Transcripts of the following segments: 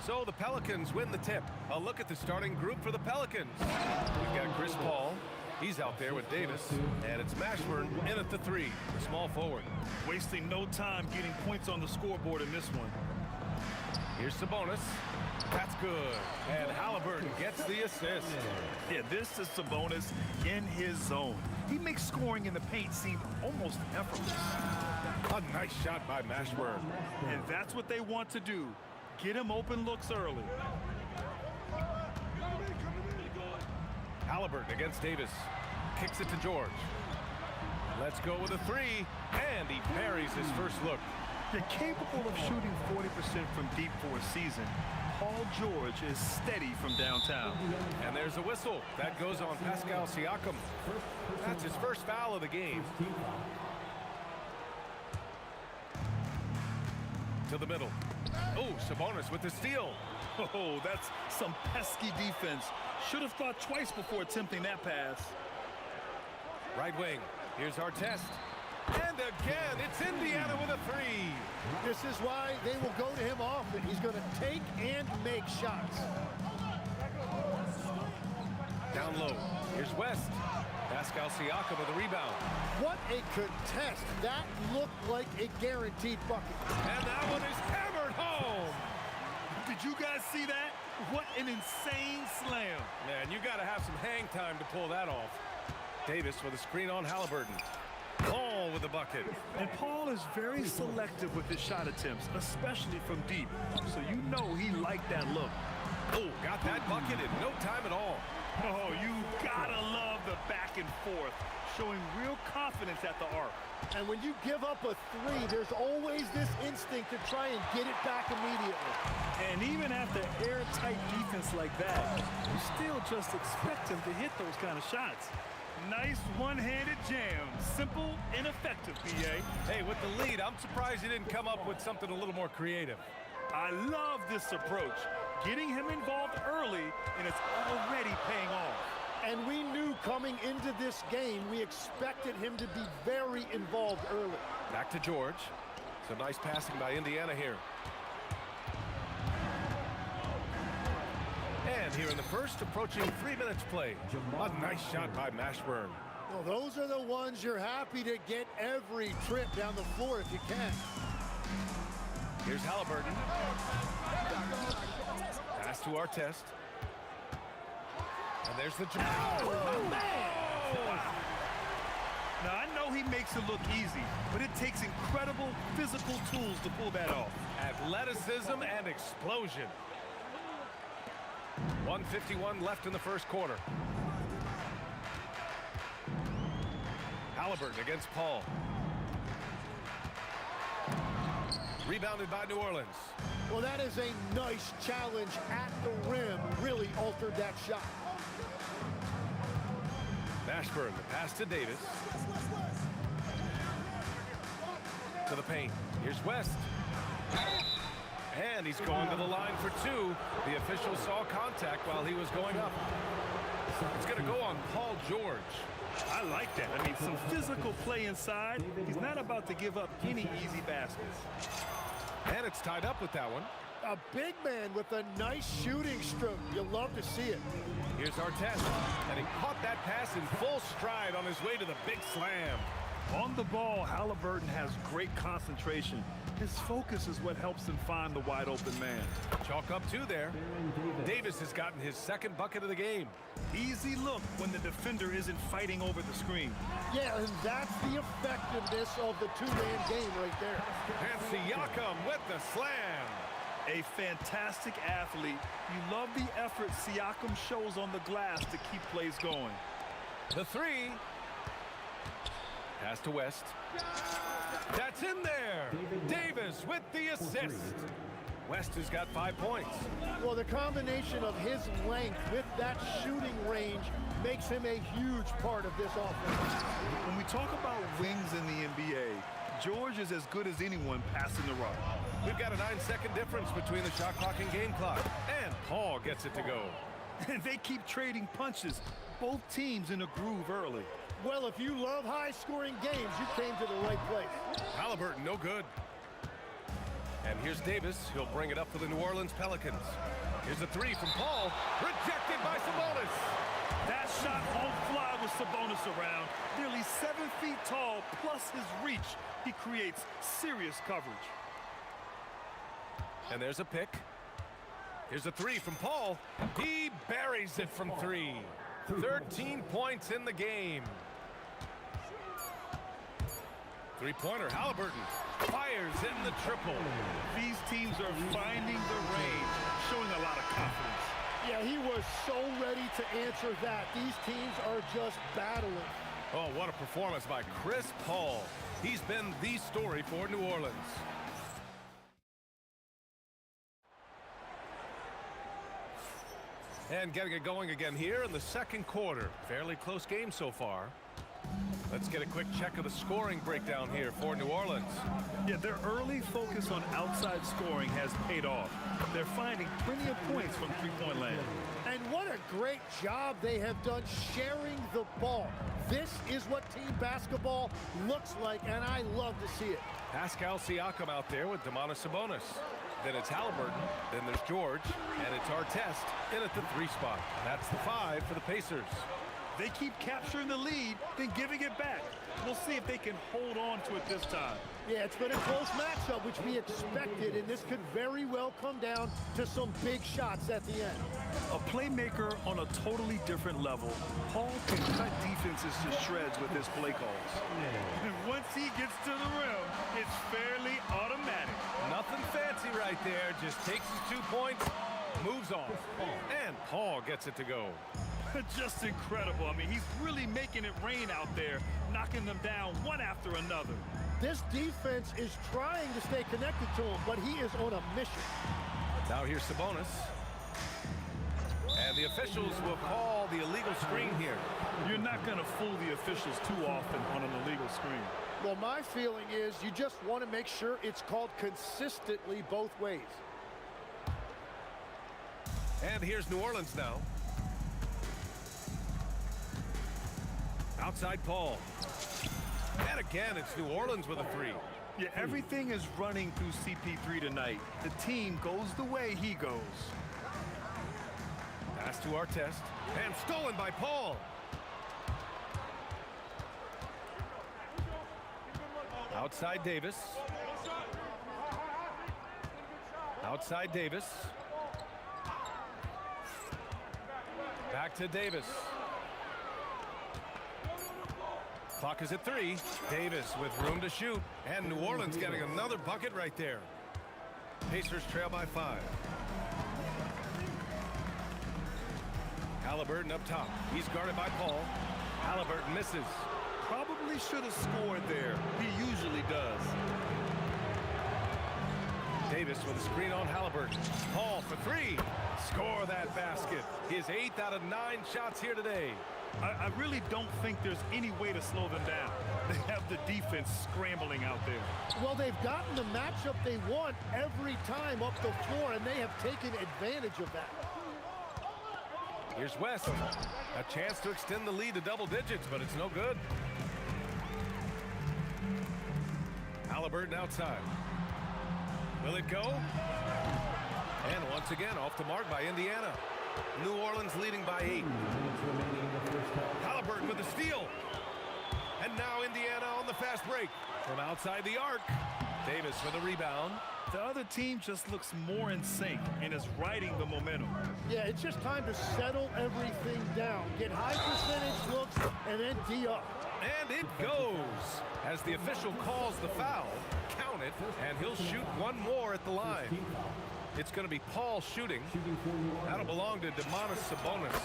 So the Pelicans win the tip. A look at the starting group for the Pelicans. We've got Chris Paul. He's out there with Davis. And it's Mashburn in at the 3, the small forward. Wasting no time getting points on the scoreboard in this one. Here's Sabonis. That's good. And Halliburton gets the assist. Yeah, this is Sabonis in his zone. He makes scoring in the paint seem almost effortless. A nice shot by Mashburn. And that's what they want to do. Get him open looks early. Halliburton against Davis. Kicks it to George. Let's go with a 3. And he parries his first look. You're capable of shooting 40% from deep for a season. Paul George is steady from downtown. And there's a whistle. That goes on Pascal Siakam. That's his first foul of the game. To the middle. Oh, Sabonis with the steal. Oh, that's some pesky defense. Should have thought twice before attempting that pass. Right wing. Here's Artest. And again, it's Indiana with a 3. This is why they will go to him often. He's going to take and make shots. Down low. Here's West. Pascal Siakam with the rebound. What a contest. That looked like a guaranteed bucket. And that one is hammered home. Did you guys see that? What an insane slam. Man, you got to have some hang time to pull that off. Davis with a screen on Halliburton. Paul with the bucket. And Paul is very selective with his shot attempts, especially from deep. So you know he liked that look. Oh, got that bucket in no time at all. Oh, you gotta love the back and forth, showing real confidence at the arc. And when you give up a 3, there's always this instinct to try and get it back immediately. And even after airtight defense like that, you still just expect him to hit those kind of shots. Nice one-handed jam. Simple and effective, B.A. Hey, with the lead, I'm surprised he didn't come up with something a little more creative. I love this approach. Getting him involved early, and it's already paying off. And we knew coming into this game, we expected him to be very involved early. Back to George. So nice passing by Indiana here. And here in the first, approaching 3 minutes play. A nice shot by Mashburn. Well, those are the ones you're happy to get every trip down the floor if you can. Here's Halliburton. Pass to Artest. And there's the jump. Oh, man! Wow. Now, I know he makes it look easy, but it takes incredible physical tools to pull that off. Athleticism and explosion. 1:51 left in the first quarter. Halliburton against Paul. Rebounded by New Orleans. Well, that is a nice challenge at the rim. Really altered that shot. Mashburn, the pass to Davis. To the paint. Here's West. And he's going to the line for 2. The official saw contact while he was going up. It's going to go on Paul George. I like that. I mean, some physical play inside. He's not about to give up any easy baskets. And it's tied up with that one. A big man with a nice shooting stroke. You'll love to see it. Here's Artest. And he caught that pass in full stride on his way to the big slam. On the ball, Halliburton has great concentration. His focus is what helps him find the wide open man. Chalk up 2 there. Davis has gotten his second bucket of the game. Easy look when the defender isn't fighting over the screen. Yeah, and that's the effectiveness of the two-man game right there. And Siakam with the slam. A fantastic athlete. You love the effort Siakam shows on the glass to keep plays going. The 3. Pass to West. That's in there. Davis with the assist. West has got 5 points. Well, the combination of his length with that shooting range makes him a huge part of this offense. When we talk about wings in the NBA, George is as good as anyone passing the rock. We've got a 9-second difference between the shot clock and game clock. And Paul gets it to go. And they keep trading punches. Both teams in a groove early. Well, if you love high-scoring games, you came to the right place. Halliburton, no good. And And here's Davis. He'll bring it up for the New Orleans Pelicans. Here's a three from Paul. Rejected by Sabonis. That shot won't fly with Sabonis around. Nearly 7 feet tall, plus his reach. He creates serious coverage. And there's a pick. Here's a three from Paul. He buries it from three. 13 points in the game. Three-pointer, Halliburton fires in the triple. These teams are finding the range, showing a lot of confidence. Yeah, he was so ready to answer that. These teams are just battling. Oh, what a performance by Chris Paul. He's been the story for New Orleans. And getting it going again here in the second quarter. Fairly close game so far. Let's get a quick check of the scoring breakdown here for New Orleans. Yeah, their early focus on outside scoring has paid off. They're finding plenty of points from three-point land. And what a great job they have done sharing the ball. This is what team basketball looks like, and I love to see it. Pascal Siakam out there with Domantas Sabonis. Then it's Halliburton. Then there's George. And it's Artest in at the three spot. That's the 5 for the Pacers. They keep capturing the lead, then giving it back. We'll see if they can hold on to it this time. Yeah, it's been a close matchup, which we expected, and this could very well come down to some big shots at the end. A playmaker on a totally different level. Paul can cut defenses to shreds with his play calls. And once he gets to the rim, it's fairly automatic. Nothing fancy right there. Just takes his 2 points, moves on. And Paul gets it to go. Just incredible. I mean, he's really making it rain out there, knocking them down one after another. This defense is trying to stay connected to him, but he is on a mission. Now here's Sabonis. And the officials will call the illegal screen here. You're not going to fool the officials too often on an illegal screen. Well, my feeling is you just want to make sure it's called consistently both ways. And here's New Orleans now. Outside Paul. And again, it's New Orleans with a three. Yeah, everything is running through CP3 tonight. The team goes the way he goes. Pass to Artest. And stolen by Paul. Outside Davis. Outside Davis. Back to Davis. Clock is at 3. Davis with room to shoot. And New Orleans getting another bucket right there. Pacers trail by 5. Halliburton up top. He's guarded by Paul. Halliburton misses. Probably should have scored there. He usually does. Davis with a screen on Halliburton. Paul for 3. Score that basket. His 8th out of 9 shots here today. I really don't think there's any way to slow them down. They have the defense scrambling out there. Well, they've gotten the matchup they want every time up the floor, and they have taken advantage of that. Here's West. A chance to extend the lead to double digits, but it's no good. Halliburton outside. Will it go? And once again, off the mark by Indiana. New Orleans leading by 8. Halliburton with a steal. And now Indiana on the fast break. From outside the arc. Davis for the rebound. The other team just looks more in sync and is riding the momentum. Yeah, it's just time to settle everything down. Get high percentage looks and then D up. And it goes. As the official calls the foul, count it, and he'll shoot one more at the line. It's going to be Paul shooting. That'll belong to Domantas Sabonis.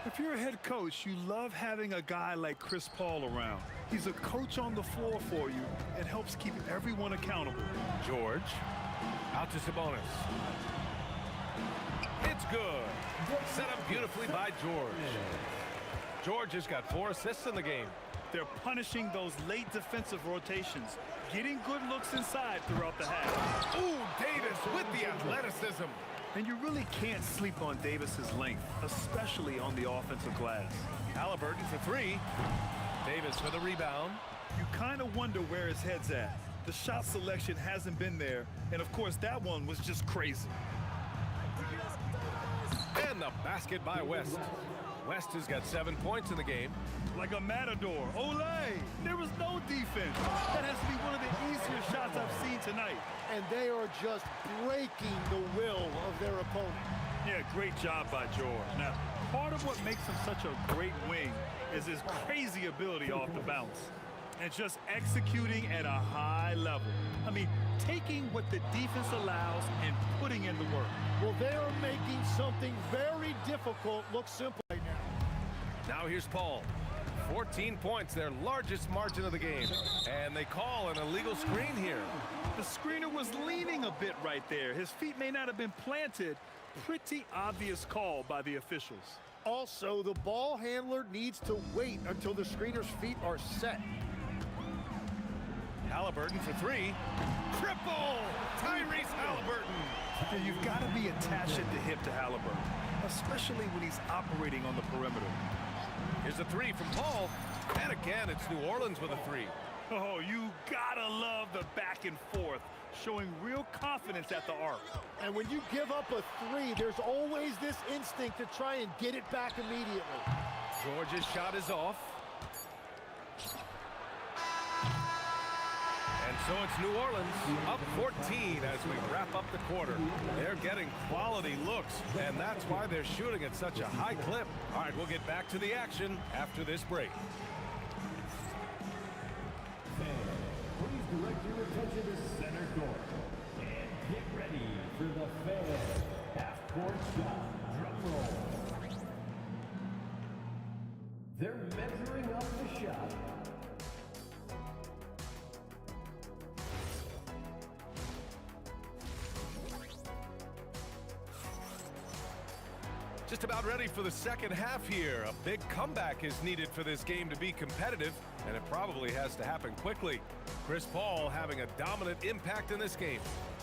If you're a head coach, you love having a guy like Chris Paul around. He's a coach on the floor for you and helps keep everyone accountable. George, out to Sabonis. It's good. Set up beautifully by George. George has got 4 assists in the game. They're punishing those late defensive rotations, getting good looks inside throughout the half. Ooh, Davis with the athleticism. And you really can't sleep on Davis's length, especially on the offensive glass. Halliburton for 3. Davis for the rebound. You kind of wonder where his head's at. The shot selection hasn't been there, and of course that one was just crazy. And the basket by West. West has got 7 points in the game. Like a matador. Olay! There was no defense. That has to be one of the easier shots I've seen tonight. And they are just breaking the will of their opponent. Yeah, great job by George. Now, part of what makes him such a great wing is his crazy ability off the bounce. And just executing at a high level. I mean, taking what the defense allows and putting in the work. Well, they are making something very difficult look simple right now. Now here's Paul. 14 points, their largest margin of the game. And they call an illegal screen here. The screener was leaning a bit right there. His feet may not have been planted. Pretty obvious call by the officials. Also, the ball handler needs to wait until the screener's feet are set. Halliburton for three. Triple! Tyrese Halliburton. Yeah, you've got to be attached at the hip to Halliburton, especially when he's operating on the perimeter. Here's a three from Paul. And again, it's New Orleans with a three. Oh, you gotta love the back and forth, showing real confidence at the arc. And when you give up a three, there's always this instinct to try and get it back immediately. George's shot is off. And so it's New Orleans up 14 as we wrap up the quarter. They're getting quality looks, and that's why they're shooting at such a high clip. All right, we'll get back to the action after this break. Please direct your attention to center court. And get ready for the Fans half-court shot drum roll. They're measuring up the shot. Just about ready for the second half here. A big comeback is needed for this game to be competitive, and it probably has to happen quickly. Chris Paul having a dominant impact in this game.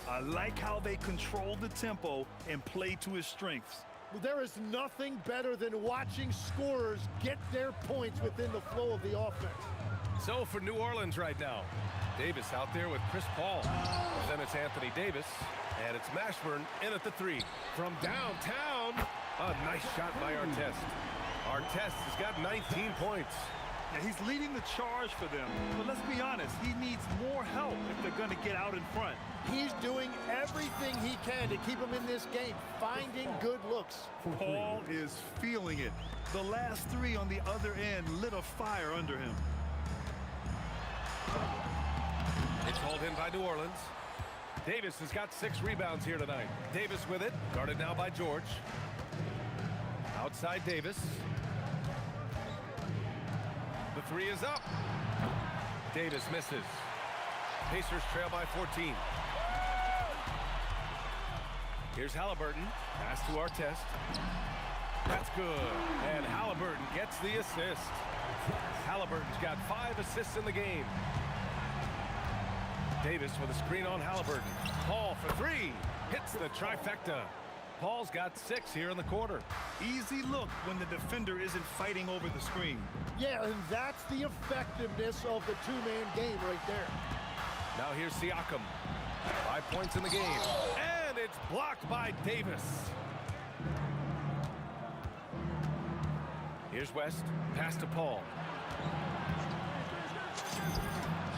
I like how they control the tempo and play to his strengths. There is nothing better than watching scorers get their points within the flow of the offense. So for New Orleans right now, Davis out there with Chris Paul. Then it's Anthony Davis, and it's Mashburn in at the three. From downtown, a nice shot by Artest. Artest has got 19 points. Now, he's leading the charge for them, but let's be honest, he needs more help if they're going to get out in front. He's doing everything he can to keep him in this game, finding good looks. Paul is feeling it. The last three on the other end lit a fire under him. It's hauled in by New Orleans. Davis has got 6 rebounds here tonight. Davis with it, guarded now by George. Outside Davis. The three is up. Davis misses. Pacers trail by 14. Here's Halliburton. Pass to Artest. That's good. And Halliburton gets the assist. Halliburton's got 5 assists in the game. Davis with a screen on Halliburton. Paul for 3. Hits the trifecta. Paul's got 6 here in the quarter. Easy look when the defender isn't fighting over the screen. Yeah, and that's the effectiveness of the two-man game right there. Now here's Siakam. 5 points in the game. And it's blocked by Davis. Here's West. Pass to Paul.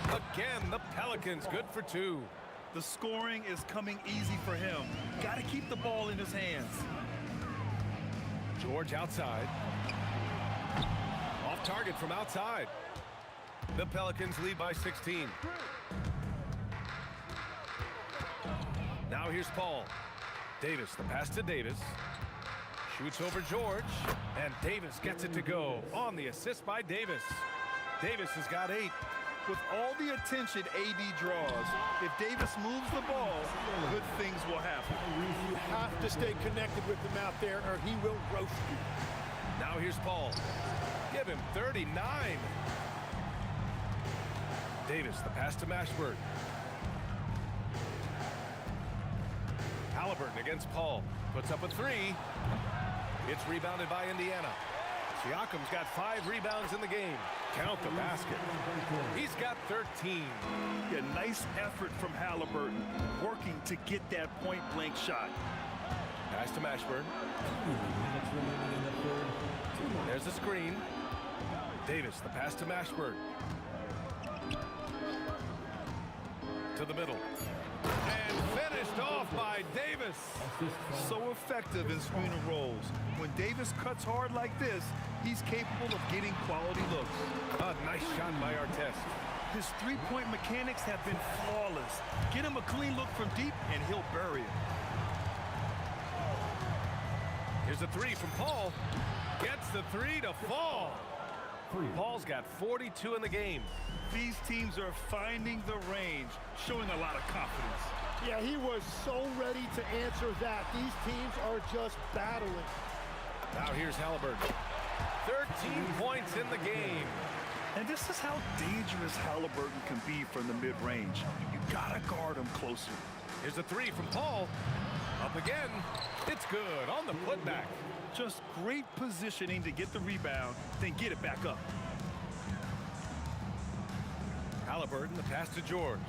Again, the Pelicans good for 2. The scoring is coming easy for him. Got to keep the ball in his hands. George outside. Off target from outside. The Pelicans lead by 16. Now here's Paul. Davis, the pass to Davis. Shoots over George. And Davis gets it to go on the assist by Davis. Davis has got 8. With all the attention AD draws, if Davis moves the ball, good things will happen. You have to stay connected with him out there or he will roast you. Now here's Paul. Give him 39. Davis, the pass to Mashburn. Halliburton against Paul. Puts up a 3. It's rebounded by Indiana. Siakam's got 5 rebounds in the game. Count the basket. He's got 13. Yeah, nice effort from Halliburton, working to get that point-blank shot. Pass to Mashburn. There's the screen. Davis, the pass to Mashburn. To the middle. And finished off by Davis. So effective in screen and rolls. When Davis cuts hard like this, he's capable of getting quality looks. A nice shot by Artest. His three-point mechanics have been flawless. Get him a clean look from deep, and he'll bury it. Here's a 3 from Paul. Gets the 3 to fall. Paul's got 42 in the game. These teams are finding the range, showing a lot of confidence. Yeah, he was so ready to answer that. These teams are just battling. Now here's Halliburton. 13 points in the game. And this is how dangerous Halliburton can be from the mid-range. You gotta guard him closer. Here's a 3 from Paul. Up again. It's good on the putback. Just great positioning to get the rebound, then get it back up. Halliburton, the pass to George.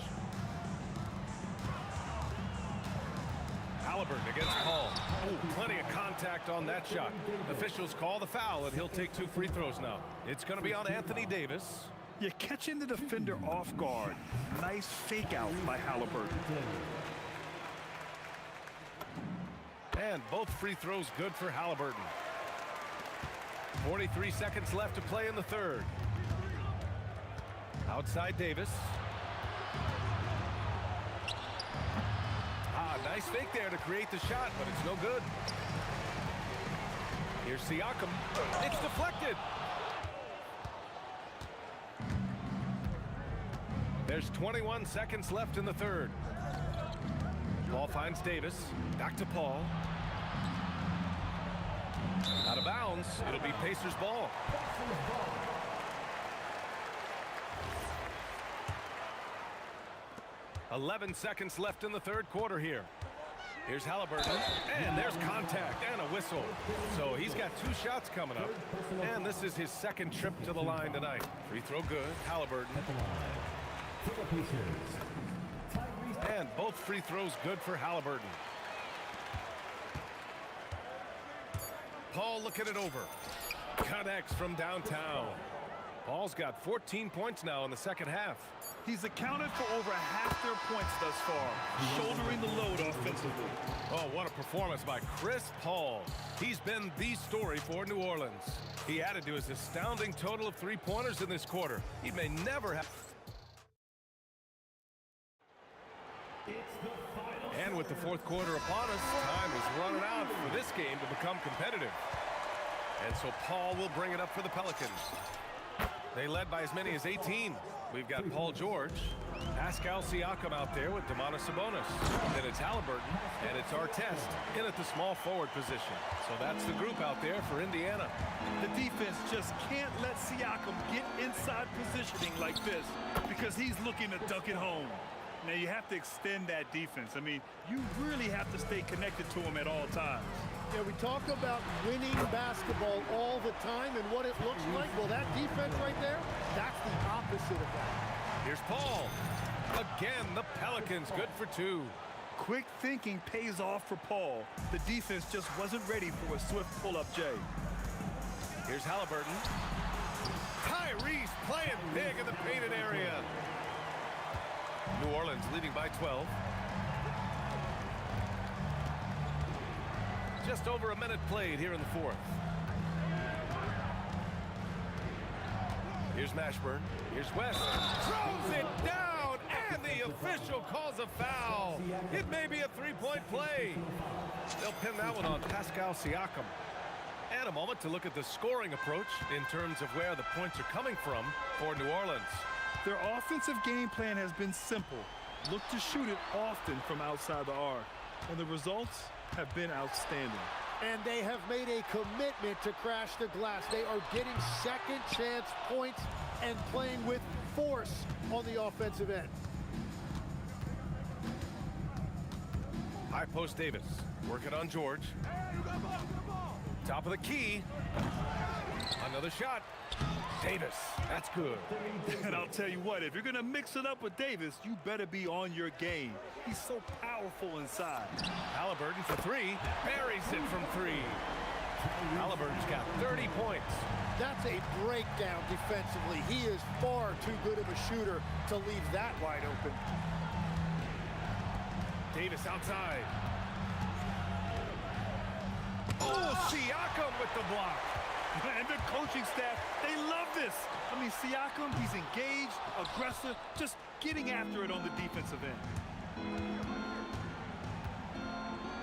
Halliburton against Paul. Oh, plenty of contact on that shot. Officials call the foul, and he'll take 2 free throws now. It's going to be on Anthony Davis. You're catching the defender off guard. Nice fake out by Halliburton. And both free throws good for Halliburton. 43 seconds left to play in the third. Outside Davis. Nice fake there to create the shot, but it's no good. Here's Siakam. It's deflected. There's 21 seconds left in the third. Ball finds Davis. Back to Paul. Out of bounds. It'll be Pacers ball. .11 seconds left in the third quarter here. Here's Halliburton, and there's contact and a whistle. So he's got 2 shots coming up, and this is his second trip to the line tonight. Free throw good, Halliburton. And both free throws good for Halliburton. Paul looking it over. Connects from downtown. Paul's got 14 points now in the second half. He's accounted for over half their points thus far, shouldering the load offensively. Oh, what a performance by Chris Paul. He's been the story for New Orleans. He added to his astounding total of 3-pointers in this quarter. He may never have... And with the fourth quarter upon us, time is running out for this game to become competitive. And so Paul will bring it up for the Pelicans. They led by as many as 18. We've got Paul George, Pascal Siakam out there with Domantas Sabonis. Then it's Halliburton, and it's Artest in at the small forward position. So that's the group out there for Indiana. The defense just can't let Siakam get inside positioning like this because he's looking to dunk it home. Now, you have to extend that defense. I mean, you really have to stay connected to him at all times. Yeah, we talk about winning basketball all the time and what it looks like. Well, that defense right there, that's the opposite of that. Here's Paul. Again, the Pelicans good for 2. Quick thinking pays off for Paul. The defense just wasn't ready for a swift pull-up J. Here's Halliburton. Tyrese playing big in the painted area. New Orleans leading by 12. Just over a minute played here in the fourth. Here's Mashburn. Here's West. Throws it down, and the official calls a foul. It may be a 3-point play. They'll pin that one on Pascal Siakam. And a moment to look at the scoring approach in terms of where the points are coming from for New Orleans. Their offensive game plan has been simple. Look to shoot it often from outside the arc. And the results have been outstanding. And they have made a commitment to crash the glass. They are getting second chance points and playing with force on the offensive end. High post Davis. Working on George. Top of the key. Another shot. Davis, that's good. And I'll tell you what, if you're going to mix it up with Davis, you better be on your game. He's so powerful inside. Halliburton for three. Buries it from three. Halliburton's got 30 points. That's a breakdown defensively. He is far too good of a shooter to leave that wide open. Davis outside. Oh, Siakam with the block. And the coaching staff, they love this. I mean, Siakam, he's engaged, aggressive, just getting after it on the defensive end.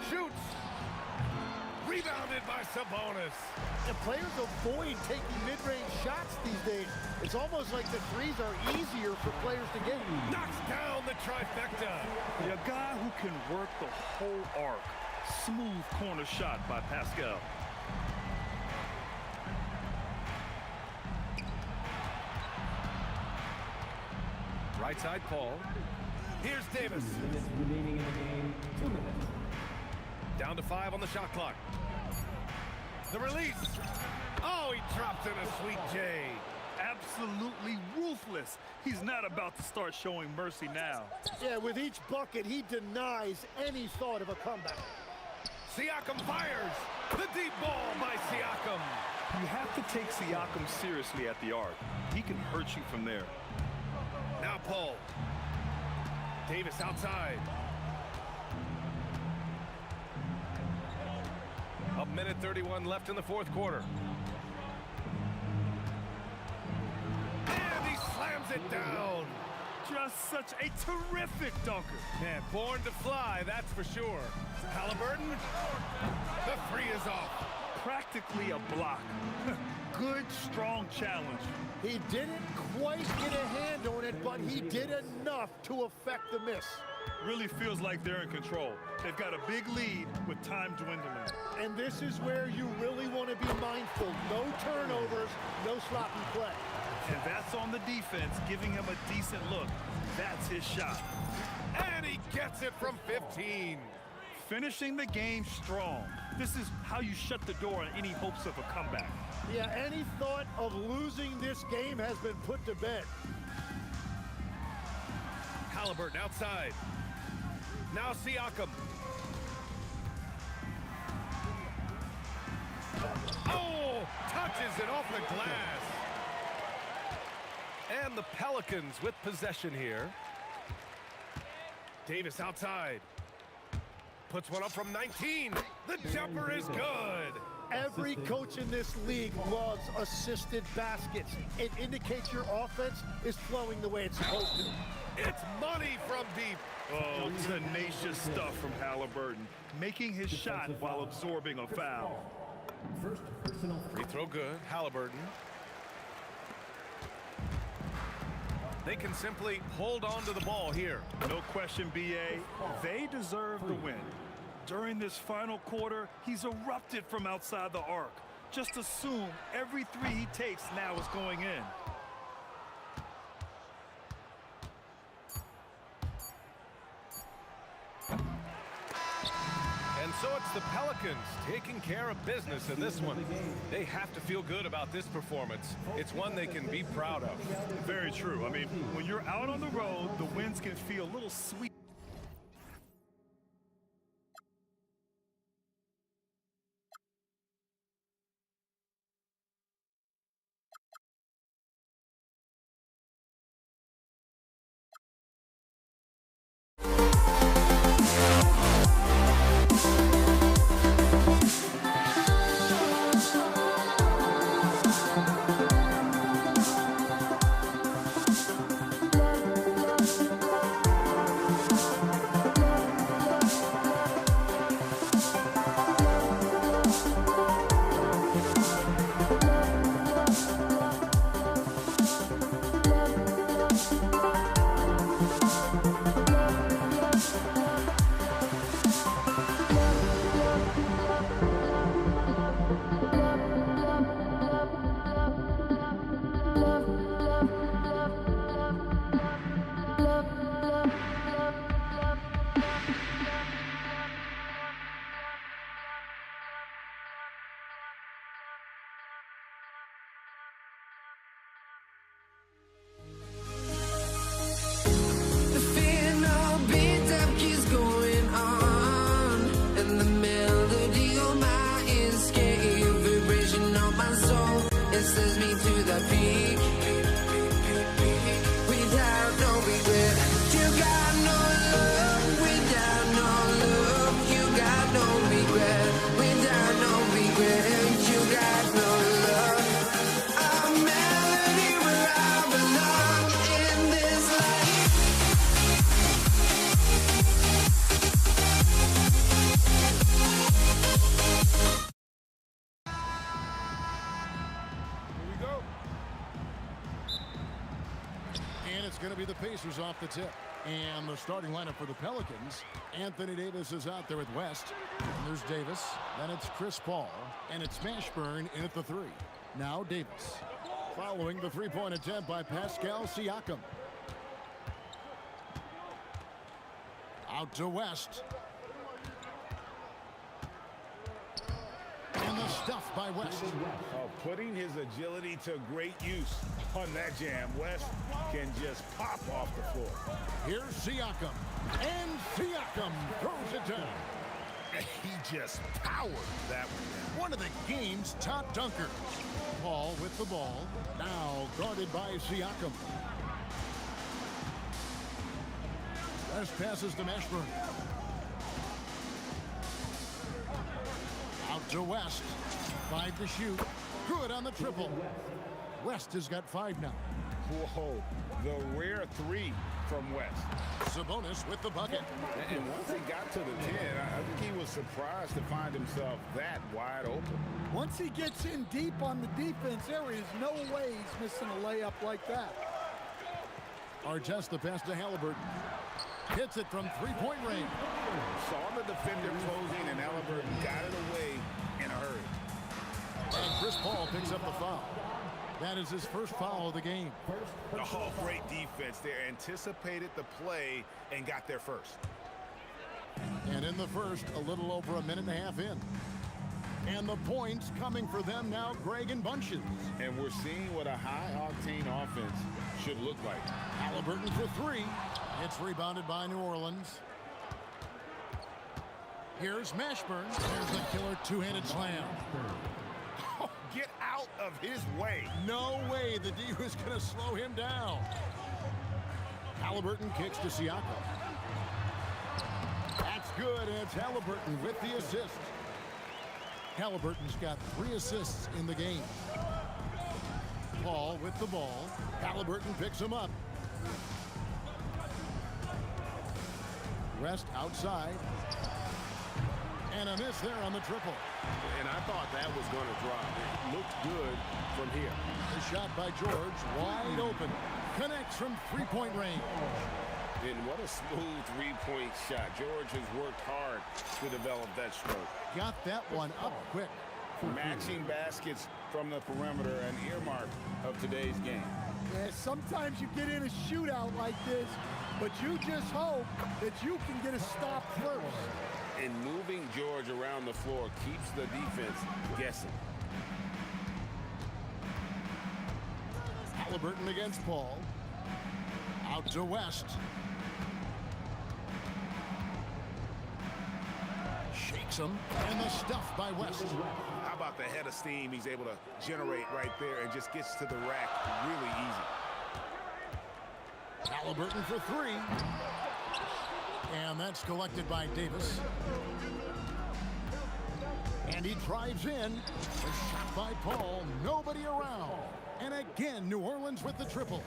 Shoots. Rebounded by Sabonis. The players avoid taking mid-range shots these days. It's almost like the threes are easier for players to get. Knocks down the trifecta. A guy who can work the whole arc. Smooth corner shot by Pascal. Right side, Paul. Here's Davis. Minutes remaining in the game. 2 minutes. Down to 5 on the shot clock. The release. Oh, he dropped in a sweet J. Absolutely ruthless. He's not about to start showing mercy now. Yeah, with each bucket, he denies any thought of a comeback. Siakam fires. The deep ball by Siakam. You have to take Siakam seriously at the arc. He can hurt you from there. Now Paul. Davis outside. A minute 31 left in the fourth quarter. And he slams it down. Just such a terrific dunker. Man, born to fly, that's for sure. Halliburton. The three is off. Practically a block. Good, strong challenge. He didn't quite get a hand on it, but he did enough to affect the miss. Really feels like they're in control. They've got a big lead with time dwindling. And this is where you really want to be mindful. No turnovers, no sloppy play. And that's on the defense, giving him a decent look. That's his shot. And he gets it from 15. Finishing the game strong. This is how you shut the door on any hopes of a comeback. Yeah, any thought of losing this game has been put to bed. Halliburton outside. Now Siakam. Oh, touches it off the glass. And the Pelicans with possession here. Davis outside. Puts one up from 19. The jumper is good. Every coach in this league loves assisted baskets. It indicates your offense is flowing the way it's supposed to. It's money from deep. Oh, tenacious stuff from Halliburton. Making his shot while absorbing a foul. First personal Free throw good. Halliburton. They can simply hold on to the ball here. No question, BA. They deserve the win. During this final quarter, he's erupted from outside the arc. Just assume every three he takes now is going in. And so it's the Pelicans taking care of business in this one. They have to feel good about this performance. It's one they can be proud of. Very true. I mean, when you're out on the road, the wins can feel a little sweet. be the Pacers off the tip. And the starting lineup for the Pelicans. Anthony Davis is out there with West. And there's Davis. Then it's Chris Paul. And it's Mashburn in at the 3. Now Davis. Following the three-point attempt by Pascal Siakam. Out to West. And the stuff by West. Putting his agility to great use on that jam. West can just pop off the floor. Here's Siakam. And Siakam throws it down. He just powered that one. One of the game's top dunkers. Paul with the ball. Now guarded by Siakam. West passes to Mashburn. Out to West. 5 to shoot. Good on the triple. West has got 5 now. Whoa, the rare 3 from West. Sabonis with the bucket. And once he got to the 10, I think he was surprised to find himself that wide open. Once he gets in deep on the defense, there is no way he's missing a layup like that. Artest the pass to Halliburton. Hits it from three-point range. Saw the defender closing, and Halliburton got it away in a hurry. And Chris Paul picks up the foul. That is his first foul of the game. Oh, great defense there. Anticipated the play and got there first. And in the first, a little over a minute and a half in. And the points coming for them now, Greg, in bunches. And we're seeing what a high-octane offense should look like. Halliburton for 3. It's rebounded by New Orleans. Here's Mashburn. There's the killer two-handed slam. Oh, get out of his way. No way the D was going to slow him down. Halliburton kicks to Siakam. That's good, and it's Halliburton with the assist. Halliburton's got 3 assists in the game. Paul with the ball. Halliburton picks him up. West outside. And a miss there on the triple. And I thought that was going to drop. It looked good from here. The shot by George, wide open. Connects from three-point range. And what a smooth three-point shot. George has worked hard to develop that stroke. Got that one up quick. Matching baskets from the perimeter, an earmark of today's game. Yeah, sometimes you get in a shootout like this, but you just hope that you can get a stop first. And moving George around the floor keeps the defense guessing. Halliburton against Paul. Out to West. Shakes him. And the stuff by West. How about the head of steam he's able to generate right there and just gets to the rack really easy. Halliburton for 3. And that's collected by Davis. And he drives in. A shot by Paul. Nobody around. And again, New Orleans with the triple.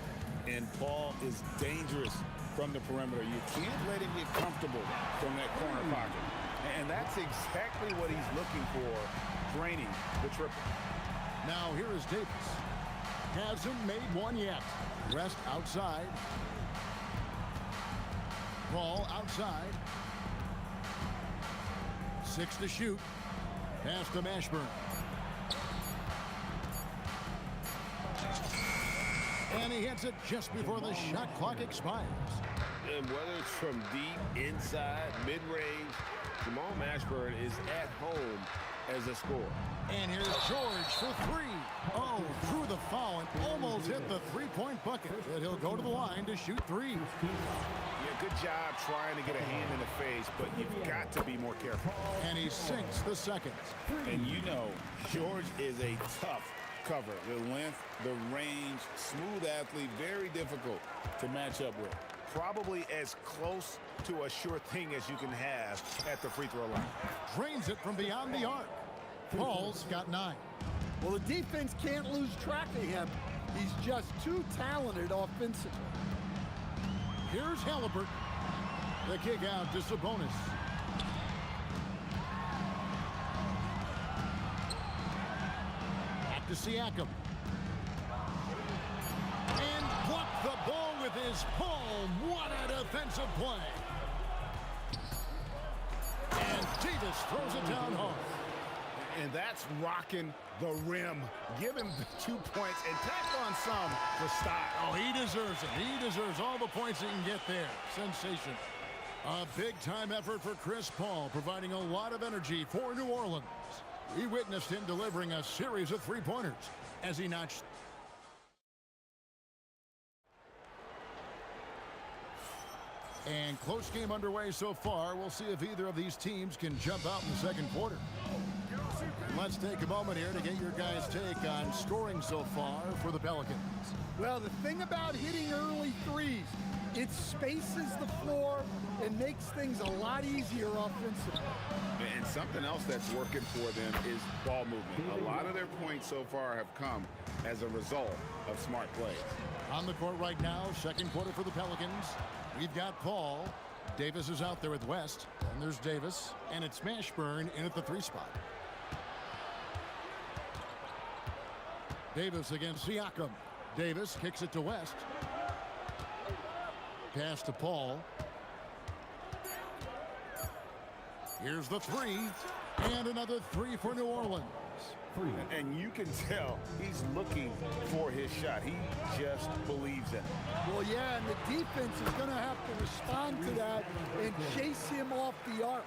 And Paul is dangerous from the perimeter. You can't let him get comfortable from that corner pocket. And that's exactly what he's looking for, draining the triple. Now here is Davis. Hasn't made one yet. West outside. Paul outside. 6 to shoot. Pass to Mashburn. And he hits it just before the shot clock expires. And whether it's from deep, inside, mid-range, Jamal Mashburn is at home as a scorer. And here's George for 3. Oh, threw the foul and almost hit the three-point bucket. But he'll go to the line to shoot 3. Yeah, good job trying to get a hand in the face, but you've got to be more careful. And he sinks the second. And you know, George is a tough cover. The length, the range, smooth athlete, very difficult to match up with. Probably as close to a sure thing as you can have at the free throw line. Drains it from beyond the arc. Paul's got 9. Well, the defense can't lose track of him. He's just too talented offensively. Here's Halliburton. The kick out to Sabonis. Back to Siakam. And blocked the ball with his palm. What a defensive play. And Davis throws it down hard. And that's rocking the rim. Give him the 2 points and tack on some for style. Oh, he deserves it. He deserves all the points he can get there. Sensation. A big-time effort for Chris Paul, providing a lot of energy for New Orleans. We witnessed him delivering a series of three-pointers as he notched. And close game underway so far. We'll see if either of these teams can jump out in the second quarter. Let's take a moment here to get your guys' take on scoring so far for the Pelicans. Well, the thing about hitting early threes, it spaces the floor and makes things a lot easier offensively. And something else that's working for them is ball movement. A lot of their points so far have come as a result of smart plays. On the court right now, second quarter for the Pelicans. We've got Paul. Davis is out there with West. And there's Davis. And it's Mashburn in at the 3 spot. Davis against Siakam. Davis kicks it to West. Pass to Paul. Here's the 3. And another 3 for New Orleans. And you can tell he's looking for his shot. He just believes in it. Well, yeah, and the defense is going to have to respond to that and chase him off the arc.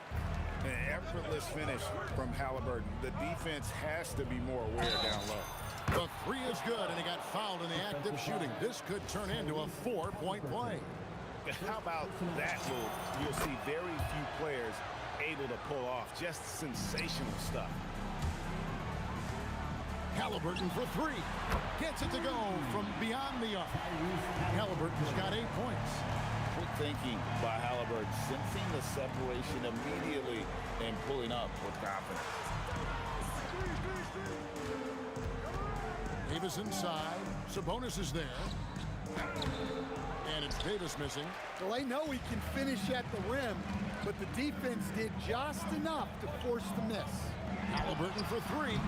An effortless finish from Halliburton. The defense has to be more aware down low. The 3 is good, and he got fouled in the act of shooting. This could turn into a 4-point play. How about that move? You'll see very few players able to pull off just sensational stuff. Halliburton for 3. Gets it to go from beyond the arc. Halliburton's got 8 points. Quick thinking by Halliburton, sensing the separation immediately and pulling up with confidence. Davis inside. Sabonis is there. And it's Davis missing. Well, they know he can finish at the rim, but the defense did just enough to force the miss. Halliburton for 3.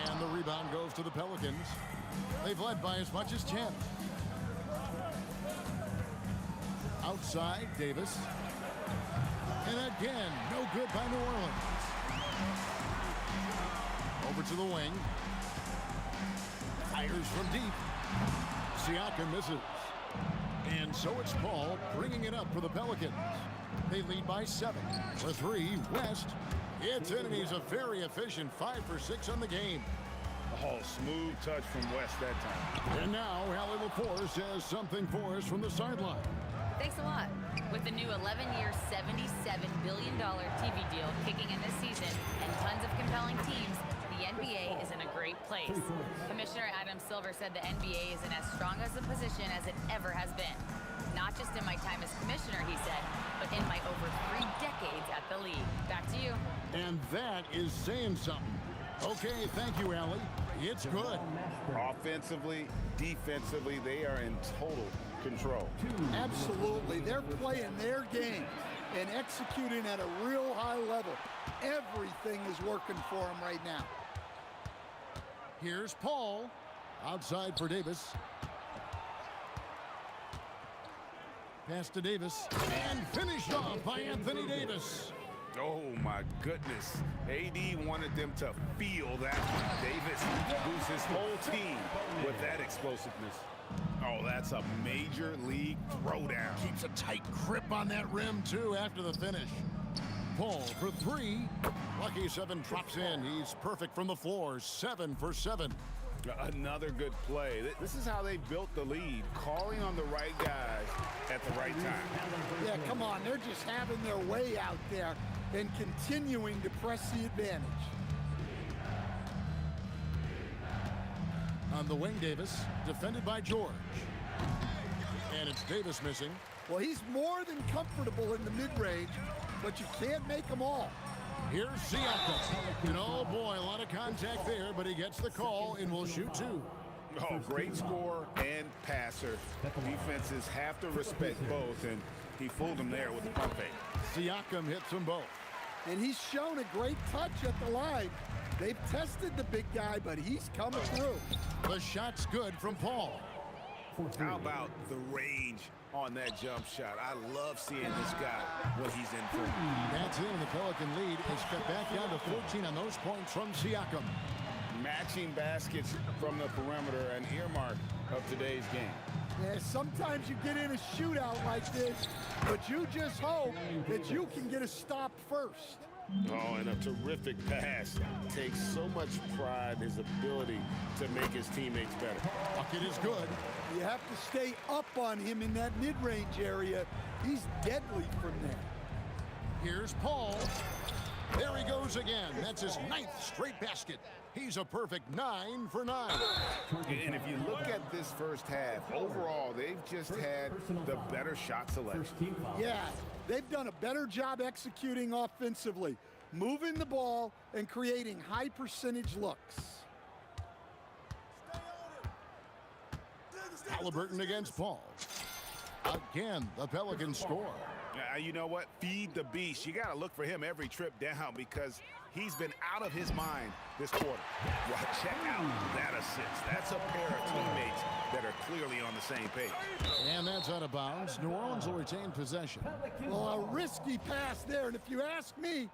And the rebound goes to the Pelicans. They've led by as much as 10. Outside, Davis. And again, no good by New Orleans. Over to the wing. Fires from deep. Siakam misses. And so it's Paul bringing it up for the Pelicans. They lead by 7. For 3, West. It's in, and he's a very efficient 5 for 6 on the game. Oh, smooth touch from West that time. And now, Allie LaForce has something for us from the sideline. Thanks a lot. With the new 11-year, $77 billion TV deal kicking in this season and tons of compelling teams, the NBA is in a great place. Commissioner Adam Silver said the NBA is in as strong as a position as it ever has been. Not just in my time as commissioner, he said, but in my over 3 decades at the league. Back to you. And that is saying something. Okay, thank you, Allie. It's good. Offensively, defensively, they are in total control. Absolutely. They're playing their game and executing at a real high level. Everything is working for them right now. Here's Paul. Outside for Davis. Pass to Davis. And finished off by Anthony Davis. Oh, my goodness. AD wanted them to feel that one. Davis boosts his whole team with that explosiveness. Oh, that's a major league throwdown. Keeps a tight grip on that rim, too, after the finish. Paul for 3. Lucky 7 drops in. He's perfect from the floor. 7 for 7. Another good play. This is how they built the lead, calling on the right guys at the right time. Yeah, come on. They're just having their way out there and continuing to press the advantage. On the wing, Davis, defended by George. And it's Davis missing. Well, he's more than comfortable in the mid-range, but you can't make them all. Here's Siakam. And oh boy, a lot of contact there, but he gets the call and will shoot 2. Oh, great scorer and passer. Defenses have to respect both, and he fooled them there with the pump fake. Siakam hits them both. And he's shown a great touch at the line. They've tested the big guy, but he's coming through. The shot's good from Paul. How about the range on that jump shot? I love seeing this guy when he's in form. That's it, and the Pelican lead is cut back down to 14 on those points from Siakam. Matching baskets from the perimeter, an earmark of today's game. Yeah, sometimes you get in a shootout like this, but you just hope that you can get a stop first. Oh, and a terrific pass. Takes so much pride in his ability to make his teammates better. Bucket is good. You have to stay up on him in that mid-range area. He's deadly from there. Here's Paul. There he goes again. That's his 9th straight basket. He's a perfect 9 for 9. And if you look at this first half, overall, they've just had the better shot selection. Yeah, they've done a better job executing offensively, moving the ball and creating high percentage looks. Halliburton against Paul. Again, the Pelicans score. You know what? Feed the beast. You got to look for him every trip down because he's been out of his mind this quarter. Well, check out that assist. That's a pair of teammates that are clearly on the same page. And that's out of bounds. New Orleans will retain possession. Well, a risky pass there, and if you ask me,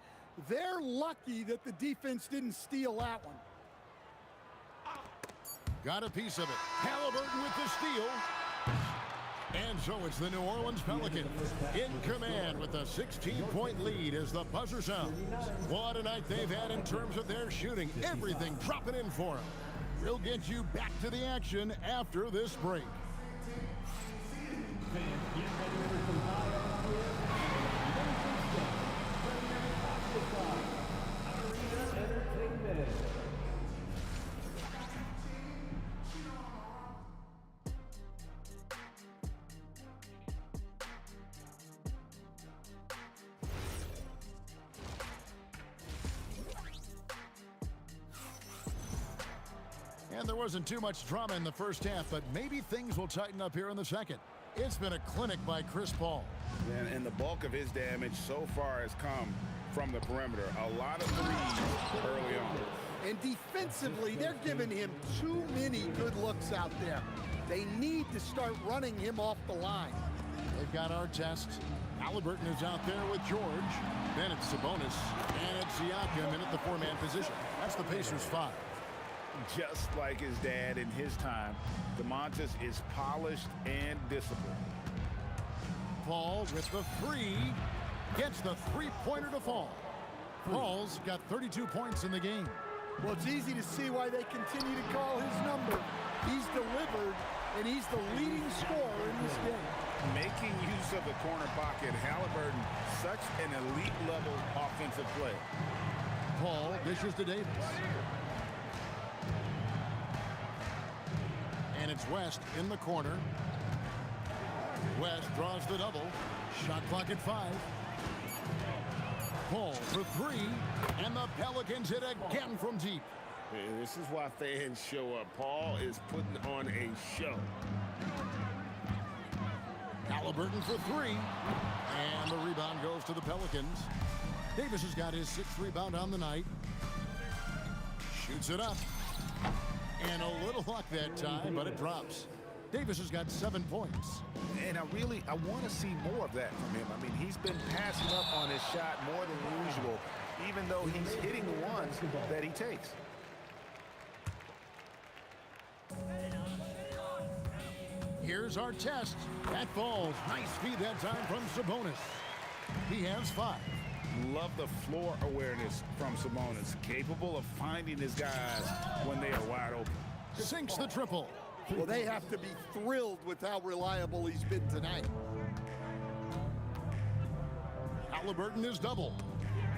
they're lucky that the defense didn't steal that one. Got a piece of it. Halliburton with the steal. And so it's the New Orleans Pelicans in command with a 16-point lead as the buzzer sounds. What a night they've had in terms of their shooting. Everything dropping in for them. We'll get you back to the action after this break. And there wasn't too much drama in the first half, but maybe things will tighten up here in the second. It's been a clinic by Chris Paul. And the bulk of his damage so far has come from the perimeter. A lot of threes early on. And defensively, they're giving him too many good looks out there. They need to start running him off the line. They've got our test. Halliburton is out there with George. Then it's Sabonis. And it's Siakam in at the 4-man position. That's the Pacers' 5. Just like his dad in his time, DeMontis is polished and disciplined. Paul with the 3. Gets the 3-pointer to fall. Paul's got 32 points in the game. Well, it's easy to see why they continue to call his number. He's delivered, and he's the leading scorer in this game. Making use of the corner pocket, Halliburton, such an elite-level offensive player. Paul dishes to Davis. And it's West in the corner. West draws the double. Shot clock at 5. Paul for 3. And the Pelicans hit again from deep. And this is why fans show up. Paul is putting on a show. Halliburton for 3. And the rebound goes to the Pelicans. Davis has got his 6th rebound on the night. Shoots it up. And a little luck that time, but it drops. Davis has got 7 points. And I want to see more of that from him. I mean, he's been passing up on his shot more than usual, even though he's hitting the ones that he takes. Here's our test. That falls. Nice feed that time from Sabonis. He has 5. Love the floor awareness from Sabonis, capable of finding his guys when they are wide open. Sinks the triple. Well, they have to be thrilled with how reliable he's been tonight. Halliburton is double.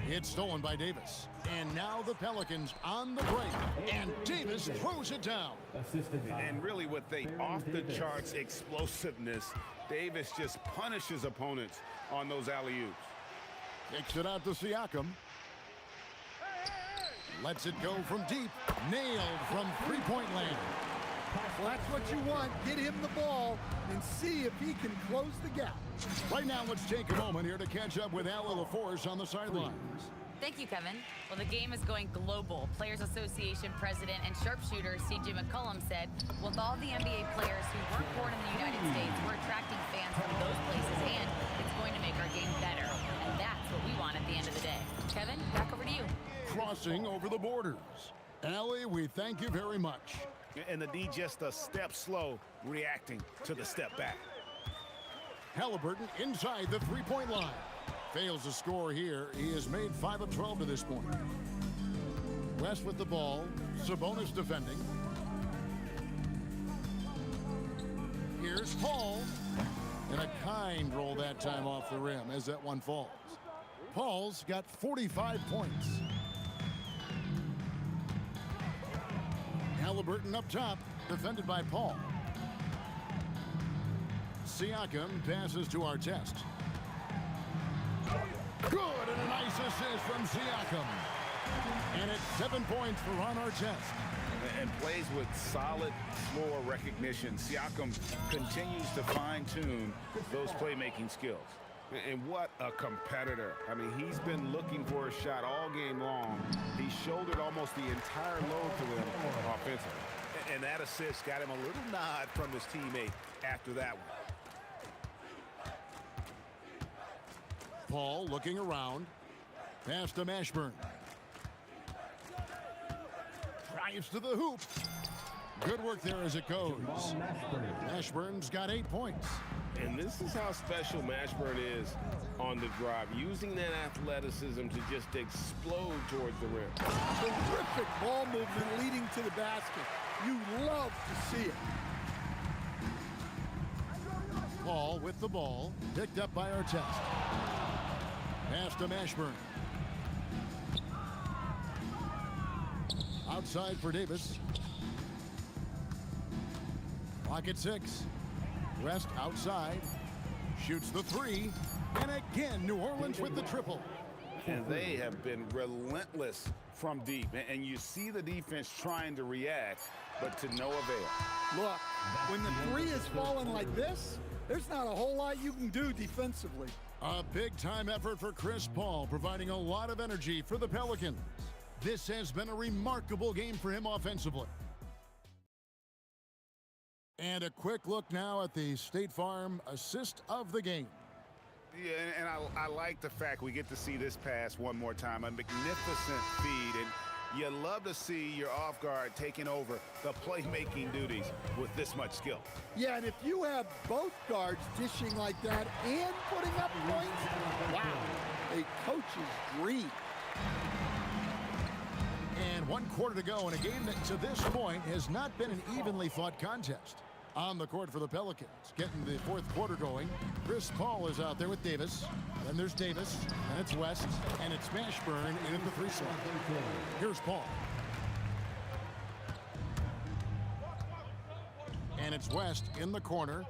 It's stolen by Davis. And now the Pelicans on the break. And Davis throws it down. And really with the off-the-charts explosiveness, Davis just punishes opponents on those alley-oops. Kicks it out to Siakam. Lets it go from deep. Nailed from three-point land. Well, that's what you want. Get him the ball and see if he can close the gap. Right now, let's take a moment here to catch up with Al LaForce on the sidelines. Thank you, Kevin. Well, the game is going global. Players Association President and sharpshooter C.J. McCollum said, with all the NBA players who weren't born in the United States, we're attracting fans from those places, and it's going to make our game better. And that's what we want at the end of the day. Kevin, back over to you. Crossing over the borders. Allie, we thank you very much. And the D just a step slow, reacting to the step back. Halliburton inside the three-point line. Fails to score here. He has made 5 of 12 to this point. West with the ball. Sabonis defending. Here's Paul. And a kind roll that time off the rim as that one falls. Paul's got 45 points. Halliburton up top, defended by Paul. Siakam passes to Artest. Good, and a nice assist from Siakam. And it's 7 points for Ron Artest. And plays with solid floor recognition. Siakam continues to fine-tune those playmaking skills. And what a competitor. I mean, he's been looking for a shot all game long. He shouldered almost the entire load for them offensively. And that assist got him a little nod from his teammate after that one. Paul looking around. Pass to Mashburn. Drives to the hoop. Good work there as it goes. Mashburn's got 8 points. And this is how special Mashburn is on the drive, using that athleticism to just explode towards the rim. Terrific ball movement leading to the basket. You love to see it. Paul with the ball, picked up by Artest. Pass to Mashburn. Outside for Davis. Clock at 6. West outside. Shoots the 3. And again, New Orleans with the triple. And they have been relentless from deep. And you see the defense trying to react, but to no avail. Look, when the 3 is falling like this, there's not a whole lot you can do defensively. A big-time effort for Chris Paul, providing a lot of energy for the Pelicans. This has been a remarkable game for him offensively. And a quick look now at the State Farm assist of the game. Yeah, and I like the fact we get to see this pass one more time. A magnificent feed, and you love to see your off guard taking over the playmaking duties with this much skill. Yeah, and if you have both guards dishing like that and putting up points, wow, a coach's dream. And 1 quarter to go in a game that to this point has not been an evenly fought contest. On the court for the Pelicans, getting the 4th quarter going. Chris Paul is out there with Davis. Then there's Davis, and it's West, and it's Mashburn in at the 3 slot. Here's Paul. And it's West in the corner.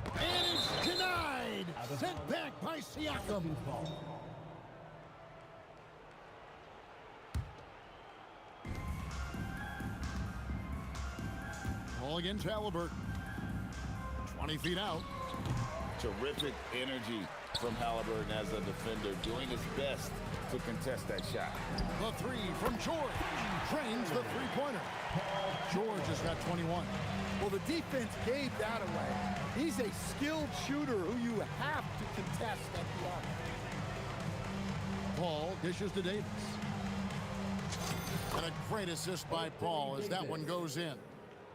And it's denied! Sent back by Siakam. Ball against Halliburton. 20 feet out. Terrific energy from Halliburton as a defender, doing his best to contest that shot. The 3 from George. Trains the three-pointer. George has got 21. Well, the defense gave that away. He's a skilled shooter who you have to contest at the arc. Paul dishes to Davis. And a great assist by Paul as that one goes in.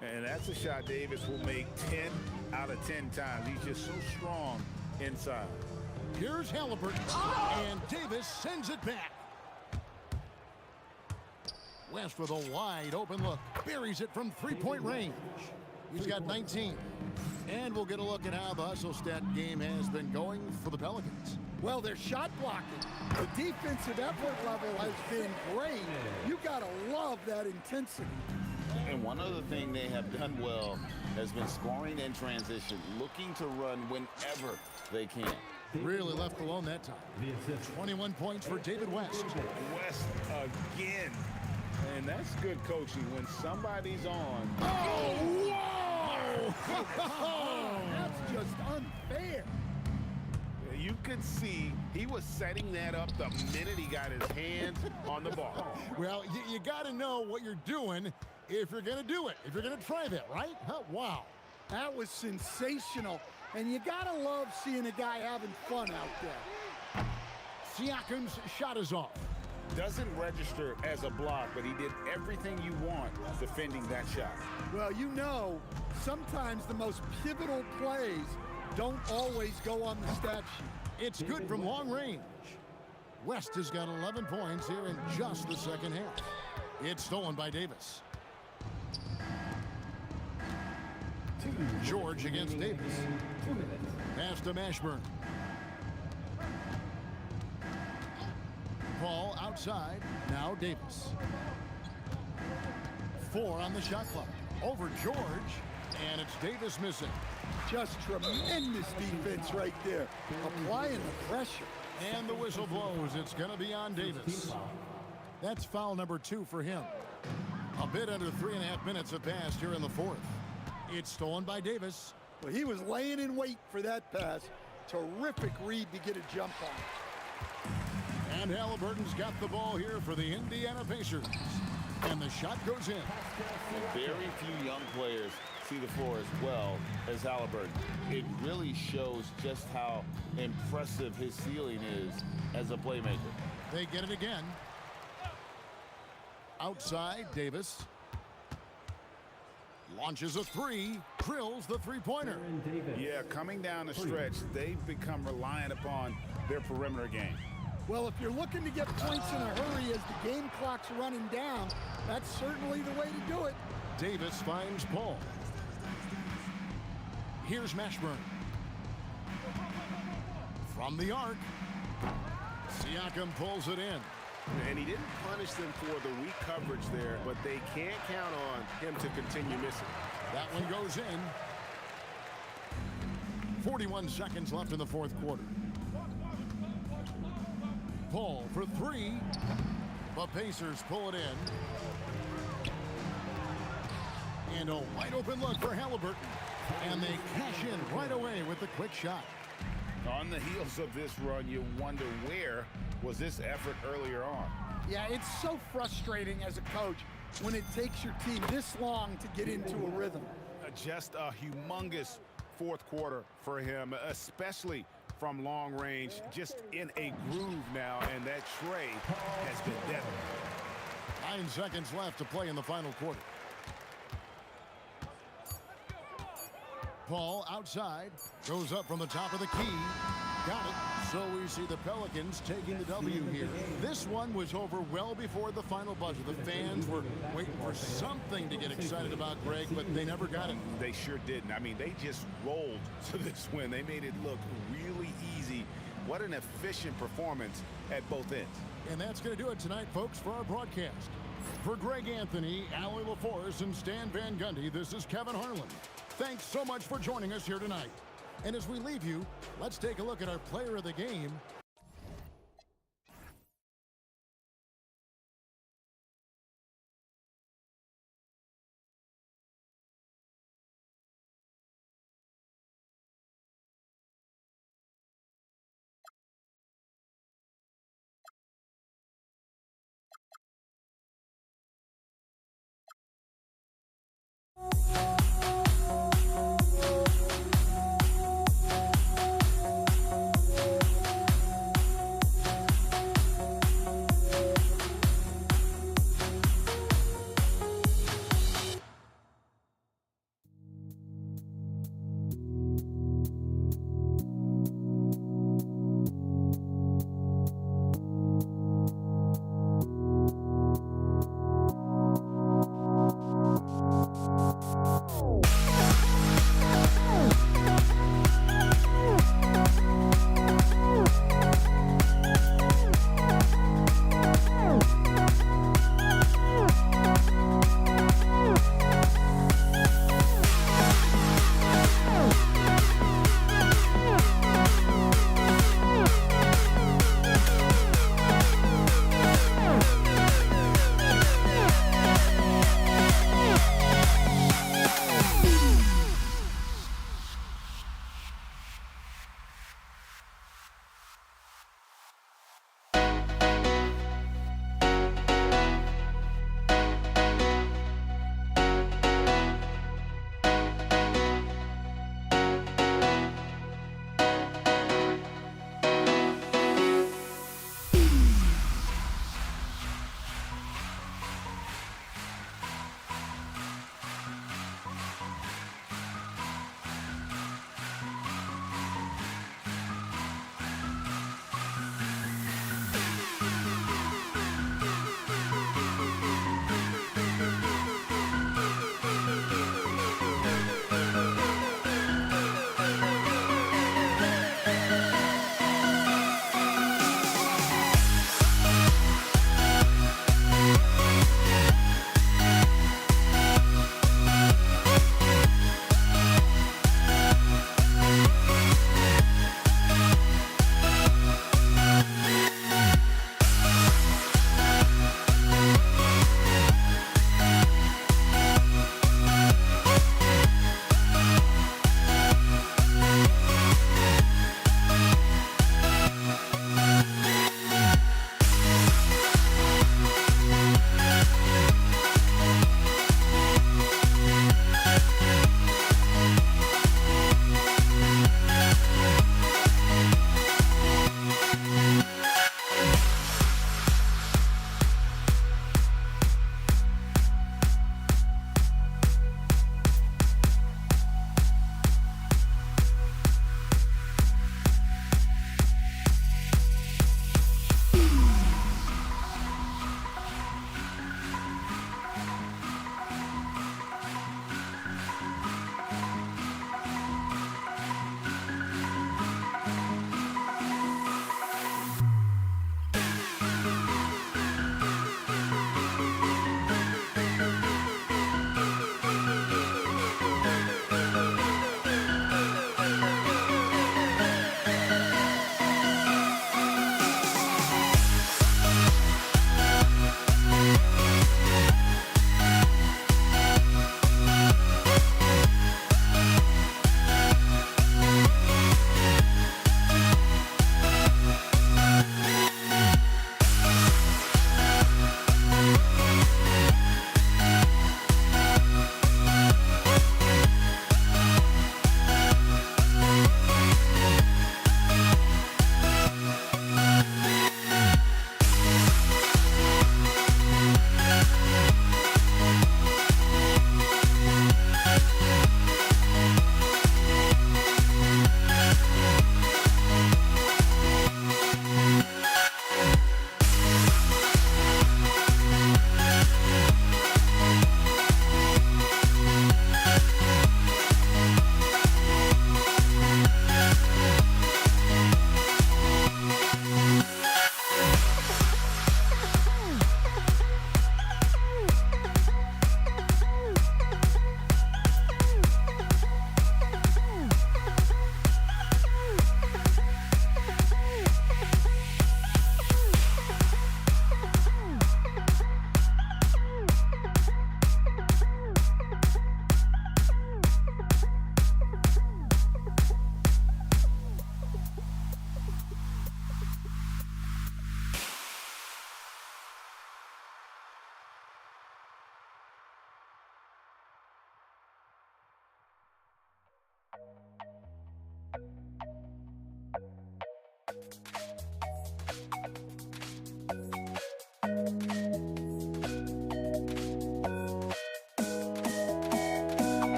And that's a shot Davis will make 10 out of 10 times. He's just so strong inside. Here's Halliburton. And Davis sends it back. West with a wide open look. Buries it from three-point range. He's got 19. And we'll get a look at how the hustle stat game has been going for the Pelicans. Well, their shot blocking. The defensive effort level has been great. You got to love that intensity. And one other thing they have done well has been scoring in transition, looking to run whenever they can. Really left alone that time. 21 points for David West. West again. And that's good coaching when somebody's on. Oh, whoa! That's just unfair. You could see he was setting that up the minute he got his hands on the ball. Well, you got to know what you're doing if you're going to do it, if you're going to try that, right? Huh, wow. That was sensational. And you got to love seeing a guy having fun out there. Siakam's shot is off. Doesn't register as a block, but he did everything you want defending that shot. Well, you know, sometimes the most pivotal plays don't always go on the stat sheet. It's good from long range. West has got 11 points here in just the second half. It's stolen by Davis. George against Davis. Pass to Mashburn. Paul outside. Now Davis. 4 on the shot clock. Over George. And it's Davis missing. Just tremendous defense right there. Applying the pressure. And the whistle blows. It's going to be on Davis. That's foul number 2 for him. A bit under 3.5 minutes have passed here in the fourth. It's stolen by Davis. Well, he was laying in wait for that pass. Terrific read to get a jump on. And Halliburton's got the ball here for the Indiana Pacers. And the shot goes in. Very few young players see the floor as well as Halliburton. It really shows just how impressive his ceiling is as a playmaker. They get it again. Outside, Davis. Launches a 3, drills the three-pointer. Yeah, coming down the stretch, they've become reliant upon their perimeter game. Well, if you're looking to get points in a hurry as the game clock's running down, that's certainly the way to do it. Davis finds Paul. Here's Mashburn. From the arc. Siakam pulls it in. And he didn't punish them for the weak coverage there, but they can't count on him to continue missing. That one goes in. 41 seconds left in the fourth quarter. Paul for 3. The Pacers pull it in. And a wide open look for Halliburton. And they cash in right away with the quick shot. On the heels of this run, you wonder where was this effort earlier on. Yeah, it's so frustrating as a coach when it takes your team this long to get into a rhythm. Just a humongous fourth quarter for him, especially from long range, just in a groove now, and that tray has been deadly. 9 seconds left to play in the final quarter. Paul outside, goes up from the top of the key. Got it. So we see the Pelicans taking the W here. This one was over well before the final buzzer. The fans were waiting for something to get excited about, Greg, but they never got it. They sure didn't. I mean, they just rolled to this win. They made it look really easy. What an efficient performance at both ends. And that's going to do it tonight, folks, for our broadcast. For Greg Anthony, Allie LaForce, and Stan Van Gundy, this is Kevin Harlan. Thanks so much for joining us here tonight. And as we leave you, let's take a look at our player of the game.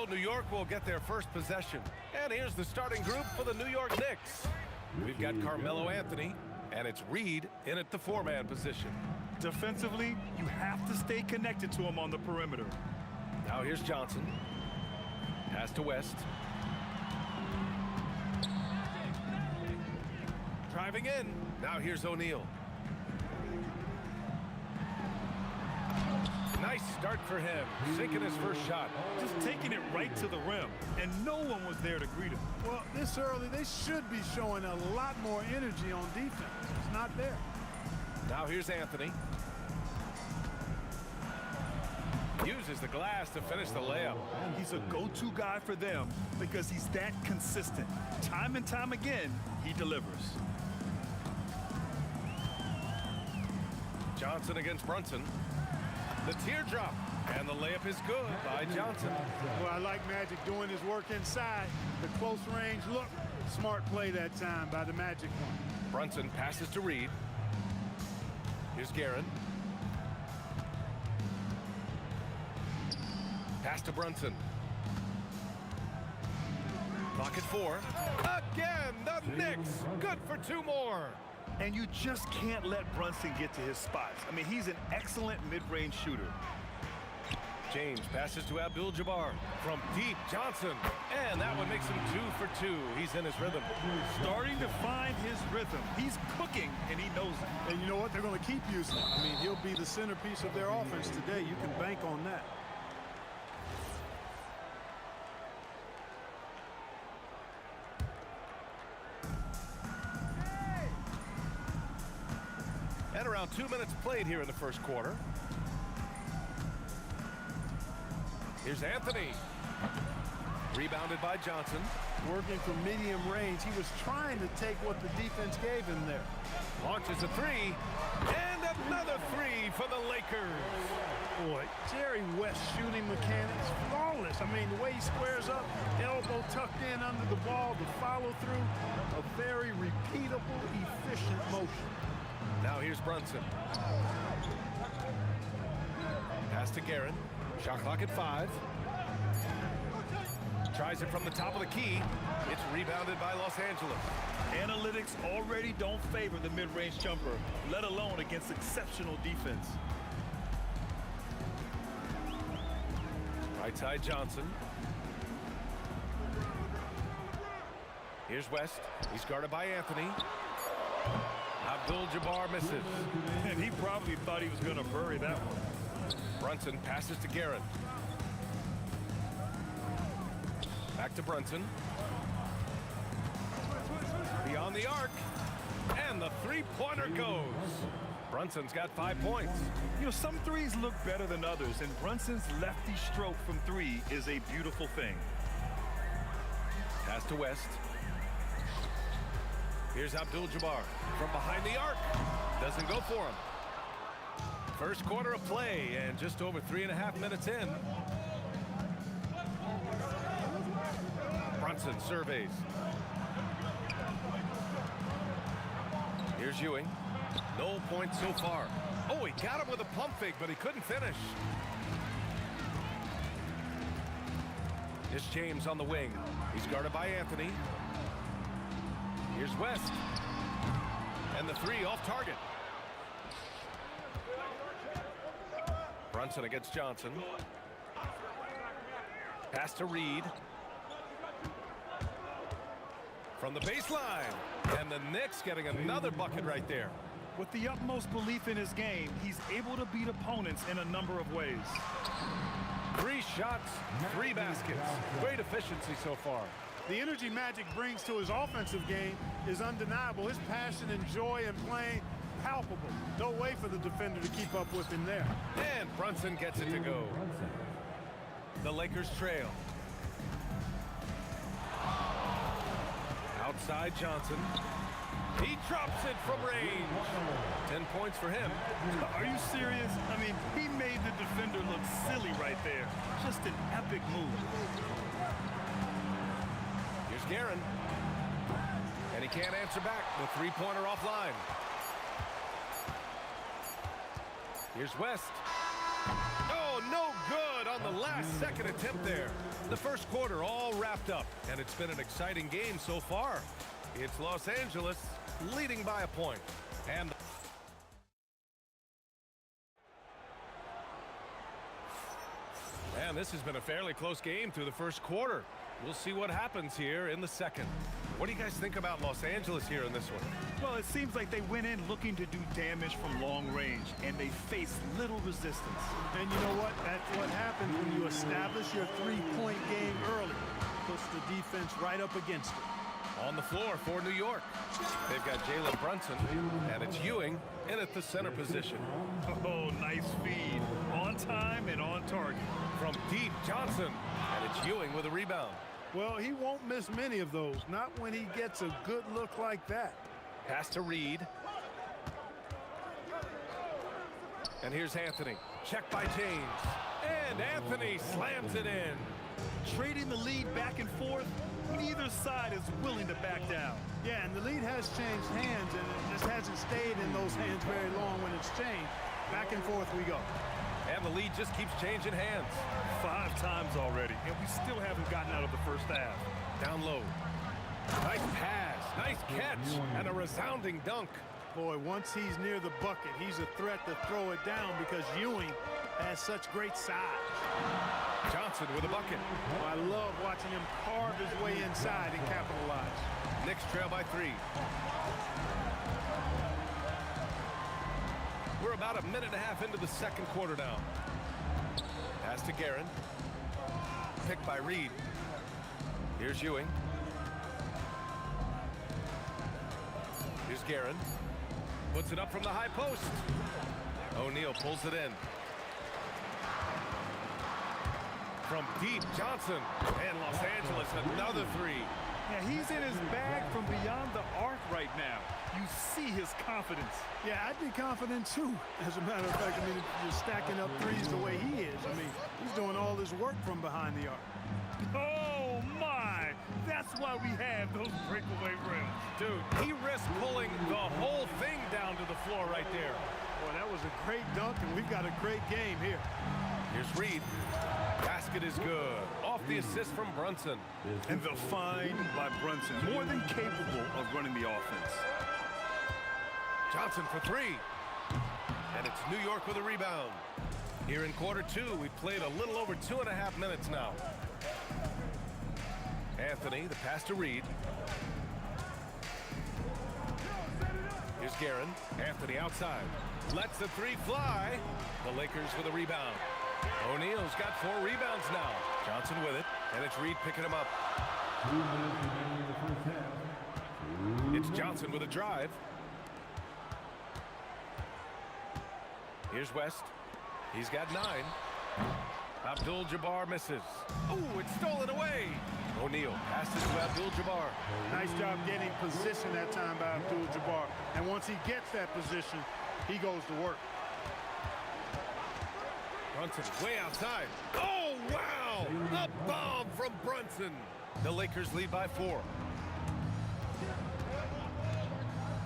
New York will get their first possession. And here's the starting group for the New York Knicks. We've got Carmelo Anthony, and it's Reed in at the four-man position. Defensively, you have to stay connected to him on the perimeter. Now here's Johnson. Pass to West. Driving in. Now here's O'Neal. Nice start for him, sinking his first shot. Just taking it right to the rim, and no one was there to greet him. Well, this early, they should be showing a lot more energy on defense. It's not there. Now here's Anthony. Uses the glass to finish the layup. He's a go-to guy for them because he's that consistent. Time and time again, he delivers. Johnson against Brunson. The teardrop, and the layup is good by Johnson. Well, I like Magic doing his work inside. The close range look. Smart play that time by the Magic one. Brunson passes to Reed. Here's Guerin. Pass to Brunson. Clock at 4. Again, the Knicks. Good for 2 more. And you just can't let Brunson get to his spots. I mean, he's an excellent mid-range shooter. James passes to Abdul-Jabbar. From deep, Johnson. And that one makes him 2 for 2. He's in his rhythm. Starting to find his rhythm. He's cooking, and he knows it. And you know what? They're going to keep using him. I mean, he'll be the centerpiece of their offense today. You can bank on that. And around 2 minutes played here in the first quarter. Here's Anthony. Rebounded by Johnson. Working from medium range, he was trying to take what the defense gave him there. Launches a three, and another three for the Lakers. Boy, Jerry West's shooting mechanics, flawless. I mean, the way he squares up, elbow tucked in under the ball, the follow through, a very repeatable, efficient motion. Now here's Brunson. Pass to Guerin. Shot clock at 5. Tries it from the top of the key. It's rebounded by Los Angeles. Analytics already don't favor the mid-range jumper, let alone against exceptional defense. Right side Johnson. Here's West. He's guarded by Anthony. Abdul-Jabbar misses. And he probably thought he was going to bury that one. Brunson passes to Guerin. Back to Brunson. Beyond the arc. And the three-pointer goes. Brunson's got 5 points. You know, some threes look better than others, and Brunson's lefty stroke from 3 is a beautiful thing. Pass to West. Here's Abdul-Jabbar from behind the arc. Doesn't go for him. First quarter of play, and just over 3.5 minutes in. Brunson surveys. Here's Ewing. No points so far. Oh, he got him with a pump fake, but he couldn't finish. Here's James on the wing. He's guarded by Anthony. Here's West. And the three off target. Brunson against Johnson. Pass to Reed. From the baseline. And the Knicks getting another bucket right there. With the utmost belief in his game, he's able to beat opponents in a number of ways. 3 shots, 3 baskets. Great efficiency so far. The energy Magic brings to his offensive game is undeniable. His passion and joy in playing, palpable. No way for the defender to keep up with him there. And Brunson gets it to go. The Lakers trail. Outside Johnson. He drops it from range. 10 points for him. Are you serious? I mean, he made the defender look silly right there. Just an epic move. Here's Guerin. And he can't answer back. The three-pointer offline. Here's West. Oh, no good on the last second attempt there. The first quarter all wrapped up, and it's been an exciting game so far. It's Los Angeles leading by a point. And this has been a fairly close game through the first quarter. We'll see what happens here in the second. What do you guys think about Los Angeles here in this one? Well, it seems like they went in looking to do damage from long range, and they faced little resistance. And you know what? That's what happens when you establish your three-point game early. Puts the defense right up against it. On the floor for New York. They've got Jalen Brunson, and it's Ewing in at the center position. Oh, nice feed. On time and on target. From deep, Johnson, and it's Ewing with a rebound. Well, he won't miss many of those, not when he gets a good look like that. Pass to Reed. And here's Anthony. Checked by James. And Anthony slams it in. Trading the lead back and forth, neither side is willing to back down. Yeah, and the lead has changed hands, and it just hasn't stayed in those hands very long when it's changed. Back and forth we go. And the lead just keeps changing hands. 5 times already, and we still haven't gotten out of the first half. Down low. Nice pass, nice catch, and a resounding dunk. Boy, once he's near the bucket, he's a threat to throw it down because Ewing has such great size. Johnson with a bucket. Oh, I love watching him carve his way inside and capitalize. Knicks trail by 3. We're about a minute and a half into the second quarter now. Pass to Guerin. Picked by Reed. Here's Ewing. Here's Guerin. Puts it up from the high post. O'Neal pulls it in. From deep, Johnson. And Los Angeles, another 3. Yeah, he's in his bag from beyond the arc right now. You see his confidence. Yeah, I'd be confident too. As a matter of fact, I mean, if you're stacking up threes the way he is, I mean, he's doing all his work from behind the arc. Oh, my! That's why we have those breakaway rims. Dude, he risked pulling the whole thing down to the floor right there. Boy, that was a great dunk, and we've got a great game here. Here's Reed. Basket is good. Off the assist from Brunson. And the find by Brunson, more than capable of running the offense. Johnson for three. And it's New York with a rebound. Here in quarter two, we've played a little over 2.5 minutes now. Anthony, the pass to Reed. Here's Guerin. Anthony outside. Lets the three fly. The Lakers with a rebound. O'Neal's got 4 rebounds now. Johnson with it, and it's Reed picking him up. 2 minutes remaining in the first half. It's Johnson with a drive. Here's West. He's got 9. Abdul-Jabbar misses. Oh, it's stolen away. O'Neal passes to Abdul-Jabbar. Nice job getting position that time by Abdul-Jabbar. And once he gets that position, he goes to work. Brunson way outside. Oh, wow! A bomb from Brunson. The Lakers lead by 4.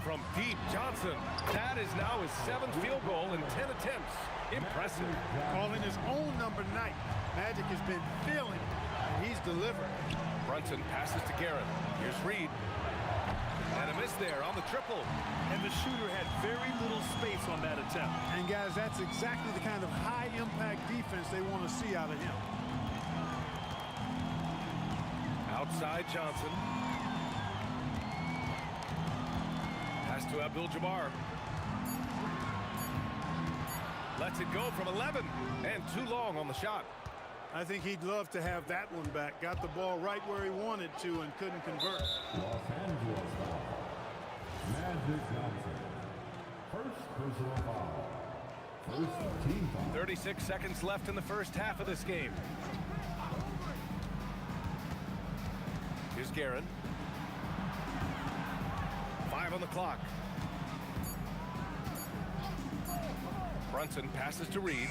From deep, Johnson. That is now his 7th field goal in 10 attempts. Impressive. Calling his own number 9. Magic has been feeling it, and he's delivered. Brunson passes to Guerin. Here's Reed. And a miss there on the triple. And the shooter had very little space on that attempt. And guys, that's exactly the kind of high-impact defense they want to see out of him. Outside Johnson. Pass to Abdul-Jabbar. Lets it go from 11. And too long on the shot. I think he'd love to have that one back. Got the ball right where he wanted to and couldn't convert. Los Angeles foul. Magic Johnson. First personal foul. First team foul. 36 seconds left in the first half of this game. Here's Guerin. 5 on the clock. Brunson passes to Reed.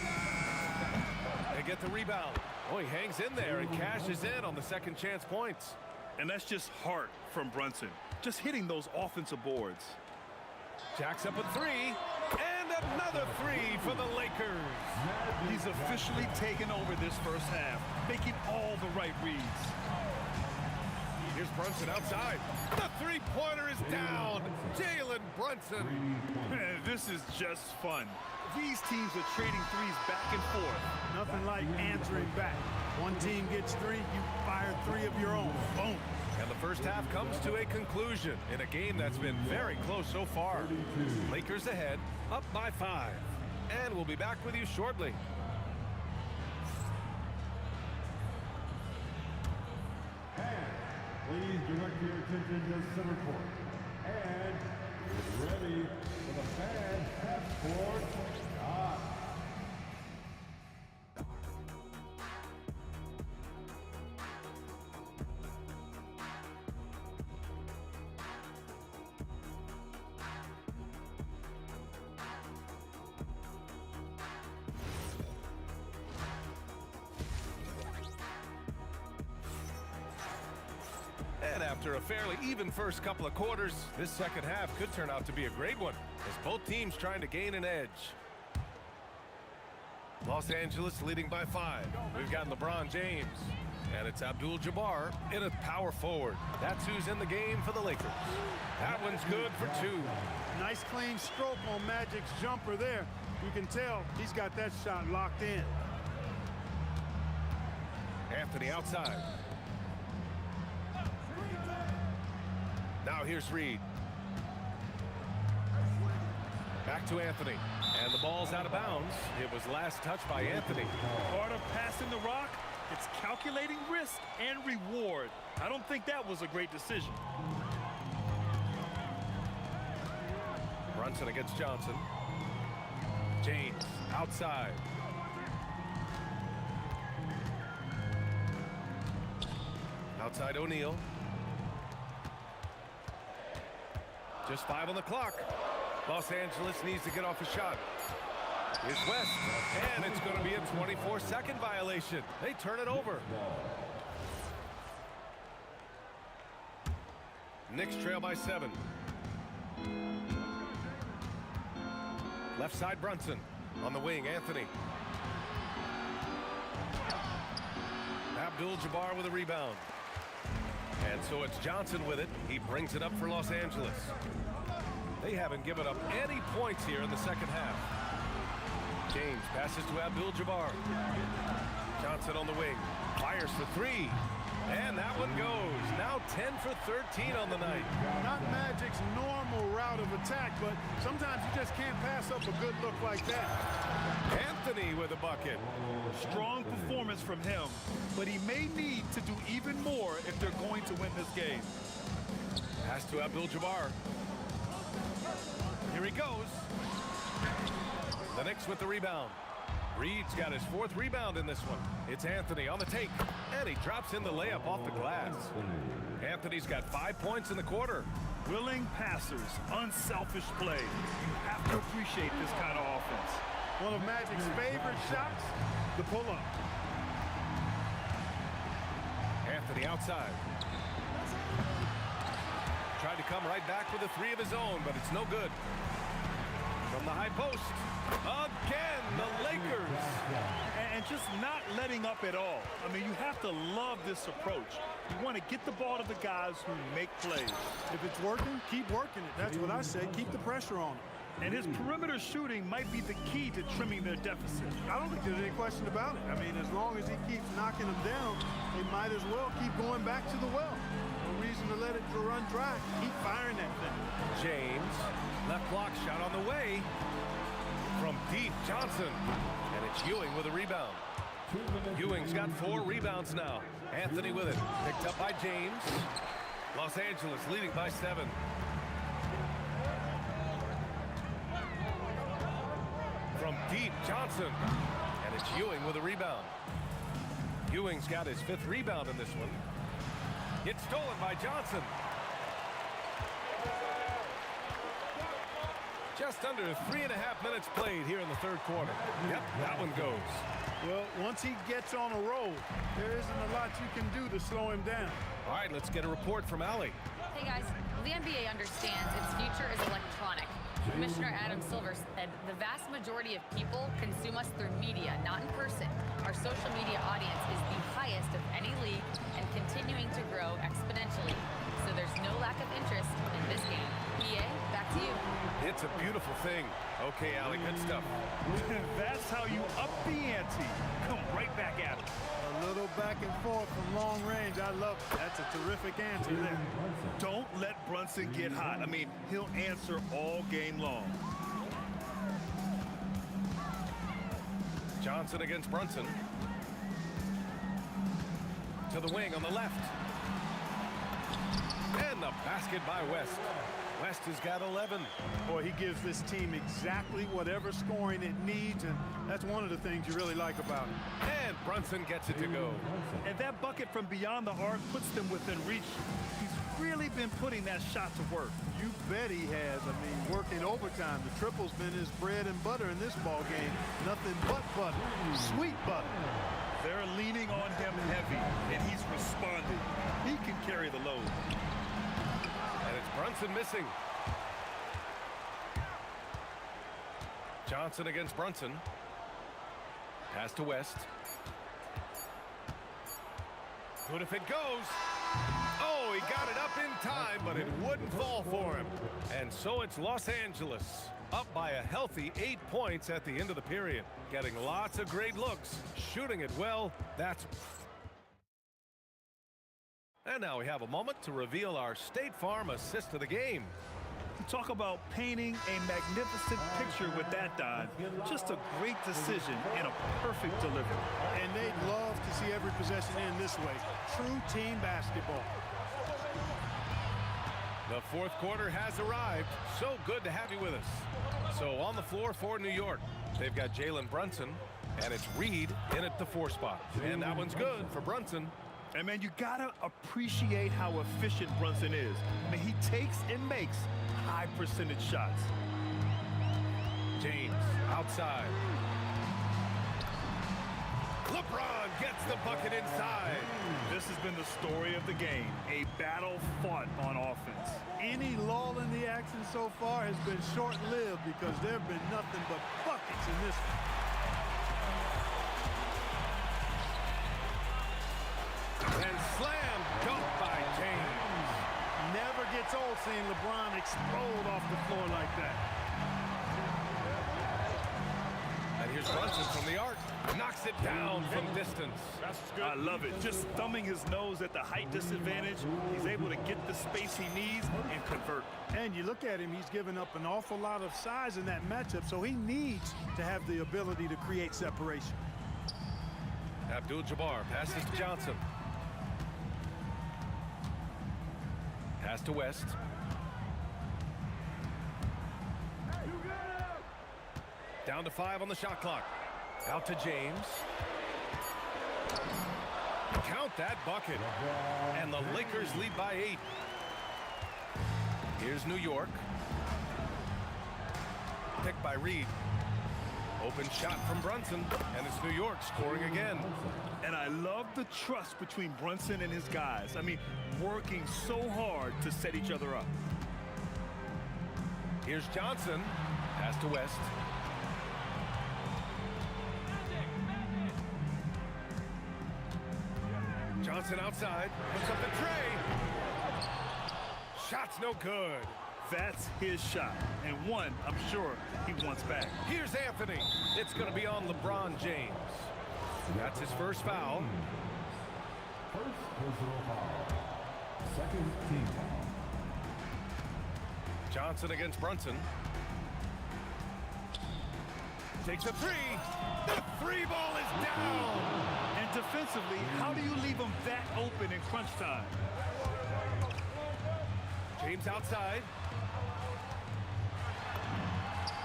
They get the rebound. Oh, he hangs in there and cashes in on the second chance points. And that's just heart from Brunson. Just hitting those offensive boards. Jacks up a 3. And another 3 for the Lakers. He's officially taken over this first half, making all the right reads. Here's Brunson outside. The three-pointer is down. Jalen Brunson. Man, this is just fun. These teams are trading threes back and forth. Nothing like answering back. One team gets 3, you fire 3 of your own. Boom. And the first half comes to a conclusion in a game that's been very close so far. Lakers ahead, up by 5. And we'll be back with you shortly. Please direct your attention to center court. And get ready for the fan half-court shot. And after a fairly even first couple of quarters, this second half could turn out to be a great one, as both teams trying to gain an edge. Los Angeles leading by 5. We've got LeBron James, and it's Abdul-Jabbar in a power forward. That's who's in the game for the Lakers. That one's good for 2. Nice clean stroke on Magic's jumper there. You can tell he's got that shot locked in. Anthony outside. Now here's Reed. Back to Anthony. And the ball's out of bounds. It was last touched by Anthony. Part of passing the rock, it's calculating risk and reward. I don't think that was a great decision. Brunson against Johnson. James outside. Outside O'Neal. Just 5 on the clock. Los Angeles needs to get off a shot. Here's West, and it's going to be a 24-second violation. They turn it over. Knicks trail by 7. Left side Brunson. On the wing, Anthony. Abdul-Jabbar with a rebound. And so it's Johnson with it. He brings it up for Los Angeles. They haven't given up any points here in the second half. James passes to Abdul-Jabbar. Johnson on the wing. Fires for 3. And that one goes. Now 10 for 13 on the night. Not Magic's normal route of attack, but sometimes you just can't pass up a good look like that. Anthony with a bucket. Strong performance from him, but he may need to do even more if they're going to win this game. Pass to Abdul-Jabbar. Here he goes. The Knicks with the rebound. Reed's got his 4th rebound in this one. It's Anthony on the take, and he drops in the layup off the glass. Anthony's got 5 points in the quarter. Willing passers, unselfish play. You have to appreciate this kind of offense. One of Magic's favorite shots, the pull-up. Anthony outside. Tried to come right back with a 3 of his own, but it's no good. From the high post. Again, the Lakers. And just not letting up at all. I mean, you have to love this approach. You want to get the ball to the guys who make plays. If it's working, keep working it. That's what I say. Keep the pressure on him. And his perimeter shooting might be the key to trimming their deficit. I don't think there's any question about it. I mean, as long as he keeps knocking them down, they might as well keep going back to the well. No reason to let it run dry. Keep firing that thing. James, left block shot on the way. From deep, Johnson. And it's Ewing with a rebound. Ewing's got 4 rebounds now. Anthony with it. Picked up by James. Los Angeles leading by 7. From deep, Johnson. And it's Ewing with a rebound. Ewing's got his 5th rebound in this one. It's stolen by Johnson. Just under 3.5 minutes played here in the 3rd quarter. Yep, that one goes. Well, once he gets on a roll, there isn't a lot you can do to slow him down. All right, let's get a report from Allie. Hey guys, the NBA understands its future is electronic. Commissioner Adam Silver said the vast majority of people consume us through media, not in person. Our social media audience is the highest of any league and continuing to grow exponentially. So there's no lack of interest in this game. EA, back to you. It's a beautiful thing. Okay, Allie, good stuff. That's how you up the ante. Come right back at it. A little back and forth from long range. I love it. That's a terrific answer there. Don't let Brunson get hot. I mean, he'll answer all game long. Johnson against Brunson. To the wing on the left. And the basket by West. West has got 11. Boy, he gives this team exactly whatever scoring it needs, and that's one of the things you really like about him. And Brunson gets it to go. And that bucket from beyond the arc puts them within reach. He's really been putting that shot to work. You bet he has. I mean, working overtime. The triple's been his bread and butter in this ball game. Nothing but butter. Sweet butter. They're leaning on him heavy, and he's responding. He can carry the load. And it's Brunson missing. Johnson against Brunson. Pass to West. Good if it goes. Oh, he got it up in time, but it wouldn't fall for him. And so it's Los Angeles up by a healthy 8 points at the end of the period. Getting lots of great looks, shooting it well. And now we have a moment to reveal our State Farm assist of the game. Talk about painting a magnificent picture with that dive. Just a great decision and a perfect delivery. And they'd love to see every possession end this way. True team basketball. The 4th quarter has arrived. So good to have you with us. So on the floor for New York, they've got Jalen Brunson, and it's Reed in at the 4 spot. And that one's good for Brunson. And man, you gotta appreciate how efficient Brunson is. I mean, he takes and makes high percentage shots. James outside. LeBron gets the bucket inside. This has been the story of the game, a battle fought on offense. Any lull in the action so far has been short-lived because there have been nothing but buckets in this one. And slam dunk by James. Never gets old seeing LeBron explode off the floor like that. And here's Brunson from the arc. Knocks it down from distance. I love it. Just thumbing his nose at the height disadvantage. He's able to get the space he needs and convert. And you look at him, he's given up an awful lot of size in that matchup, so he needs to have the ability to create separation. Abdul-Jabbar passes to Johnson. Pass to West. Down to 5 on the shot clock. Out to James. Count that bucket. And the Lakers lead by 8. Here's New York. Picked by Reed. Open shot from Brunson, and it's New York scoring again. And I love the trust between Brunson and his guys. I mean, working so hard to set each other up. Here's Johnson. Pass to West. Johnson outside. Puts up the tray. Shot's no good. That's his shot, and one I'm sure he wants back. Here's Anthony. It's going to be on LeBron James. That's his first foul. First personal foul. Second team foul. Johnson against Brunson. Takes a three. The three ball is down. And defensively, how do you leave him that open in crunch time? James outside.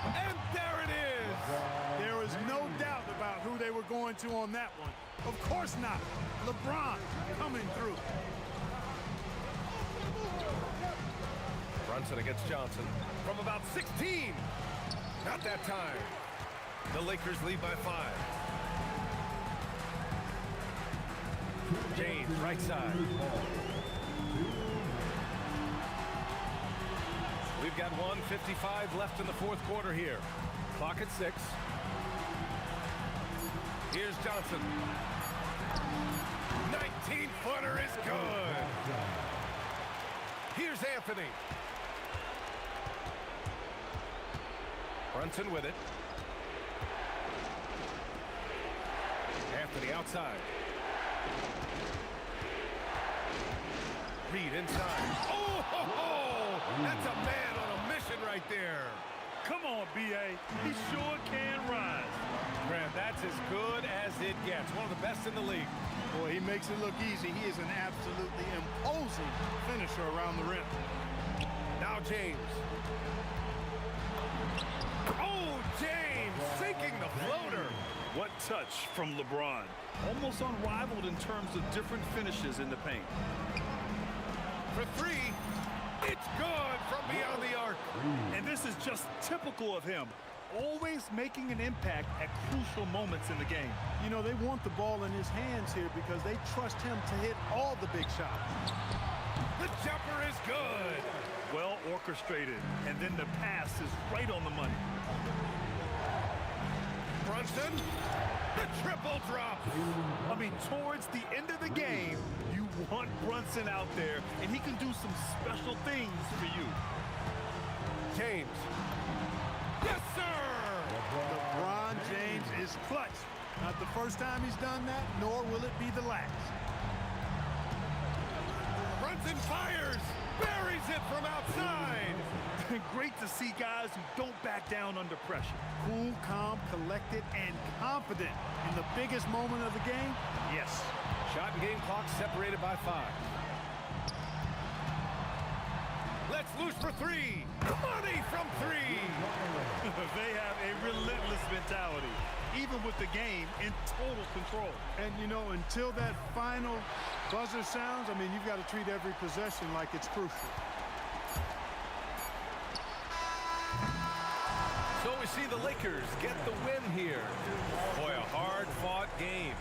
And there it is. There is no doubt about who they were going to on that one. Of course not. LeBron coming through. Brunson against Johnson from about 16. Not that time. The Lakers lead by 5. James, right side. We've got 1:55 left in the fourth quarter here. Clock at 6. Here's Johnson. 19-footer is good. Here's Anthony. Brunson with it. Anthony outside. Reed inside. Oh, ho, ho! That's a man on a mission right there. Come on, B.A. He sure can rise. Grant, that's as good as it gets. One of the best in the league. Boy, he makes it look easy. He is an absolutely imposing finisher around the rim. Now James. Oh, James sinking the floater. What touch from LeBron. Almost unrivaled in terms of different finishes in the paint. For 3, it's good from beyond the arc. And this is just typical of him. Always making an impact at crucial moments in the game. You know, they want the ball in his hands here because they trust him to hit all the big shots. The jumper is good. Well orchestrated. And then the pass is right on the money. Brunson, the triple drop. I mean, towards the end of the game, you want Brunson out there, and he can do some special things for you. James. Yes, sir. LeBron James is clutch. Not the first time he's done that, nor will it be the last. Brunson fires. Buries it from outside. Great to see guys who don't back down under pressure. Cool, calm, collected, and confident in the biggest moment of the game. Yes. Shot and game clock separated by 5. Let's loose for 3. Money from 3. They have a relentless mentality, even with the game in total control. And, you know, until that final buzzer sounds, I mean, you've got to treat every possession like it's crucial. we see the Lakers get the win here. Boy, a hard-fought game.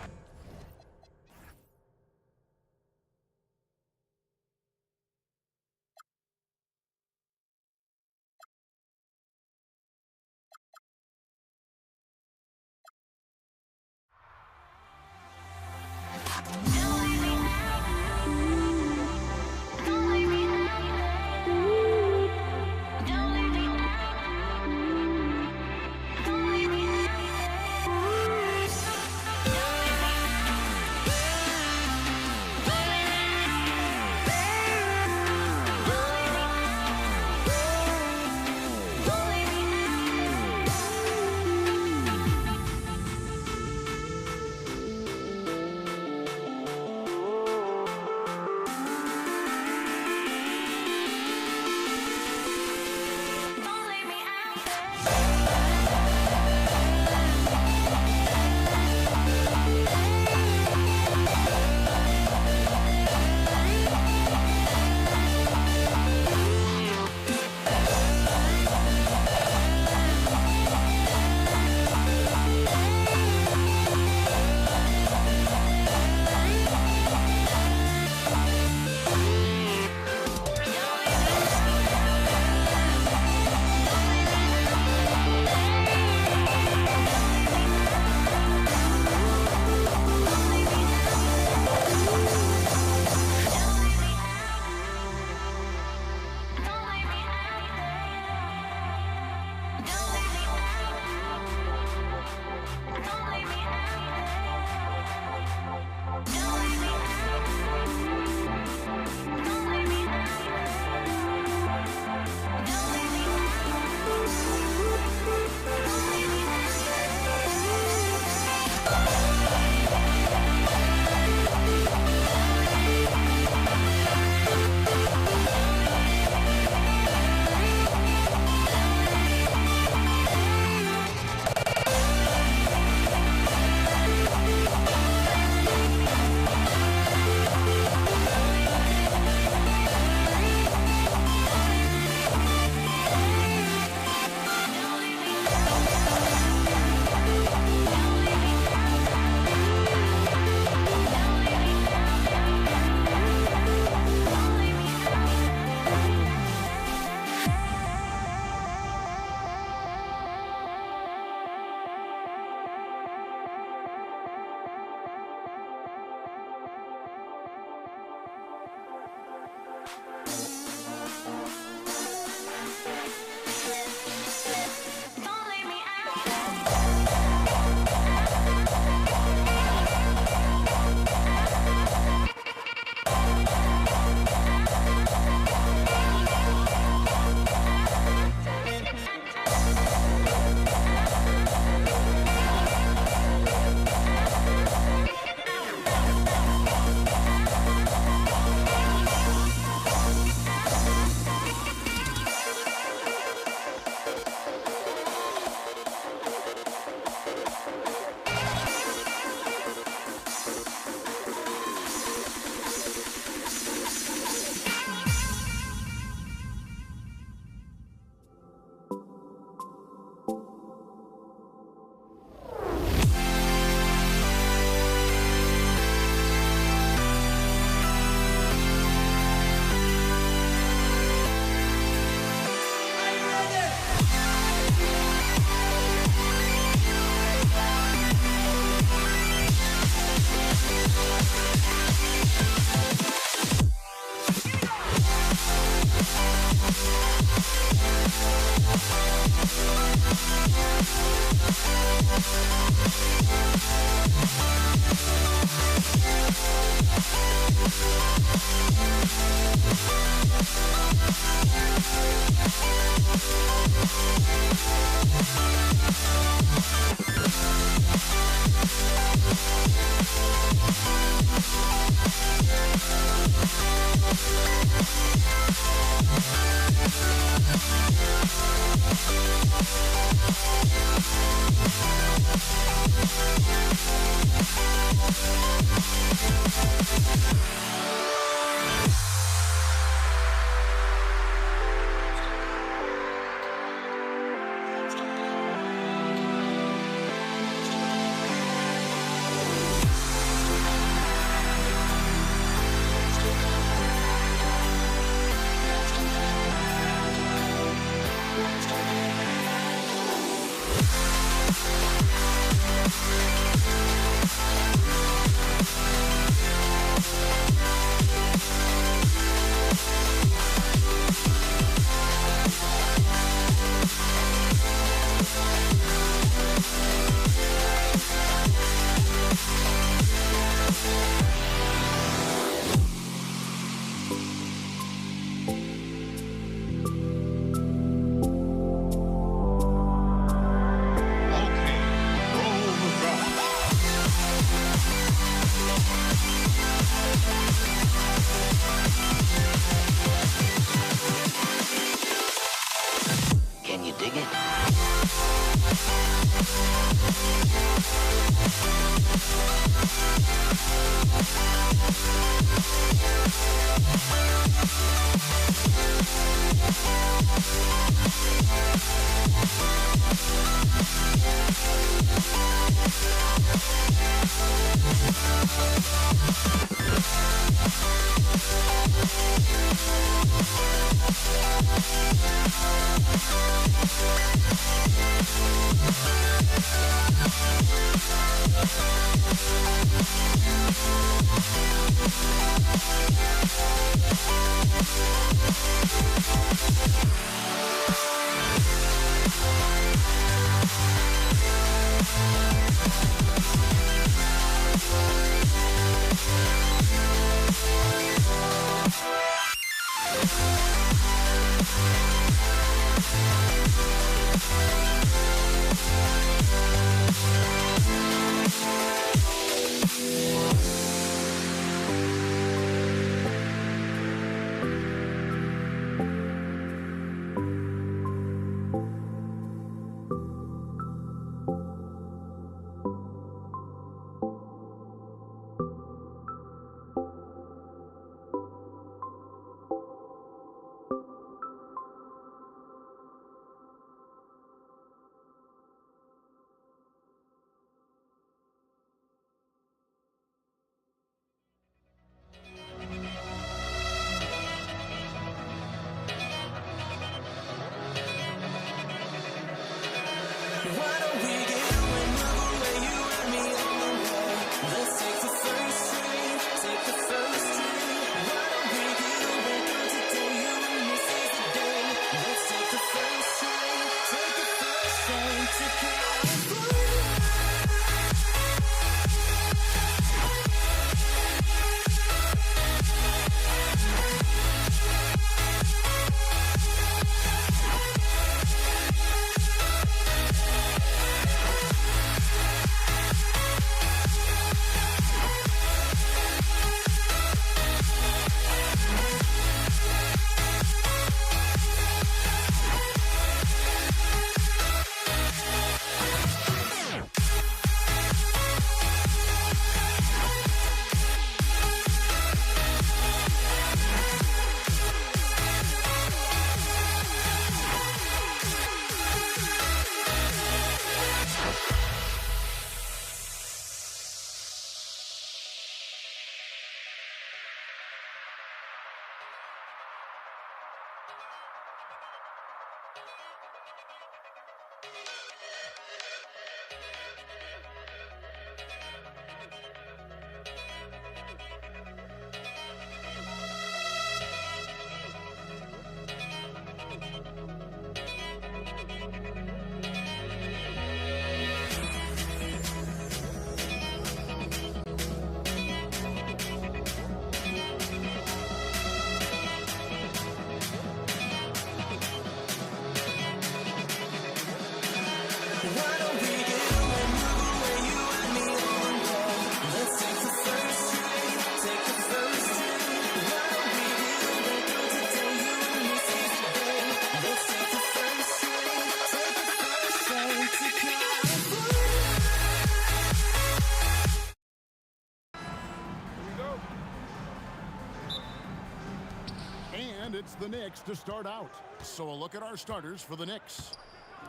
And it's the Knicks to start out. So a look at our starters for the Knicks.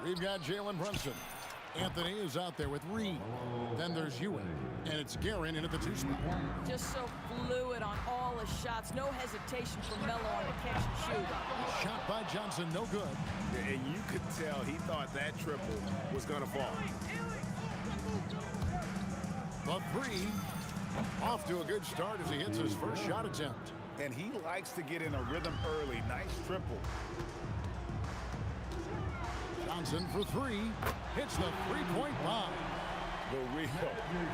We've got Jalen Brunson. Anthony is out there with Reed. Then there's Ewing. And it's Guerin in at the 2 spot. Just so fluid on all his shots. No hesitation for Melo on the catch and shoot. Shot by Johnson, no good. And you could tell he thought that triple was going to fall. The 3. Off to a good start as he hits his first shot attempt. And he likes to get in a rhythm early. Nice triple. Johnson for 3. Hits the three-point bomb. The real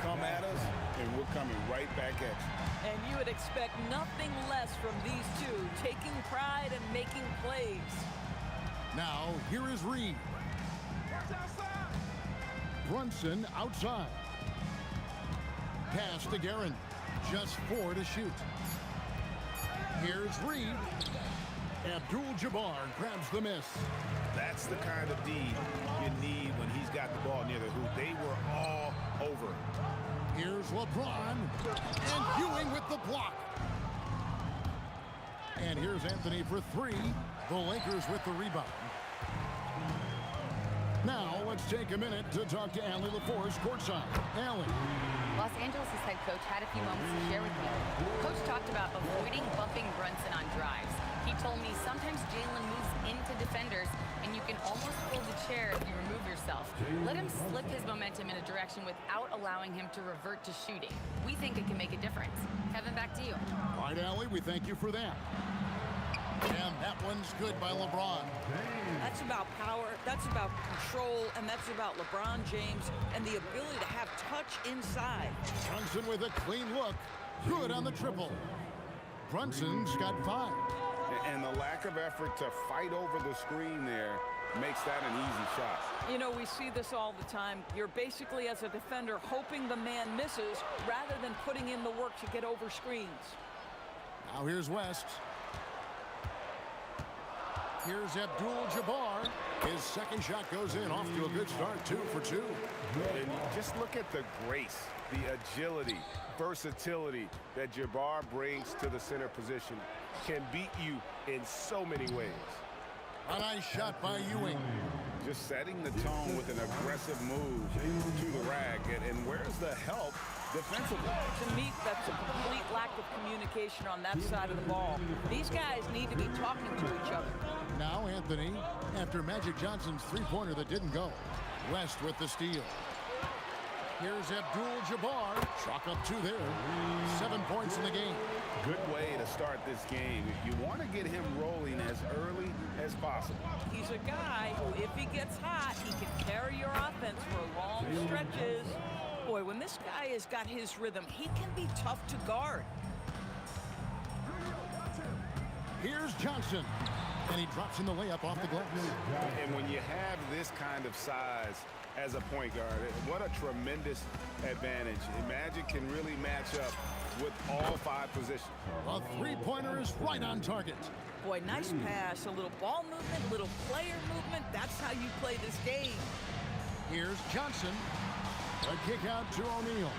come at us, and we're coming right back at you. And you would expect nothing less from these two, taking pride and making plays. Now, here is Reed. Brunson outside. Pass to Guerin. Just 4 to shoot. Here's Reed. Abdul-Jabbar grabs the miss. That's the kind of D you need when he's got the ball near the hoop. They were all over. Here's LeBron. And Ewing with the block. And here's Anthony for 3. The Lakers with the rebound. Now, let's take a minute to talk to Allie LaForce courtside. Allie. Los Angeles' head coach had a few moments to share with me. Coach talked about avoiding bumping Brunson on drives. He told me sometimes Jalen moves into defenders, and you can almost pull the chair if you remove yourself. Let him slip his momentum in a direction without allowing him to revert to shooting. We think it can make a difference. Kevin, back to you. All right, Allie, we thank you for that. And that one's good by LeBron. That's about power, that's about control, and that's about LeBron James and the ability to have touch inside. Brunson with a clean look. Good on the triple. Brunson's got 5. And the lack of effort to fight over the screen there makes that an easy shot. You know, we see this all the time. You're basically, as a defender, hoping the man misses rather than putting in the work to get over screens. Now here's West. Here's Abdul-Jabbar. His second shot goes in, off to a good start, 2 for 2. And just look at the grace, the agility, versatility that Jabbar brings to the center position. Can beat you in so many ways. A nice shot by Ewing. Just setting the tone with an aggressive move to the rag. And where's the help defensively? To me, that's a complete lack of communication on that side of the ball. These guys need to be talking to each other. Now Anthony, after Magic Johnson's three-pointer that didn't go. West with the steal. Here's Abdul-Jabbar. Chalk up 2 there. 7 points in the game. Good way to start this game. You want to get him rolling as early as possible. He's a guy who, if he gets hot, he can carry your offense for long stretches. Boy, when this guy has got his rhythm, he can be tough to guard. Here's Johnson, and he drops in the layup off the glass. And when you have this kind of size as a point guard, what a tremendous advantage. Magic can really match up with all 5 positions. A three-pointer is right on target. Boy, nice pass, a little ball movement, a little player movement. That's how you play this game. Here's Johnson. A kick out to O'Neal.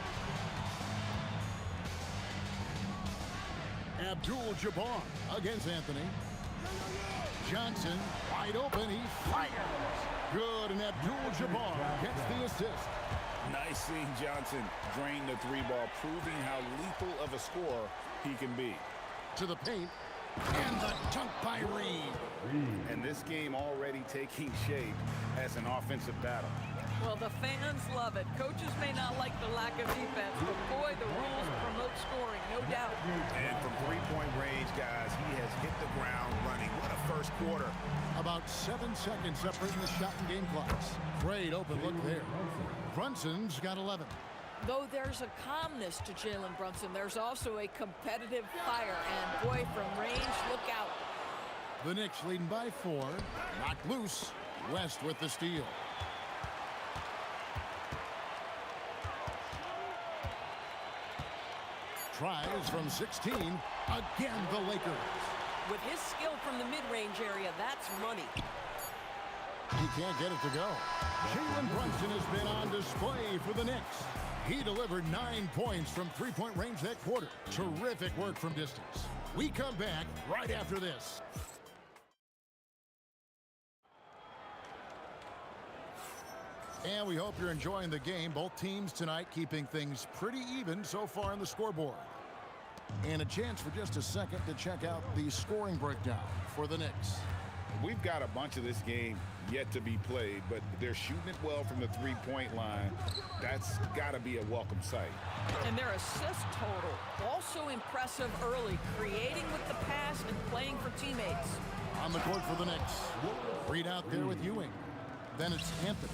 Abdul-Jabbar against Anthony. Johnson wide open. He fires. Good, and Abdul-Jabbar gets the assist. Nice seeing Johnson drain the 3-ball, proving how lethal of a scorer he can be. To the paint, and the dunk by Reed. And this game already taking shape as an offensive battle. Well, the fans love it. Coaches may not like the lack of defense, but boy, the rules promote scoring, no doubt. And from 3-point range, guys, he has hit the ground running. What a first quarter. About 7 seconds separating the shot and game clocks. Great open look there. Brunson's got 11. Though there's a calmness to Jalen Brunson, there's also a competitive fire. And boy, from range, look out. The Knicks leading by 4. Knocked loose. West with the steal. Tries from 16. Again, the Lakers. With his skill from the mid-range area, that's money. He can't get it to go. Jalen Brunson has been on display for the Knicks. He delivered 9 points from 3-point range that quarter. Terrific work from distance. We come back right after this. And we hope you're enjoying the game. Both teams tonight keeping things pretty even so far on the scoreboard. And a chance for just a second to check out the scoring breakdown for the Knicks. We've got a bunch of this game yet to be played, but they're shooting it well from the 3-point line. That's got to be a welcome sight. And their assist total, also impressive early, creating with the pass and playing for teammates. On the court for the Knicks. Reed out there with Ewing. Then it's Anthony.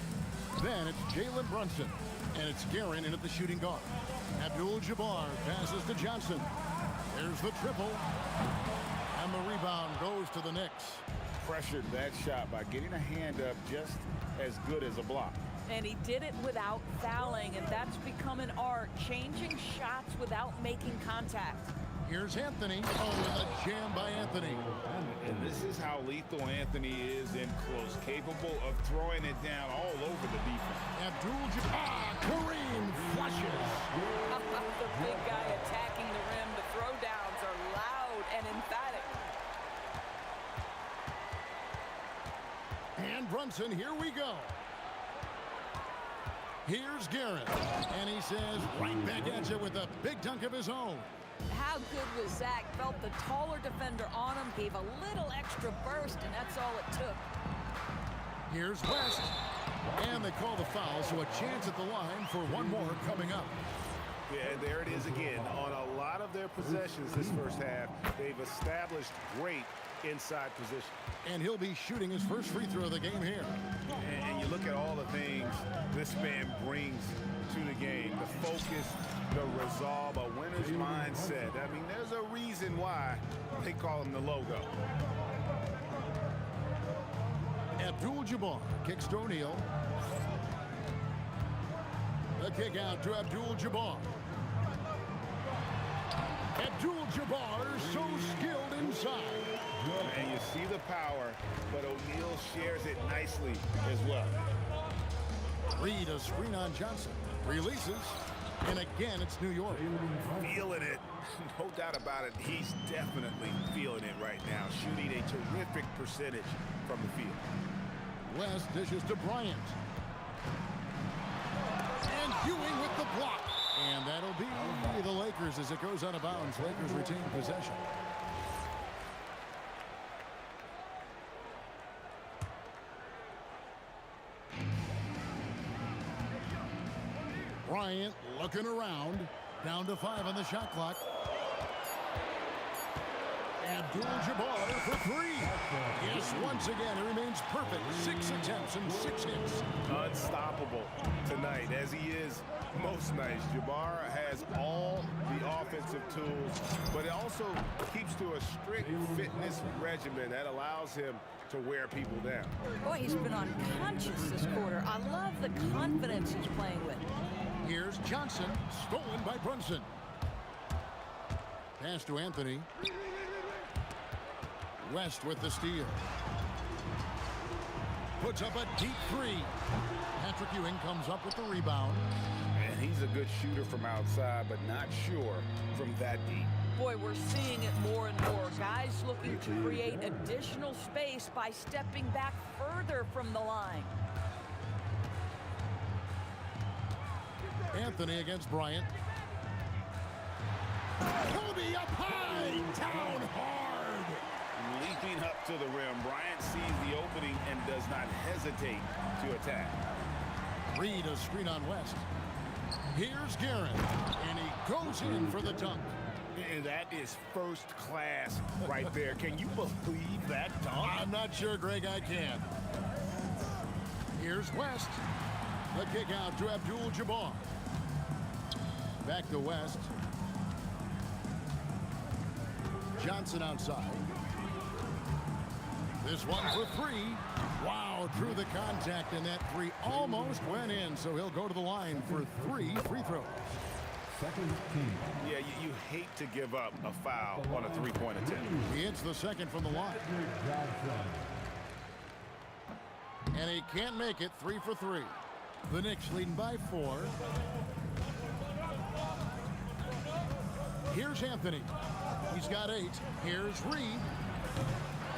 Then it's Jalen Brunson. And it's Guerin in at the shooting guard. Abdul-Jabbar passes to Johnson. There's the triple. And the rebound goes to the Knicks. Pressured that shot by getting a hand up just as good as a block. And he did it without fouling, and that's become an art, changing shots without making contact. Here's Anthony. Oh, and a jam by Anthony. And this is how lethal Anthony is in close, capable of throwing it down all over the defense. Abdul-Jabbar, Kareem flushes. The big guy attacking the rim. The throwdowns are loud and emphatic. And Brunson, here we go. Here's Guerin. And he says, right back at you with a big dunk of his own. How good was Zach? Felt the taller defender on him, gave a little extra burst, and that's all it took. Here's West. And they call the foul, so a chance at the line for one more coming up. Yeah, there it is again. On a lot of their possessions this first half, they've established great inside position. And he'll be shooting his first free throw of the game here. And you look at all the things this man brings to the game. The focus, the resolve, a winner's mindset. I mean, there's a reason why they call him the logo. Abdul-Jabbar kicks to O'Neal. The kick out to Abdul-Jabbar. Abdul-Jabbar so skilled inside. And you see the power, but O'Neal shares it nicely as well. Reed a screen on Johnson. Releases. And again, it's New York. Feeling it. No doubt about it. He's definitely feeling it right now. Shooting a terrific percentage from the field. West dishes to Bryant. And Ewing with the block. And that'll be the Lakers as it goes out of bounds. Lakers retain possession. Bryant looking around. Down to 5 on the shot clock. Abdul-Jabbar for three. Yes, once again, it remains perfect. 6 attempts and 6 hits. Unstoppable tonight, as he is most nights. Jabbar has all the offensive tools, but it also keeps to a strict fitness regimen that allows him to wear people down. Boy, he's been unconscious this quarter. I love the confidence he's playing with. Here's Johnson, stolen by Brunson. Pass to Anthony. West with the steal. Puts up a deep three. Patrick Ewing comes up with the rebound. And he's a good shooter from outside, but not sure from that deep. Boy, we're seeing it more and more. Guys looking to create additional space by stepping back further from the line. Anthony against Bryant. Kobe up high, down hard. Leaping up to the rim, Bryant sees the opening and does not hesitate to attack. Reed a screen on West. Here's Guerin, and he goes in for the dunk. And that is first class right there. Can you believe that dunk? I'm not sure, Greg, I can. Here's West. The kick out to Abdul-Jabbar. Back to West. Johnson outside. This one for three. Wow, through the contact, and that three almost went in, so he'll go to the line for 3 free throws. Second team. Yeah, you hate to give up a foul on a three-point attempt. He hits the second from the line. And he can't make it. 3 for 3. The Knicks leading by 4. Here's Anthony. He's got 8. Here's Reed.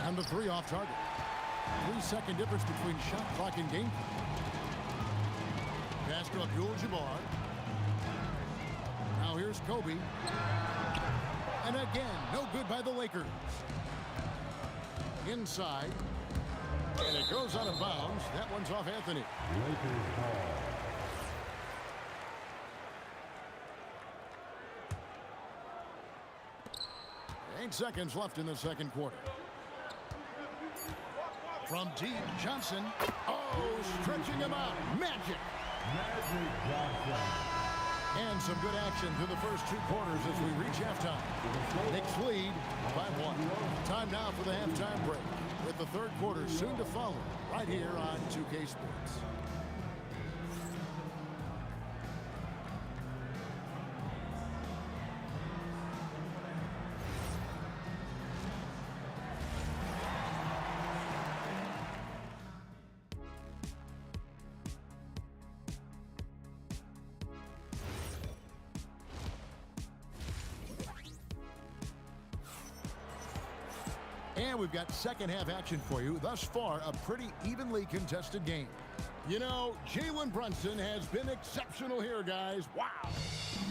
And the 3 off target. 3-second difference between shot clock and game clock. Pass to Abdul-Jabbar. Now here's Kobe. And again, no good by the Lakers. Inside. And it goes out of bounds. That one's off Anthony. Lakers ball. 8 seconds left in the second quarter. From deep, Johnson. Oh, stretching him out. Magic. Magic Johnson. And some good action through the first 2 quarters as we reach halftime. Knicks lead by 1. Time now for the halftime break, with the third quarter soon to follow right here on 2K Sports. And we've got second half action for you. Thus far, a pretty evenly contested game. You know, Jalen Brunson has been exceptional here, guys. Wow.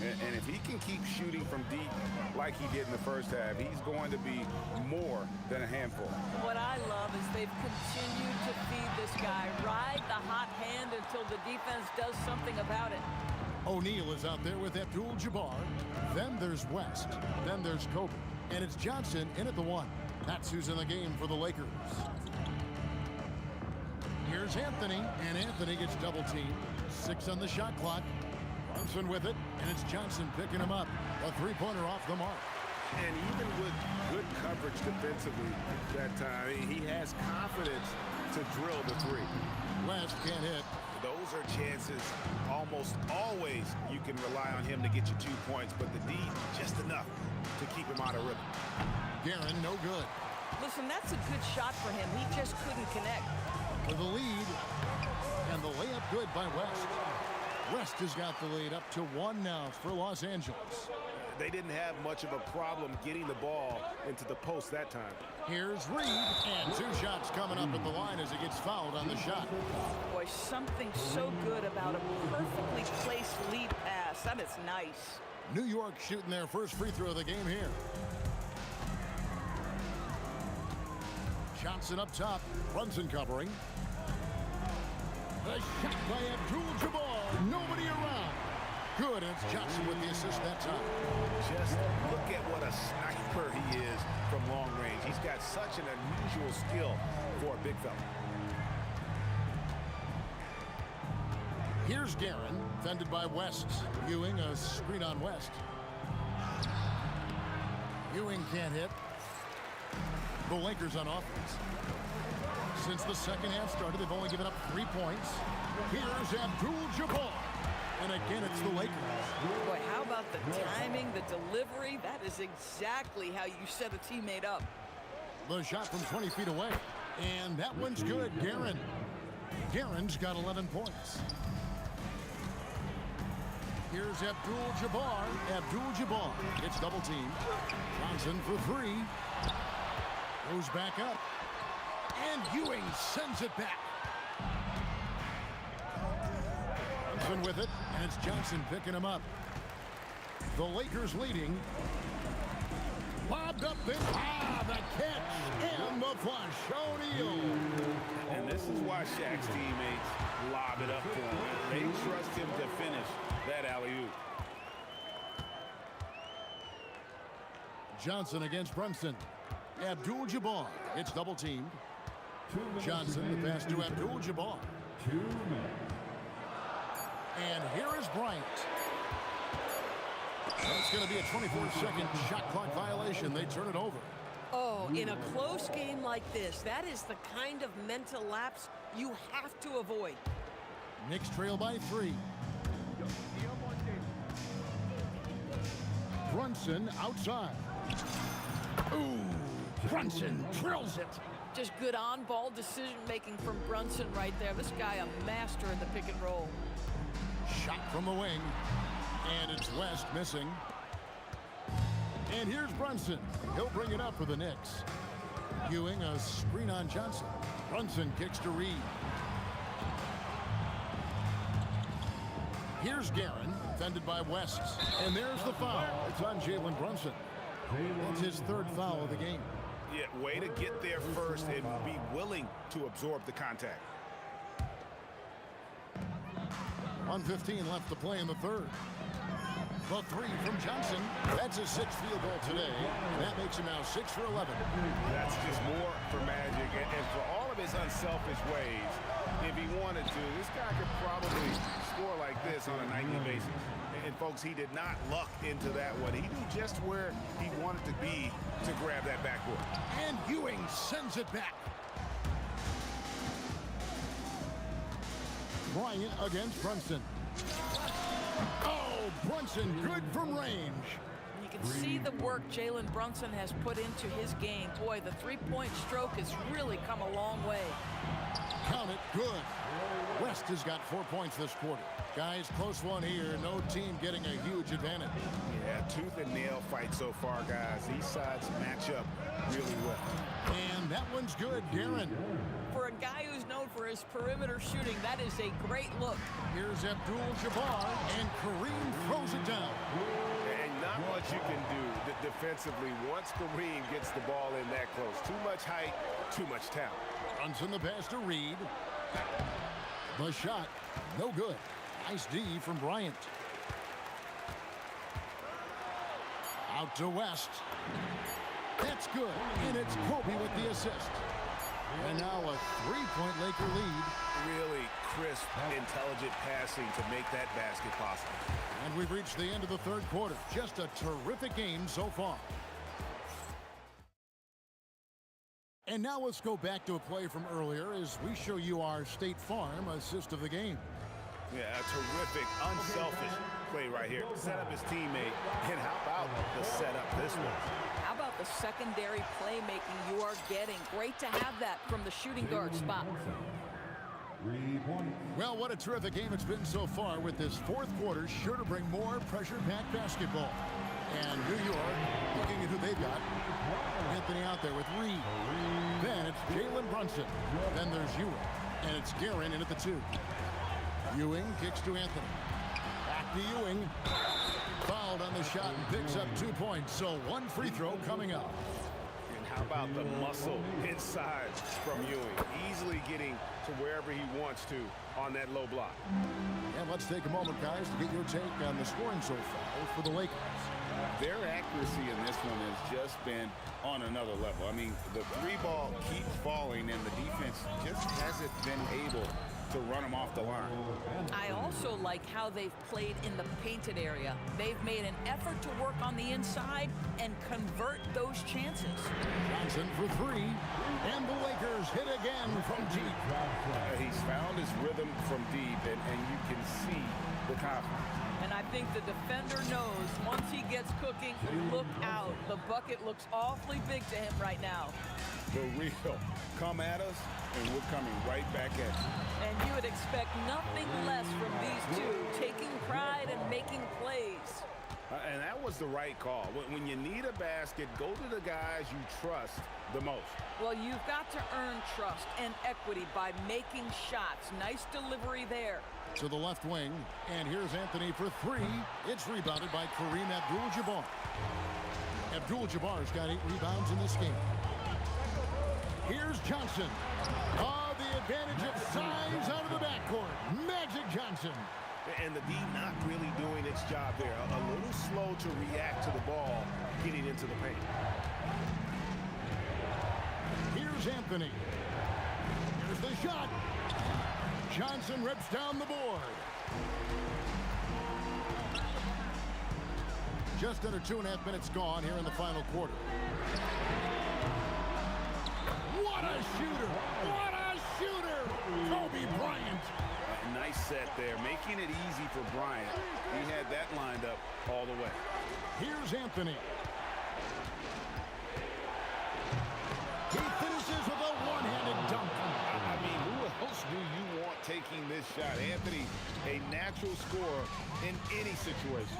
And if he can keep shooting from deep like he did in the first half, he's going to be more than a handful. What I love is they've continued to feed this guy. Ride the hot hand until the defense does something about it. O'Neal is out there with Abdul-Jabbar. Then there's West. Then there's Kobe. And it's Johnson in at the 1. That's who's in the game for the Lakers. Here's Anthony, and Anthony gets double-teamed. 6 on the shot clock. Brunson with it, and it's Johnson picking him up. A 3-pointer off the mark. And even with good coverage defensively that time, he has confidence to drill the 3. West can't hit. Those are chances almost always you can rely on him to get you 2 points, but the D, just enough to keep him out of rhythm. Guerin, no good. Listen, that's a good shot for him. He just couldn't connect. For the lead, and the layup good by West. West has got the lead up to 1 now for Los Angeles. They didn't have much of a problem getting the ball into the post that time. Here's Reed, and 2 shots coming up at the line as he gets fouled on the shot. Boy, something so good about a perfectly placed lead pass. That is nice. New York shooting their first free throw of the game here. Johnson up top, Brunson covering. The shot by Abdul-Jabbar, nobody around. Good, and it's Johnson with the assist that time. Just look at what a sniper he is from long range. He's got such an unusual skill for a big fella. Here's Guerin, fended by West. Ewing, a screen on West. Ewing can't hit. The Lakers on offense. Since the second half started, they've only given up 3 points. Here's Abdul-Jabbar. And again, it's the Lakers. Boy, how about the timing, the delivery? That is exactly how you set a teammate up. The shot from 20 feet away. And that one's good, Guerin. Guerin's got 11 points. Here's Abdul-Jabbar. Abdul-Jabbar gets double teamed. Johnson for 3. Goes back up. And Ewing sends it back. Johnson with it, and it's Johnson picking him up. The Lakers leading. Lobbed up there. The catch and the flush. O'Neal. And this is why Shaq's teammates lob it up for him. They trust him to finish that alley-oop. Johnson against Brunson. Abdul-Jabbar gets double teamed. Johnson, the pass to Abdul-Jabbar. 2 minutes. And here is Bryant. That's going to be a 24-second shot clock violation. They turn it over. Oh, in a close game like this, that is the kind of mental lapse you have to avoid. Knicks trail by 3. Brunson outside. Ooh, Brunson drills it. Just good on-ball decision-making from Brunson right there. This guy a master in the pick and roll. Shot from the wing. And it's West missing. And here's Brunson. He'll bring it up for the Knicks. Ewing, a screen on Johnson. Brunson kicks to Reed. Here's Guerin, fended by West. And there's the foul. It's on Jalen Brunson. That's his 3rd foul of the game. Yeah, way to get there first and be willing to absorb the contact. 1:15 left to play in the 3rd. The 3 from Johnson. That's his 6th field goal today. And that makes him now 6 for 11. That's just more for Magic. And for all of his unselfish ways, if he wanted to, this guy could probably score like this on a nightly basis. And folks, he did not luck into that one. He knew just where he wanted to be to grab that backboard. And Ewing sends it back. Bryant against Brunson. Oh, Brunson good from range. You can see the work Jalen Brunson has put into his game. Boy, the three-point stroke has really come a long way. Count it, good. West has got 4 points this quarter. Guys, close one here. No team getting a huge advantage. Yeah, tooth and nail fight so far, guys. These sides match up really well. And that one's good, Guerin. For a guy who's known for his perimeter shooting, that is a great look. Here's Abdul-Jabbar, and Kareem throws it down. And not much you can do defensively once Kareem gets the ball in that close. Too much height, too much talent. Brunson the pass to Reed. The shot, no good. Nice D from Bryant. Out to West. That's good, and it's Kobe with the assist. And now a 3-point Laker lead. Really crisp, intelligent passing to make that basket possible. And we've reached the end of the 3rd quarter. Just a terrific game so far. And now let's go back to a play from earlier as we show you our State Farm assist of the game. Yeah, a terrific, unselfish play right here. Set up his teammate. And how about the setup this one? How about the secondary playmaking you are getting? Great to have that from the shooting guard spot. 3 points. Well, what a terrific game it's been so far, with this 4th quarter sure to bring more pressure-packed basketball. And New York, looking at who they've got. Anthony out there with Reed. Then it's Jalen Brunson. Then there's Ewing. And it's Guerin in at the 2. Ewing kicks to Anthony. Back to Ewing. Fouled on the shot and picks up 2 points. So 1 free throw coming up. And how about the muscle inside from Ewing? Easily getting to wherever he wants to on that low block. And let's let's take a moment, guys, to get your take on the scoring so far for the Lakers. Their accuracy in this one has just been on another level. I mean, the three ball keeps falling, and the defense just hasn't been able to run them off the line. I also like how they've played in the painted area. They've made an effort to work on the inside and convert those chances. Johnson for three, and the Lakers hit again from deep. He's found his rhythm from deep, and you can see the confidence. And I think the defender knows once he gets cooking, look out. The bucket looks awfully big to him right now. The real come at us, and we're coming right back at you. And you would expect nothing less from these two, taking pride and making plays. And that was the right call. When you need a basket, go to the guys you trust the most. Well, you've got to earn trust and equity by making shots. Nice delivery there. To the left wing, and here's Anthony for three. It's rebounded by Kareem Abdul-Jabbar. Abdul-Jabbar's got 8 rebounds in this game. Here's Johnson. Oh, the advantage of size out of the backcourt. Magic Johnson. And the D not really doing its job there. A little slow to react to the ball getting into the paint. Here's Anthony. Here's the shot. Johnson rips down the board. Just under 2.5 minutes gone here in the final quarter. What a shooter! What a shooter! Kobe Bryant. Nice set there, making it easy for Bryant. He had that lined up all the way. Here's Anthony. He finishes with a one-handed dunk. I mean, who else do you want taking this shot? Anthony, a natural scorer in any situation.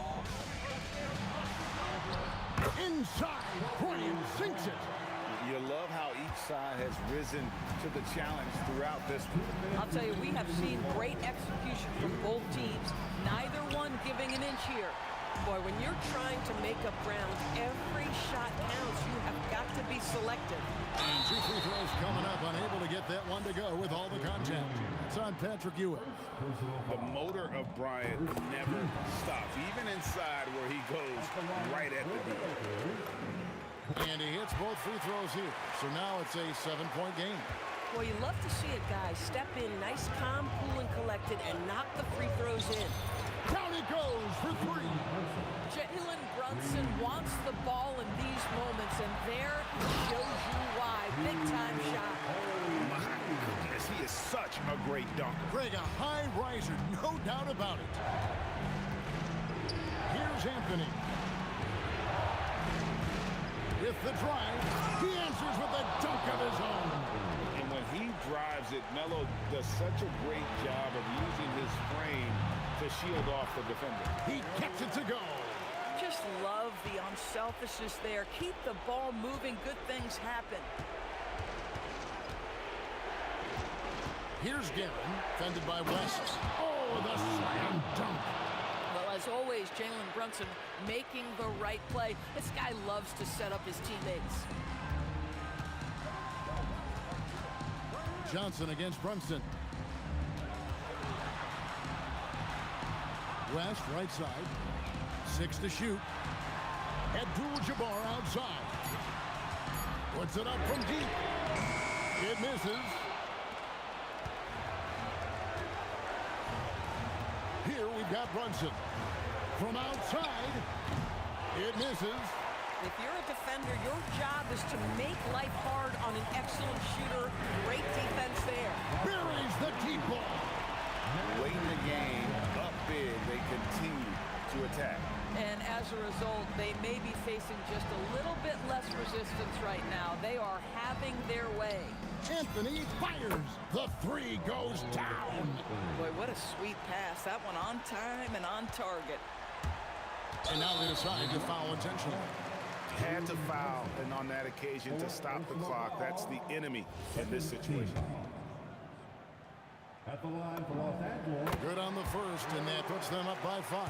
Inside, Bryant sinks it. You love how each side has risen to the challenge throughout this one. I'll tell you, we have seen great execution from both teams. Neither one giving an inch here. Boy, when you're trying to make up ground, every shot counts. You have got to be selective. And 2 free throws coming up, unable to get that one to go with all the contact. It's on Patrick Ewing. The motor of Bryant never stops, even inside where he goes right at the D. And he hits both free throws here. So now it's a 7-point game. Well, you love to see a guy step in nice, calm, cool, and collected and knock the free throws in. Down it goes for three. Jalen Brunson wants the ball in these moments, and there shows you why. Big-time shot. My goodness, he is such a great dunker. Greg, a high riser, no doubt about it. Here's Anthony. With the drive, he answers with a dunk of his own. And when he drives it, Melo does such a great job of using his frame to shield off the defender. He gets it to go. Just love the unselfishness there. Keep the ball moving. Good things happen. Here's Guerin, fended by West. Oh, the slam dunk. Well, as always, Jalen Brunson making the right play. This guy loves to set up his teammates. Johnson against Brunson. West, right side. 6 to shoot. Abdul-Jabbar outside. Puts it up from deep. It misses. Here we've got Brunson. From outside, it misses. If you're a defender, your job is to make life hard on an excellent shooter. Great defense there. Buries the deep ball. Late in the game, up big, they continue to attack. And as a result, they may be facing just a little bit less resistance right now. They are having their way. Anthony fires. The three goes down. Boy, what a sweet pass. That one on time and on target. And now they decide to foul intentionally. Had to foul, and on that occasion to stop the clock. That's the enemy in this situation. At the line for Los Angeles. Good on the first, and that puts them up by 5.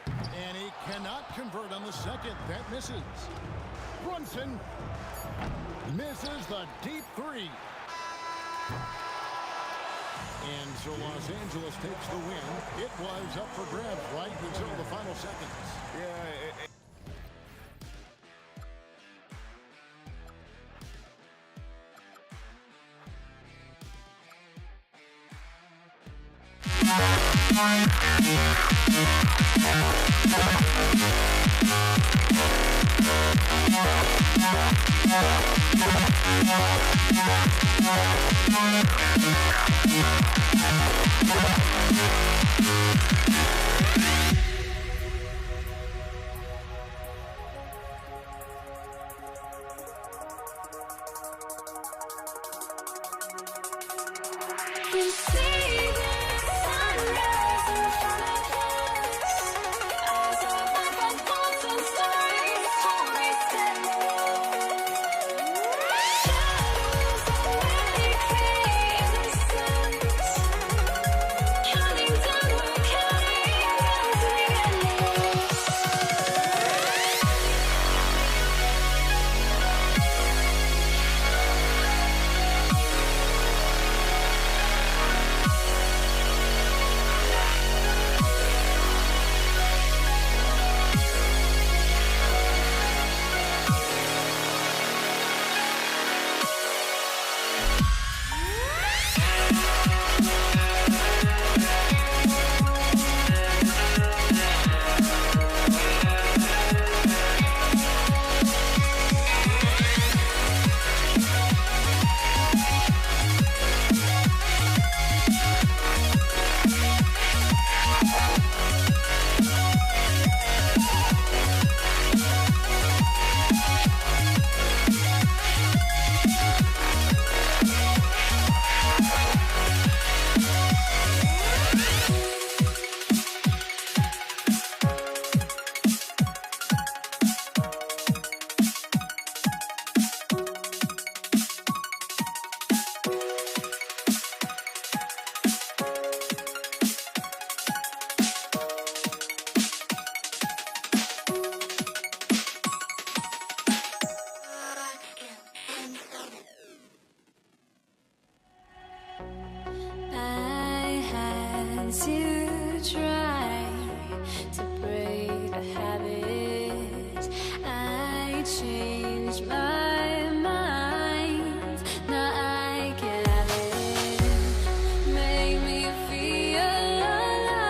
And he cannot convert on the second. That misses. Brunson misses the deep 3. And so Los Angeles takes the win. It was up for grabs right until the final seconds. Yeah, to try to break the habit. I changed my mind. Now I can have it. Make me feel alive.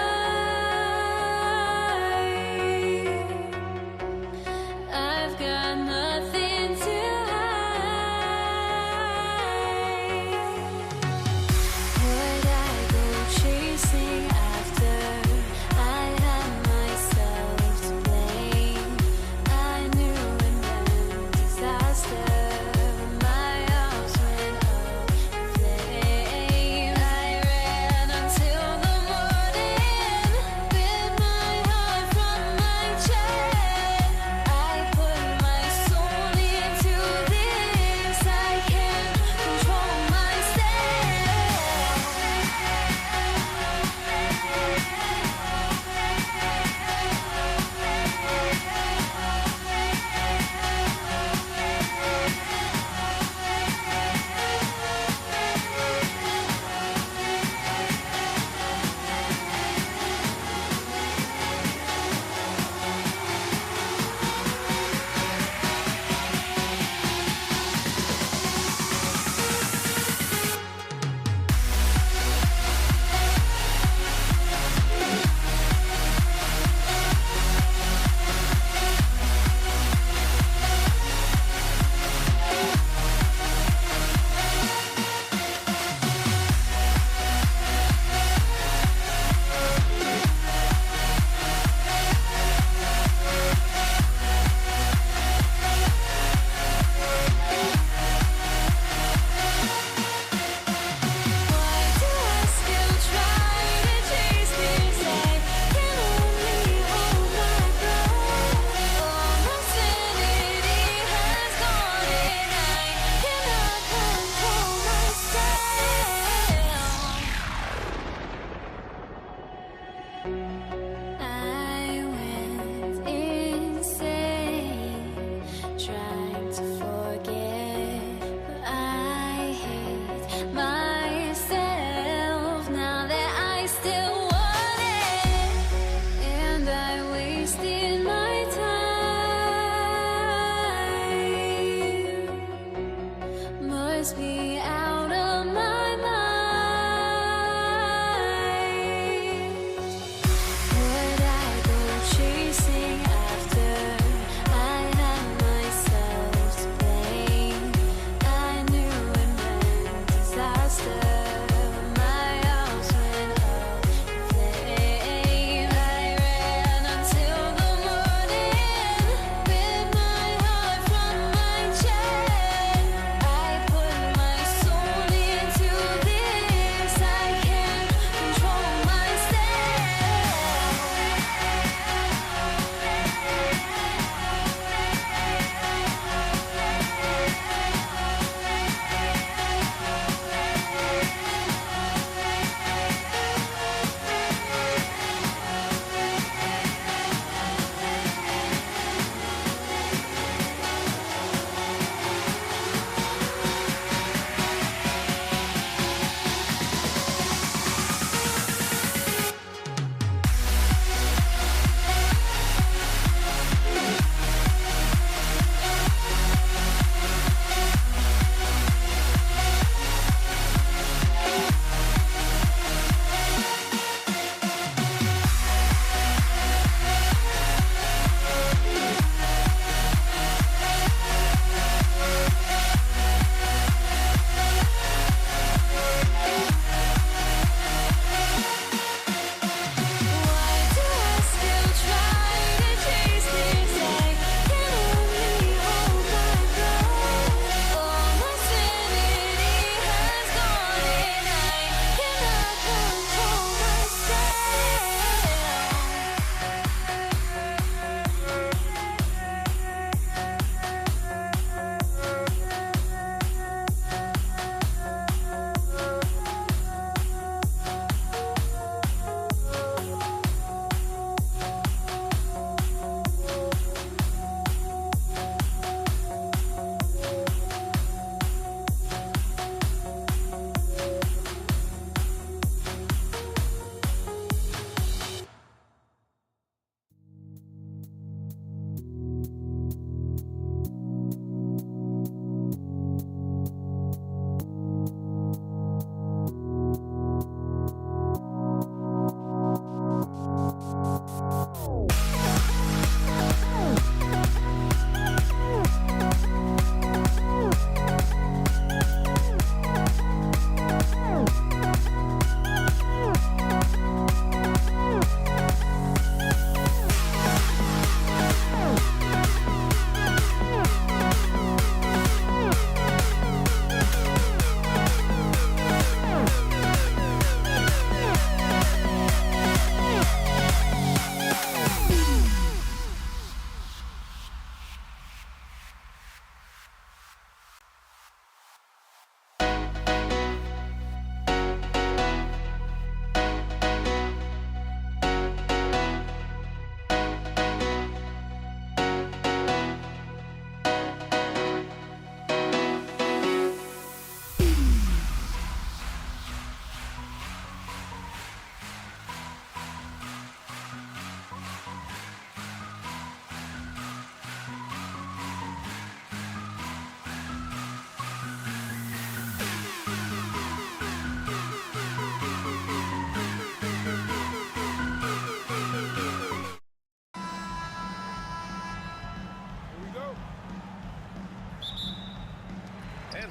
I've got nothing to hide. Would I go chasing after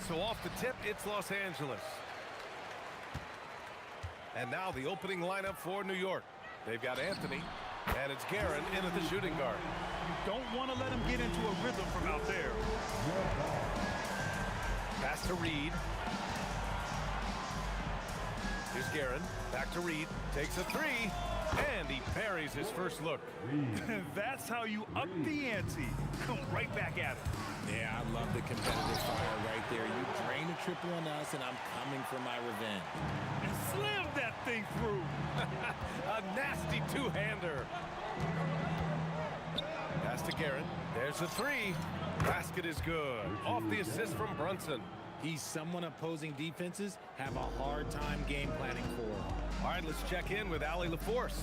So off the tip, it's Los Angeles. And now the opening lineup for New York. They've got Anthony, and it's Guerin in at the shooting guard. You don't want to let him get into a rhythm from out there. Pass to Reed. Here's Guerin. Back to Reed. Takes a three. And he buries his first look. That's how you up the ante. Come right back at it. Yeah, I love the competitive fire right there. You drain a triple on us, and I'm coming for my revenge. And slam that thing through. A nasty two-hander. Pass to Guerin. There's a three. Basket is good. Off the assist from Brunson. He's someone opposing defenses have a hard time game planning for. All right, let's check in with Allie LaForce.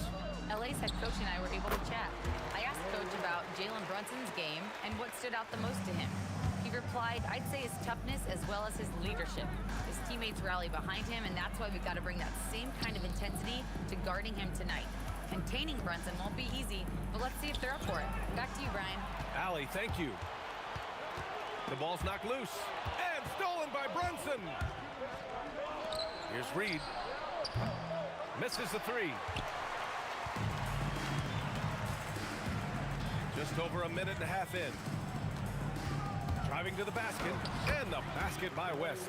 LA's head coach and I were able to chat. I asked Coach about Jalen Brunson's game and what stood out the most to him. He replied, I'd say his toughness as well as his leadership. His teammates rally behind him, and that's why we've got to bring that same kind of intensity to guarding him tonight. Containing Brunson won't be easy, but let's see if they're up for it. Back to you, Brian. Allie, thank you. The ball's knocked loose and stolen by Brunson. Here's Reed. Misses the three. Just over a minute and a half in. Driving to the basket, and the basket by West.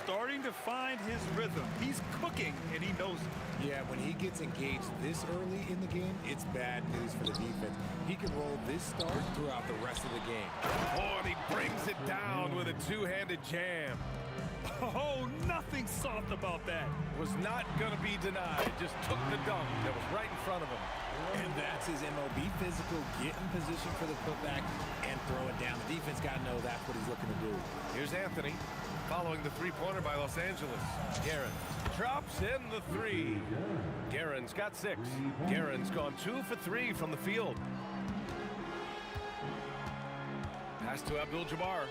Starting to find his rhythm. He's cooking, and he knows it. Yeah, when he gets engaged this early in the game, it's bad news for the defense. He can roll this start throughout the rest of the game. Oh, and he brings it down with a two-handed jam. Oh, nothing soft about that. Was not going to be denied. Just took the dunk that was right in front of him. And that's his MO. Be physical, get in position for the putback, and throw it down. The defense got to know that's what he's looking to do. Here's Anthony, following the three-pointer by Los Angeles. Guerin drops in the three. Guerin's got 6. Guerin's gone 2 for 3 from the field. Pass to Abdul-Jabbar.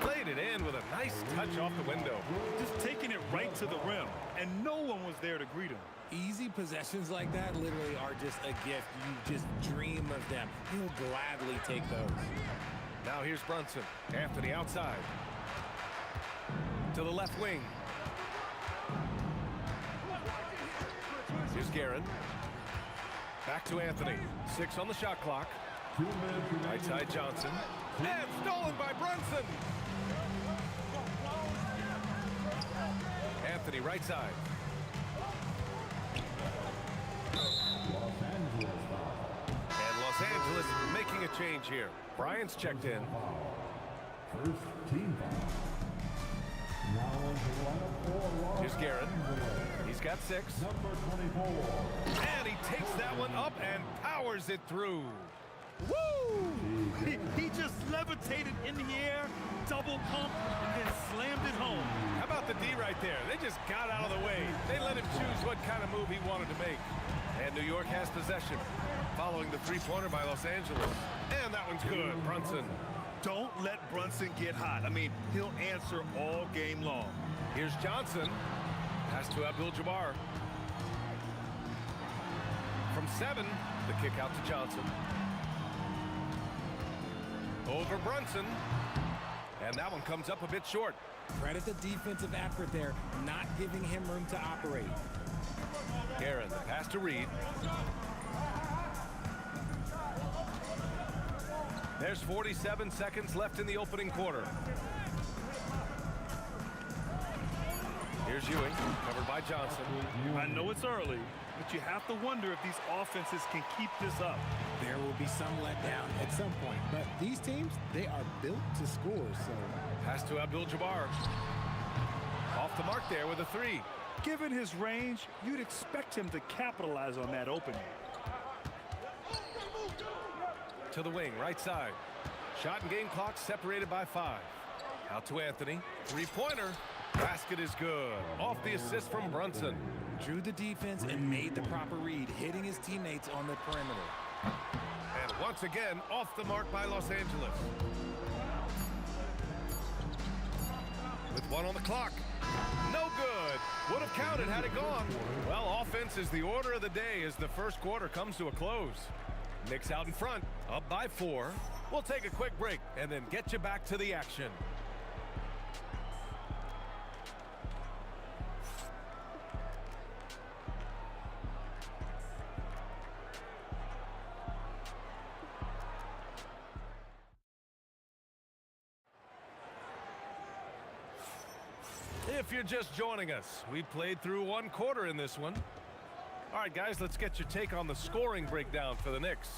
Played it in with a nice touch off the window. Just taking it right to the rim, and no one was there to greet him. Easy possessions like that literally are just a gift. You just dream of them. He'll gladly take those. Now here's Brunson. Anthony outside. To the left wing. Here's Guerin. Back to Anthony. 6 on the shot clock. Right side Johnson. And stolen by Brunson. Anthony right side. And Los Angeles making a change here. Bryant's checked in. First team foul. Now into lineup for Here's Guerin. He's got 6. number 24. And he takes that one up and powers it through. Woo! He just levitated in the air, double pump, and then slammed it home. How about the D right there? They just got out of the way. They let him choose what kind of move he wanted to make. And New York has possession, following the three-pointer by Los Angeles. And that one's good, Brunson. Don't let Brunson get hot. I mean, he'll answer all game long. Here's Johnson. Pass to Abdul-Jabbar. From 7, the kick out to Johnson. Over Brunson. And that one comes up a bit short. Credit the defensive effort there, not giving him room to operate. Guerin, the pass to Reed. There's 47 seconds left in the opening quarter. Here's Ewing, covered by Johnson. I know it's early, but you have to wonder if these offenses can keep this up. There will be some letdown at some point, but these teams, they are built to score, so. Pass to Abdul-Jabbar. Off the mark there with a 3. Given his range, you'd expect him to capitalize on that opening. To the wing, right side. Shot and game clock separated by 5. Out to Anthony. Three-pointer. Basket is good. Off the assist from Brunson. Drew the defense and made the proper read, hitting his teammates on the perimeter. And once again, off the mark by Los Angeles. With 1 on the clock. No good. Would have counted had it gone. Well, offense is the order of the day as the first quarter comes to a close. Knicks out in front, up by 4. We'll take a quick break and then get you back to the action. If you're just joining us, we played through one quarter in this one. All right, guys, let's get your take on the scoring breakdown for the Knicks.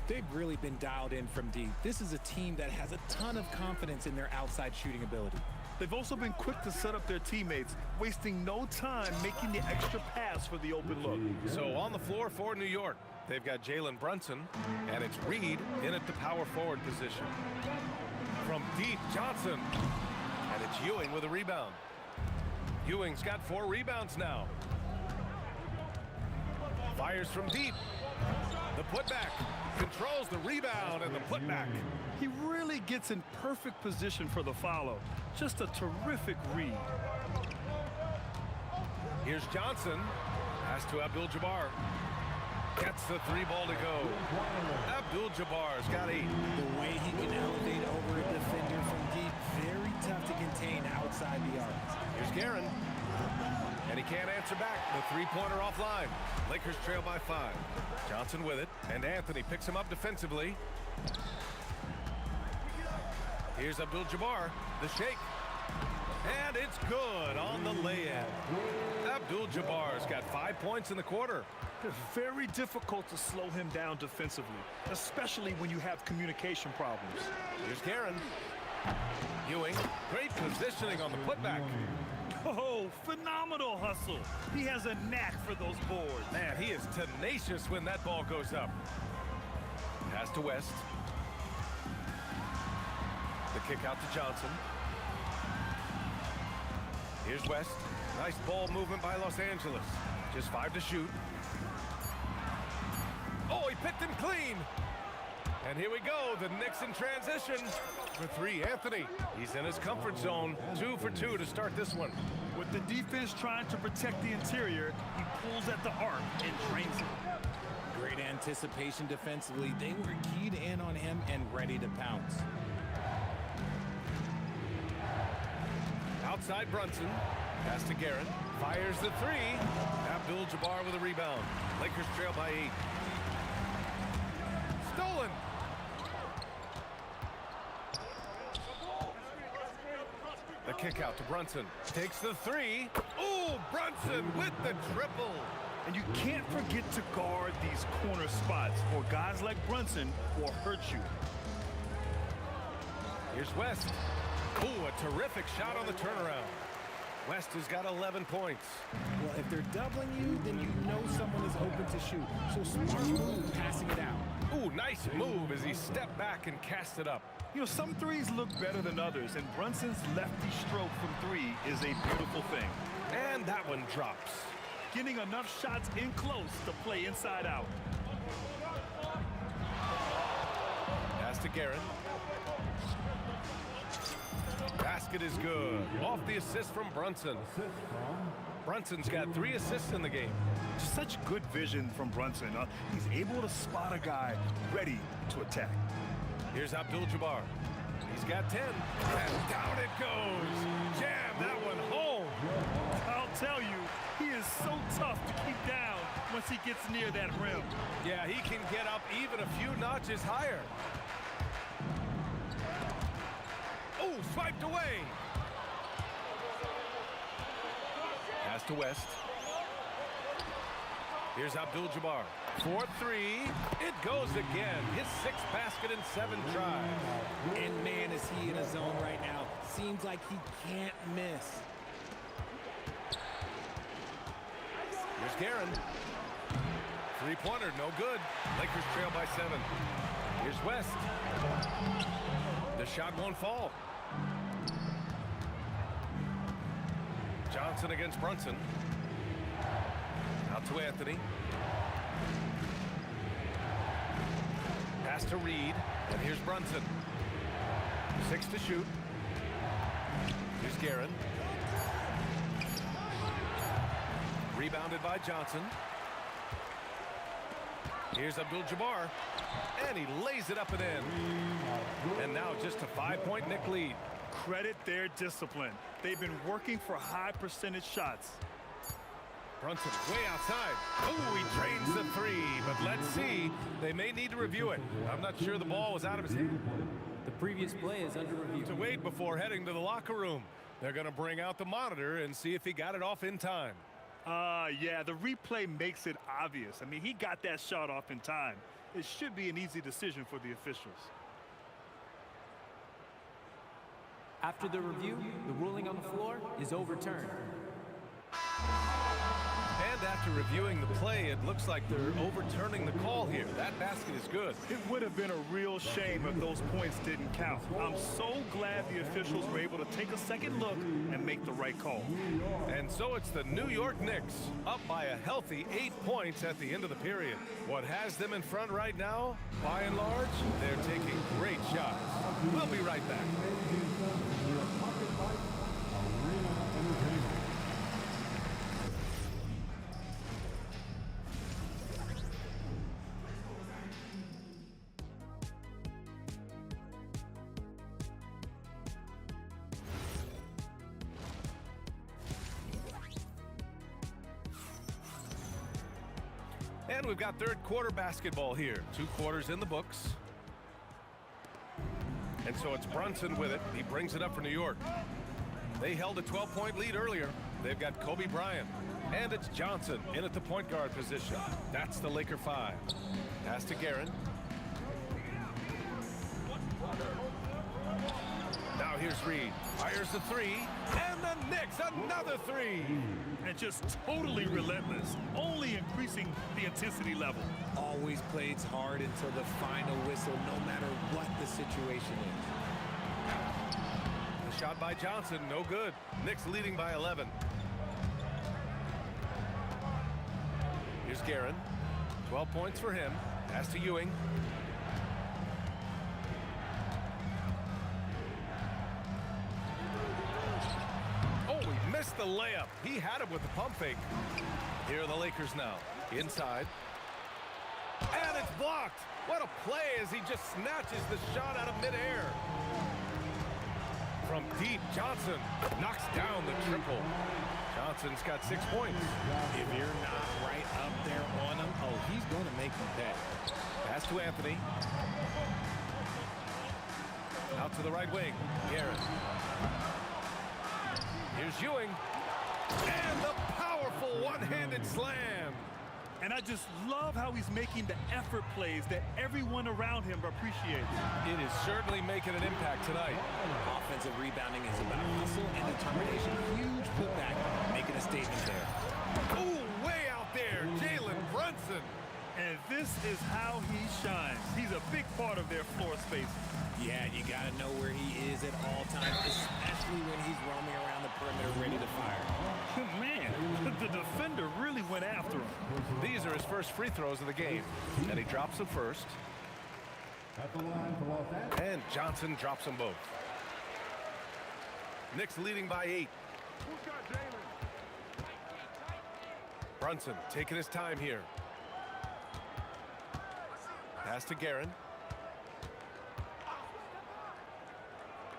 They've really been dialed in from deep. This is a team that has a ton of confidence in their outside shooting ability. They've also been quick to set up their teammates, wasting no time making the extra pass for the open look. So on the floor for New York, they've got Jalen Brunson, and it's Reed in at the power forward position. From deep, Johnson, and it's Ewing with a rebound. Ewing's got 4 rebounds now. Fires from deep. The putback. Controls the rebound and the putback. He really gets in perfect position for the follow. Just a terrific read. Here's Johnson. Pass to Abdul-Jabbar. Gets the 3 ball to go. Abdul-Jabbar's got 8. The way he can elevate over a defender from deep, very tough to contain outside the arc. Here's Guerin. And he can't answer back. The 3-pointer offline. Lakers trail by 5. Johnson with it. And Anthony picks him up defensively. Here's Abdul-Jabbar. The shake. And it's good on the layup. Abdul-Jabbar's got 5 points in the quarter. It's very difficult to slow him down defensively, especially when you have communication problems. Here's Guerin. Ewing. Great positioning on the putback. Oh, phenomenal hustle. He has a knack for those boards. Man, he is tenacious when that ball goes up. Pass to West. The kick out to Johnson. Here's West. Nice ball movement by Los Angeles. Just 5 to shoot. Oh, he picked him clean. And here we go, the Knicks in transition. For 3, Anthony. He's in his comfort zone. 2 for 2 to start this one. With the defense trying to protect the interior, he pulls at the arc and drains it. Great anticipation defensively. They were keyed in on him and ready to pounce. Outside Brunson. Pass to Guerin. Fires the 3. Abdul-Jabbar with a rebound. Lakers trail by 8. Stolen. The kick out to Brunson. Takes the 3. Ooh, Brunson with the triple. And you can't forget to guard these corner spots, or guys like Brunson will hurt you. Here's West. Ooh, a terrific shot on the turnaround. West has got 11 points. Well, if they're doubling you, then you know someone is open to shoot. So smart move passing it out. Ooh, nice move as he stepped back and cast it up. You know, some threes look better than others, and Brunson's lefty stroke from 3 is a beautiful thing. And that one drops. Getting enough shots in close to play inside out. Pass to Guerin. Basket is good. Off the assist from Brunson. Brunson's got 3 assists in the game. Such good vision from Brunson. He's able to spot a guy ready to attack. Here's Abdul-Jabbar. He's got 10. And down it goes. Jam that one home. I'll tell you, he is so tough to keep down once he gets near that rim. Yeah, he can get up even a few notches higher. Oh, swiped away. Pass to West. Here's Abdul-Jabbar. 4-3. It goes again. His 6th basket in 7 tries. And man, is he in a zone right now. Seems like he can't miss. Here's Guerin. 3-pointer, no good. Lakers trail by 7. Here's West. The shot won't fall. Johnson against Brunson. Out to Anthony. Pass to Reed. And here's Brunson. 6 to shoot. Here's Guerin. Rebounded by Johnson. Here's Abdul-Jabbar, and he lays it up and in. And now just a 5-point Knick lead. Credit their discipline. They've been working for high percentage shots. Brunson way outside. Oh, he drains the three, but let's see. They may need to review it. I'm not sure the ball was out of his hand. The previous play is under review. To wait before heading to the locker room. They're going to bring out the monitor and see if he got it off in time. Yeah, the replay makes it obvious. I mean, he got that shot off in time. It should be an easy decision for the officials. After the review, the ruling on the floor is overturned. And after reviewing the play, it looks like they're overturning the call here. That basket is good. It would have been a real shame if those points didn't count. I'm so glad the officials were able to take a second look and make the right call. And so it's the New York Knicks up by a healthy 8 points at the end of the period. What has them in front right now, by and large, they're taking great shots. We'll be right back. And we've got third quarter basketball here. 2 quarters in the books. And so it's Brunson with it. He brings it up for New York. They held a 12-point lead earlier. They've got Kobe Bryant. And it's Johnson in at the point guard position. That's the Laker 5. Pass to Guerin. Now here's Reed. Fires the three. And the Knicks another three. And just totally relentless, only increasing the intensity level. Always plays hard until the final whistle, no matter what the situation is. The shot by Johnson, no good. Knicks leading by 11. Here's Guerin. 12 points for him. Pass to Ewing. Missed the layup. He had it with the pump fake. Here are the Lakers now. Inside. And it's blocked. What a play as he just snatches the shot out of midair. From deep, Johnson knocks down the triple. Johnson's got 6 points. If you're not right up there on him, oh, he's going to make you pay. Pass to Anthony. Out to the right wing. Garrett. Here's Ewing. And the powerful one-handed slam. And I just love how he's making the effort plays that everyone around him appreciates. It is certainly making an impact tonight. Offensive rebounding is about hustle and determination. Huge putback, making a statement there. Oh, way out there, Jalen Brunson. And this is how he shines. He's a big part of their floor space. Yeah, you got to know where he is at all times, especially when he's roaming around the perimeter ready to fire. Man, the defender really went after him. These are his first free throws of the game, and he drops them first. And Johnson drops them both. Knicks leading by 8. Brunson taking his time here. Pass to Guerin.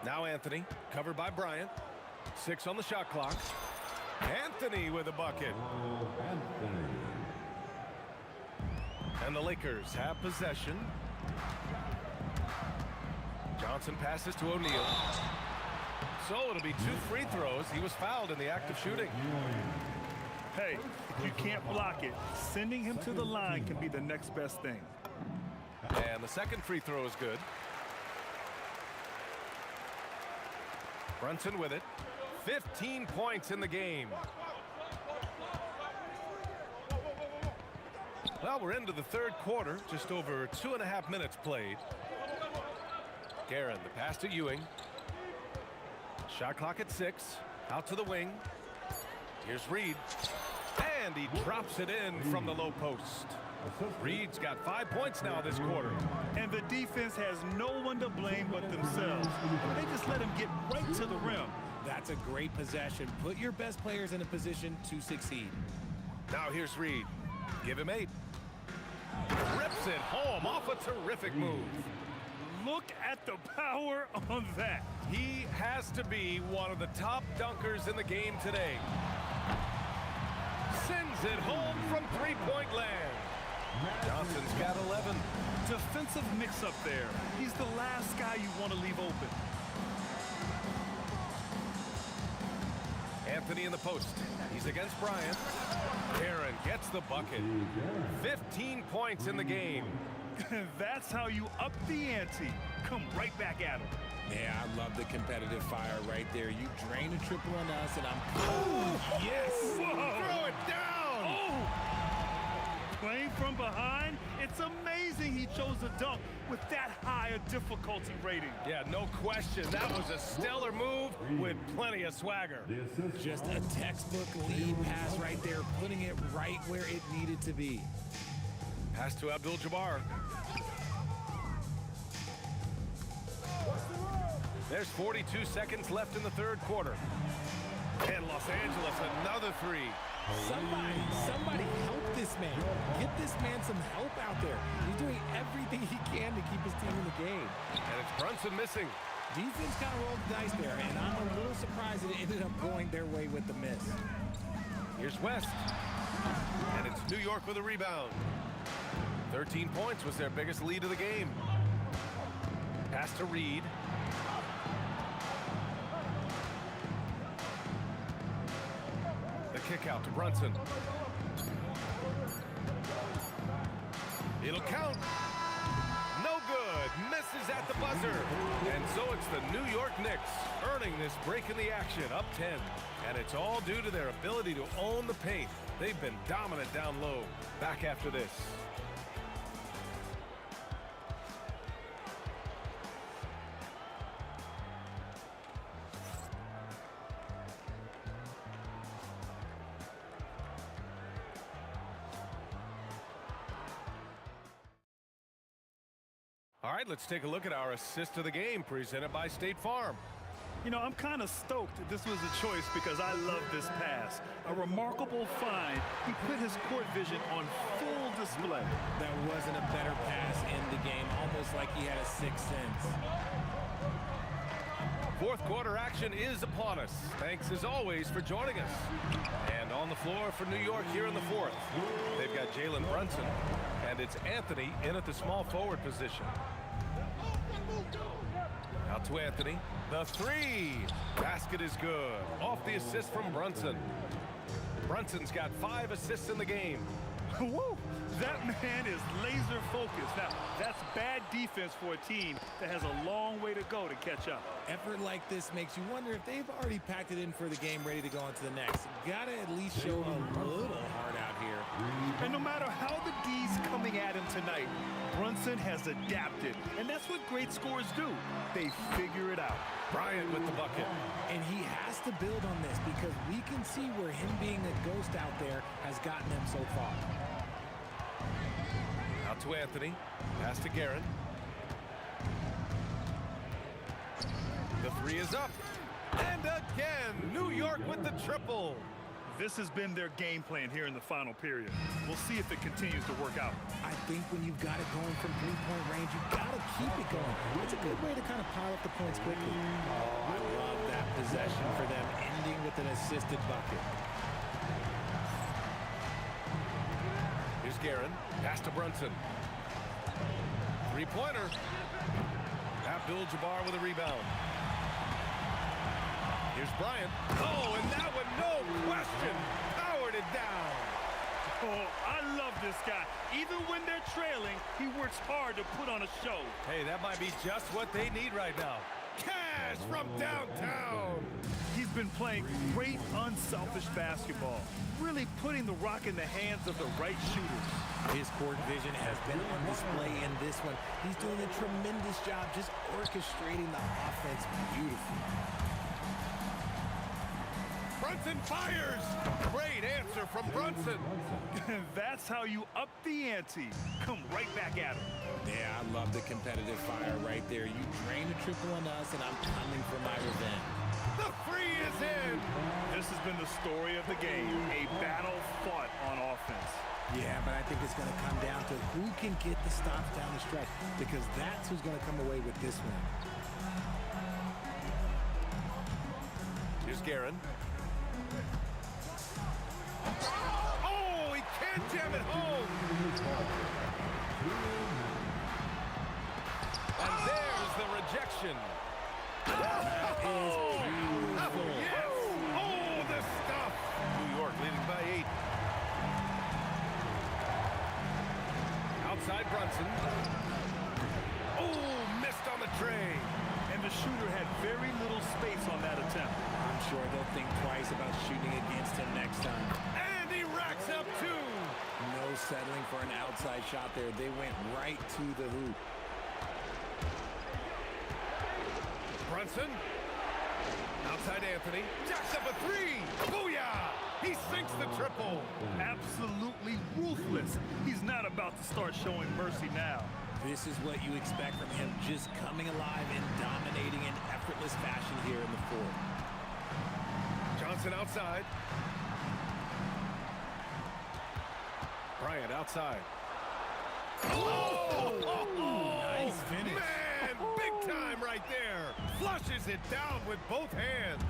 Now Anthony, covered by Bryant. 6 on the shot clock. Anthony with a bucket. And the Lakers have possession. Johnson passes to O'Neal. So it'll be 2 free throws. He was fouled in the act of shooting. Hey, if you can't block it, sending him to the line can be the next best thing. And the second free throw is good. Brunson with it. 15 points in the game. Well, we're into the third quarter. Just over 2.5 minutes played. Guerin, the pass to Ewing. Shot clock at 6. Out to the wing. Here's Reed. And he drops it in from the low post. Reed's got 5 points now this quarter. And the defense has no one to blame but themselves. They just let him get right to the rim. That's a great possession. Put your best players in a position to succeed. Now here's Reed. Give him 8. Rips it home off a terrific move. Look at the power on that. He has to be one of the top dunkers in the game today. Sends it home from three-point land. Johnson's got 11. Defensive mix-up there. He's the last guy you want to leave open. Anthony in the post. He's against Bryant. Aaron gets the bucket. 15 points in the game. That's how you up the ante. Come right back at him. Yeah, I love the competitive fire right there. You drain a triple on us, and I'm... Oh, yes! Whoa. Throw it down! Oh! Playing from behind, it's amazing he chose a dunk with that high a difficulty rating. Yeah, no question. That was a stellar move with plenty of swagger. Just a textbook lead pass right there, putting it right where it needed to be. Pass to Abdul-Jabbar. There's 42 seconds left in the third quarter. And Los Angeles, another three. Somebody help this man. Get this man some help out there. He's doing everything he can to keep his team in the game. And it's Brunson missing. Defense kind of rolled the dice there, and I'm a little surprised that it ended up going their way with the miss. Here's West. And it's New York with a rebound. 13 points was their biggest lead of the game. Pass to Reed. The kick out to Brunson. It'll count. No good. Misses at the buzzer. And so it's the New York Knicks earning this break in the action, up 10. And it's all due to their ability to own the paint. They've been dominant down low. Back after this. All right, let's take a look at our assist of the game presented by State Farm. You know, I'm kind of stoked that this was a choice because I love this pass. A remarkable find. He put his court vision on full display. That wasn't a better pass in the game, almost like he had a sixth sense. Fourth quarter action is upon us. Thanks as always for joining us. And on the floor for New York here in the fourth, they've got Jalen Brunson, and it's Anthony in at the small forward position. Out to Anthony. The three. Basket is good. Off the assist from Brunson. Brunson's got 5 assists in the game. Woo! That man is laser focused. Now, that's bad defense for a team that has a long way to go to catch up. Effort like this makes you wonder if they've already packed it in for the game, ready to go on to the next. Gotta at least show a little heart out here. And no matter how the D's coming at him tonight, Brunson has adapted. And that's what great scorers do. They figure it out. Bryant with the bucket. And he has to build on this because we can see where him being a ghost out there has gotten them so far. Out to Anthony. Pass to Guerin. The three is up. And again, New York with the triple. This has been their game plan here in the final period. We'll see if it continues to work out. I think when you've got it going from three-point range, you've got to keep it going. It's a good way to kind of pile up the points quickly. Oh, I love that possession for them, ending with an assisted bucket. Here's Guerin. Pass to Brunson. Three-pointer. Abdul-Jabbar with a rebound. Here's Bryant. Oh, and that one, no question, powered it down. Oh, I love this guy. Even when they're trailing, he works hard to put on a show. Hey, that might be just what they need right now. Cash from downtown. He's been playing great, unselfish basketball, really putting the rock in the hands of the right shooters. His court vision has been on display in this one. He's doing a tremendous job just orchestrating the offense beautifully. Brunson fires. Great answer from Brunson. That's how you up the ante. Come right back at him. Yeah, I love the competitive fire right there. You drain a triple on us, and I'm coming for my revenge. The three is in. This has been the story of the game. A battle fought on offense. Yeah, but I think it's going to come down to who can get the stops down the stretch, because that's who's going to come away with this one. Here's Guerin. Oh, he can't jam it home. And there's the rejection. That is beautiful. Yes! Oh, the stuff! New York leading by 8. Outside Brunson. Oh, missed on the tray. And the shooter had very little space on that attempt. I'm sure they'll think twice about shooting against him next time. And he racks up 2. No settling for an outside shot there. They went right to the hoop. Brunson. Outside Anthony. Jacks up a 3. Booyah! He sinks the triple. Absolutely ruthless. He's not about to start showing mercy now. This is what you expect from him, just coming alive and dominating in effortless fashion here in the fourth. Johnson outside. Bryant outside. Oh! Nice finish. Man, big time right there. Flushes it down with both hands.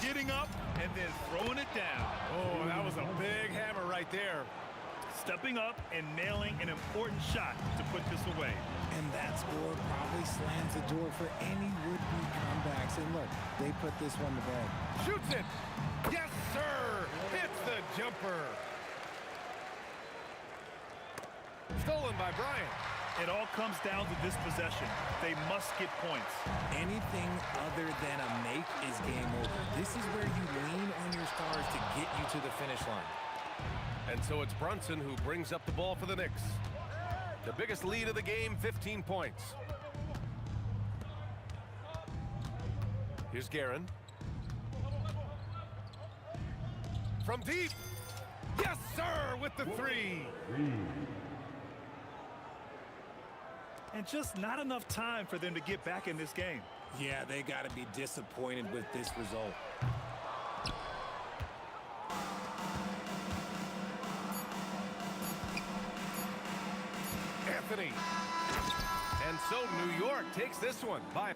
Getting up and then throwing it down. Oh, that was a big hammer right there. Stepping up and nailing an important shot to put this away. And that score probably slams the door for any would-be comebacks. And look, they put this one to bed. Shoots it. Yes, sir. Hits the jumper. Stolen by Bryant. It all comes down to this possession. They must get points. Anything other than a make is game over. This is where you lean on your stars to get you to the finish line. And so it's Brunson who brings up the ball for the Knicks. The biggest lead of the game, 15 points. Here's Guerin. From deep. Yes, sir, with the 3. And just not enough time for them to get back in this game. Yeah, they got to be disappointed with this result. Anthony. And so New York takes this one by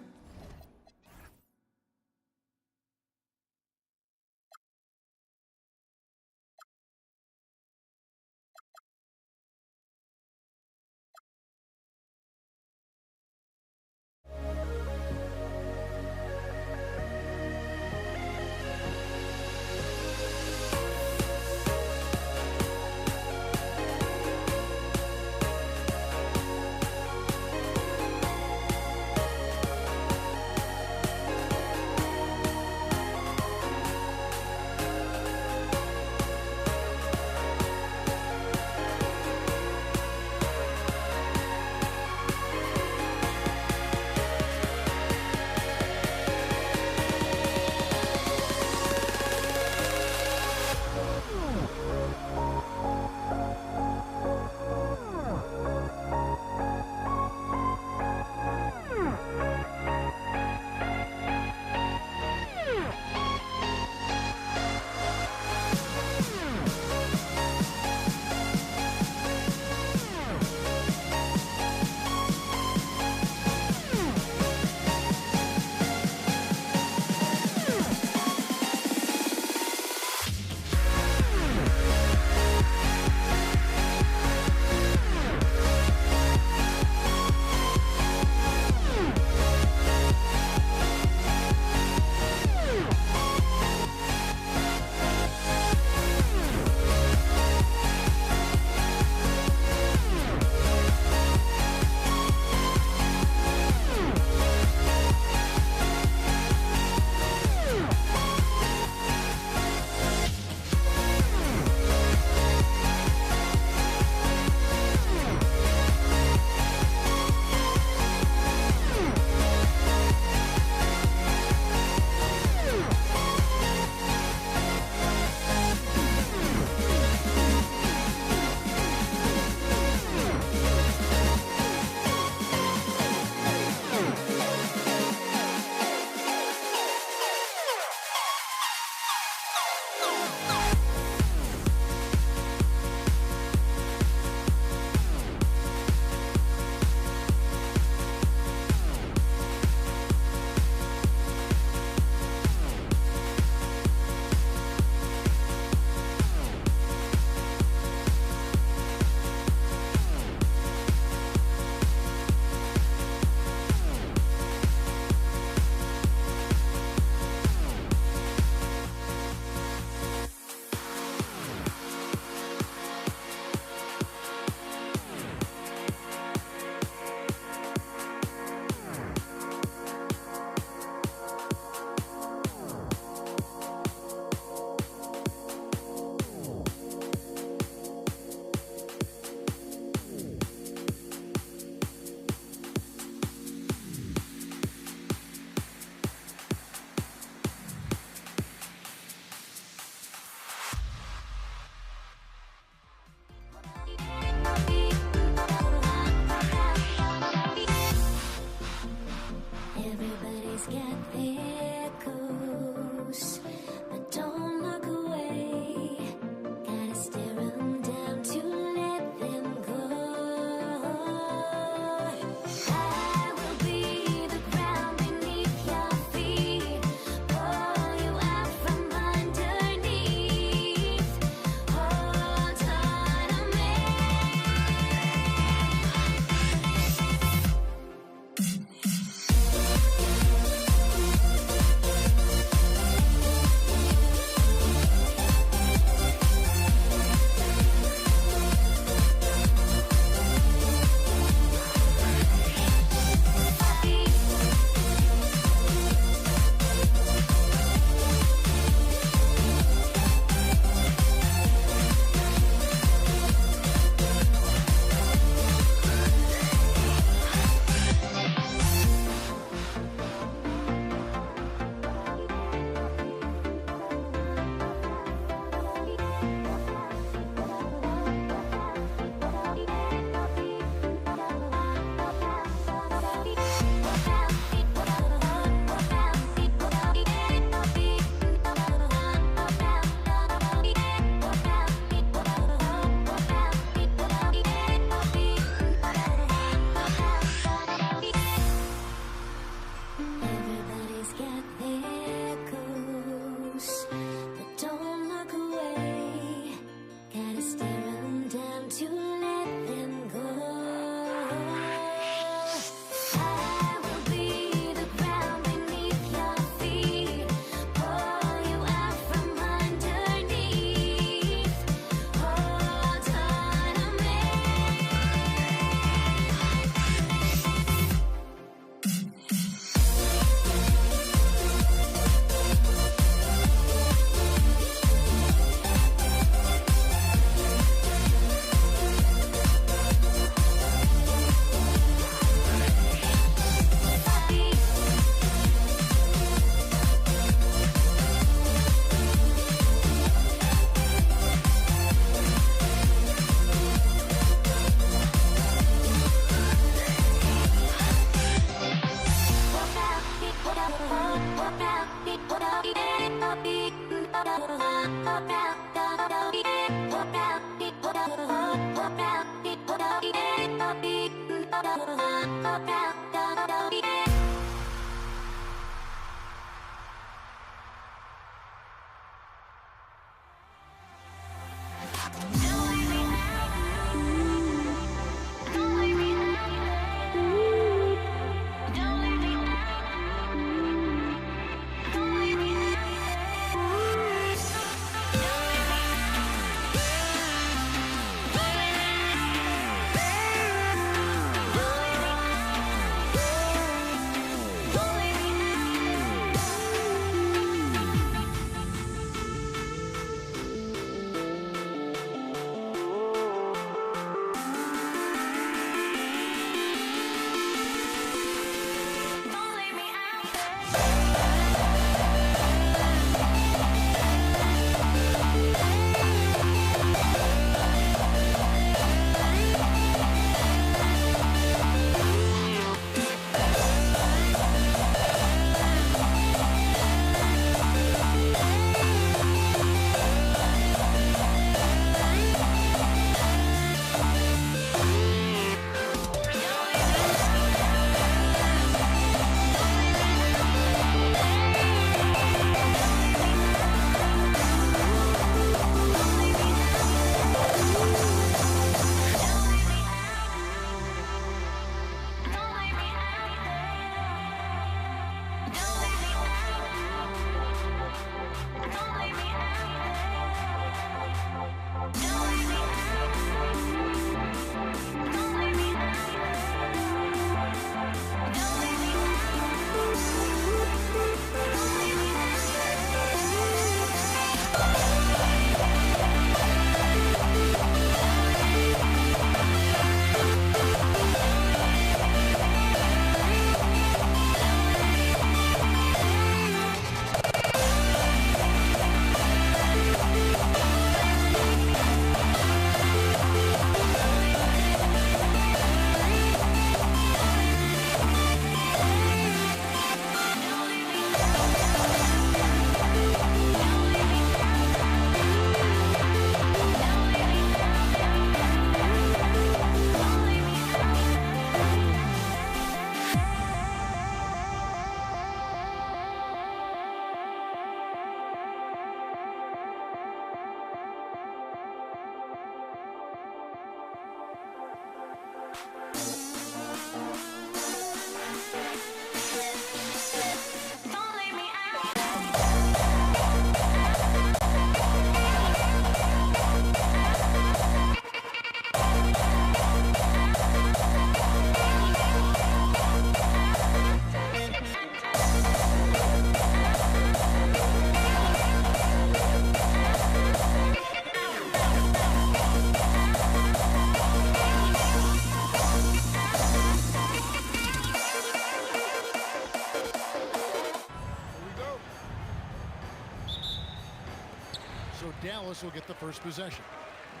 Dallas will get the first possession.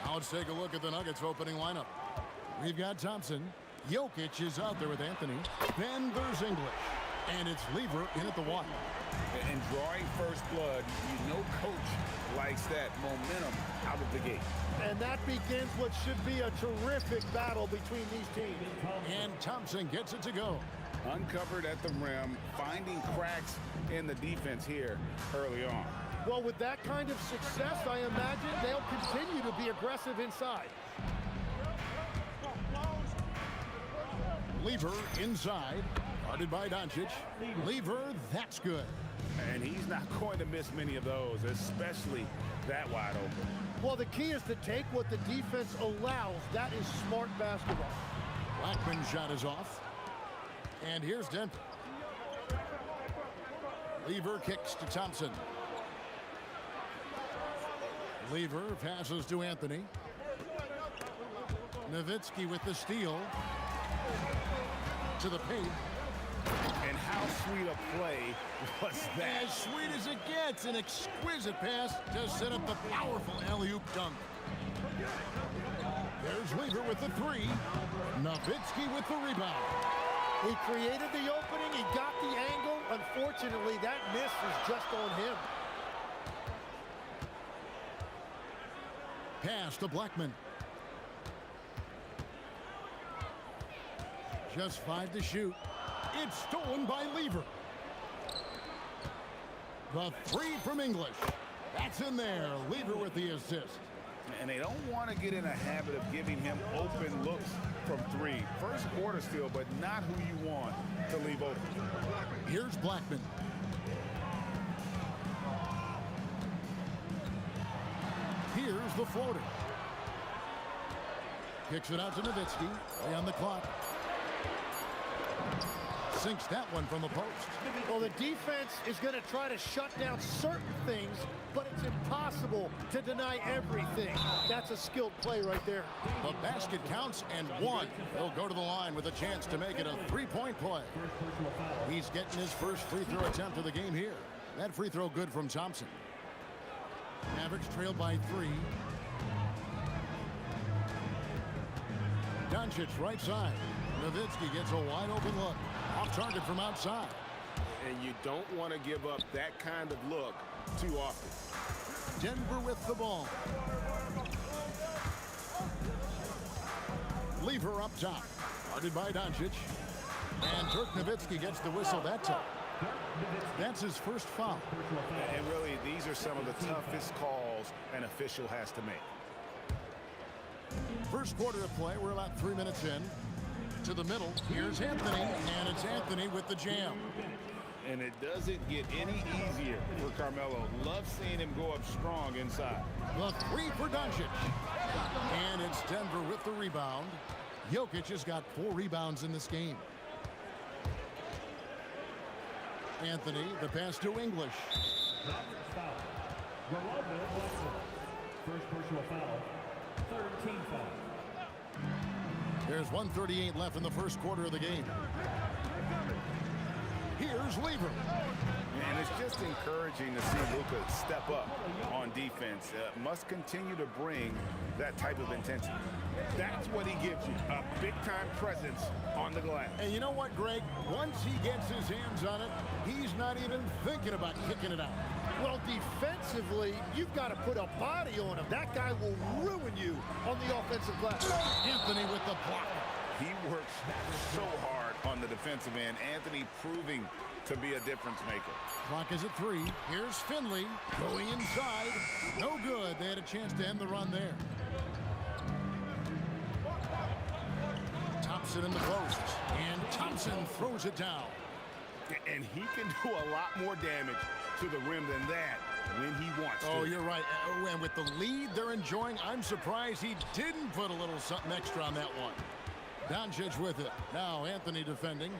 Now let's take a look at the Nuggets opening lineup. We've got Thompson. Jokic is out there with Anthony. Then there's English. And it's Lever in at the one. And drawing first blood, you know coach likes that momentum out of the gate. And that begins what should be a terrific battle between these teams. And Thompson gets it to go. Uncovered at the rim, finding cracks in the defense here early on. Well, with that kind of success, I imagine they'll continue to be aggressive inside. Lever inside, guarded by Doncic. Lever, that's good. And he's not going to miss many of those, especially that wide open. Well, the key is to take what the defense allows. That is smart basketball. Blackman's shot is off. And here's Denver. Lever kicks to Thompson. Lever passes to Anthony. Nowitzki with the steal. To the paint. And how sweet a play was that? As sweet as it gets. An exquisite pass to set up the powerful alley-oop dunk. There's Lever with the three. Nowitzki with the rebound. He created the opening. He got the angle. Unfortunately, that miss is just on him. Pass to Blackman. Just 5 to shoot. It's stolen by Lever. The 3 from English. That's in there. Lever with the assist. And they don't want to get in a habit of giving him open looks from 3. First quarter still, but not who you want to leave open. Here's Blackman. Here's the floater. Kicks it out to Nowitzki. 3 on the clock. Sinks that one from the post. Well, the defense is going to try to shut down certain things, but it's impossible to deny everything. That's a skilled play right there. The basket counts and 1. He'll go to the line with a chance to make it a 3-point play. He's getting his first free throw attempt of the game here. That free throw good from Thompson. Mavericks trailed by 3. Doncic right side. Nowitzki gets a wide open look. Off target from outside. And you don't want to give up that kind of look too often. Denver with the ball. Lever up top. Guarded by Doncic. And Dirk Nowitzki gets the whistle that time. That's his first foul. And really, these are some of the toughest calls an official has to make. First quarter of play. We're about 3 minutes in. To the middle. Here's Anthony. And it's Anthony with the jam. And it doesn't get any easier for Carmelo. Love seeing him go up strong inside. The 3 for Doncic. And it's Denver with the rebound. Jokic has got 4 rebounds in this game. Anthony, the pass to English. First personal foul. 13 foul. There's 1:38 left in the first quarter of the game. Here's Lever. And it's just encouraging to see Luka step up on defense. Must continue to bring that type of intensity. That's what he gives you, a big-time presence on the glass. And you know what, Greg? Once he gets his hands on it, he's not even thinking about kicking it out. Well, defensively, you've got to put a body on him. That guy will ruin you on the offensive glass. Anthony with the block. He works so hard on the defensive end. Anthony proving to be a difference maker. Clock is at 3. Here's Finley going inside. No good. They had a chance to end the run there. Thompson in the post. And Thompson throws it down. And he can do a lot more damage to the rim than that when he wants to. Oh, you're right. And with the lead they're enjoying, I'm surprised he didn't put a little something extra on that one. Doncic with it. Now Anthony defending.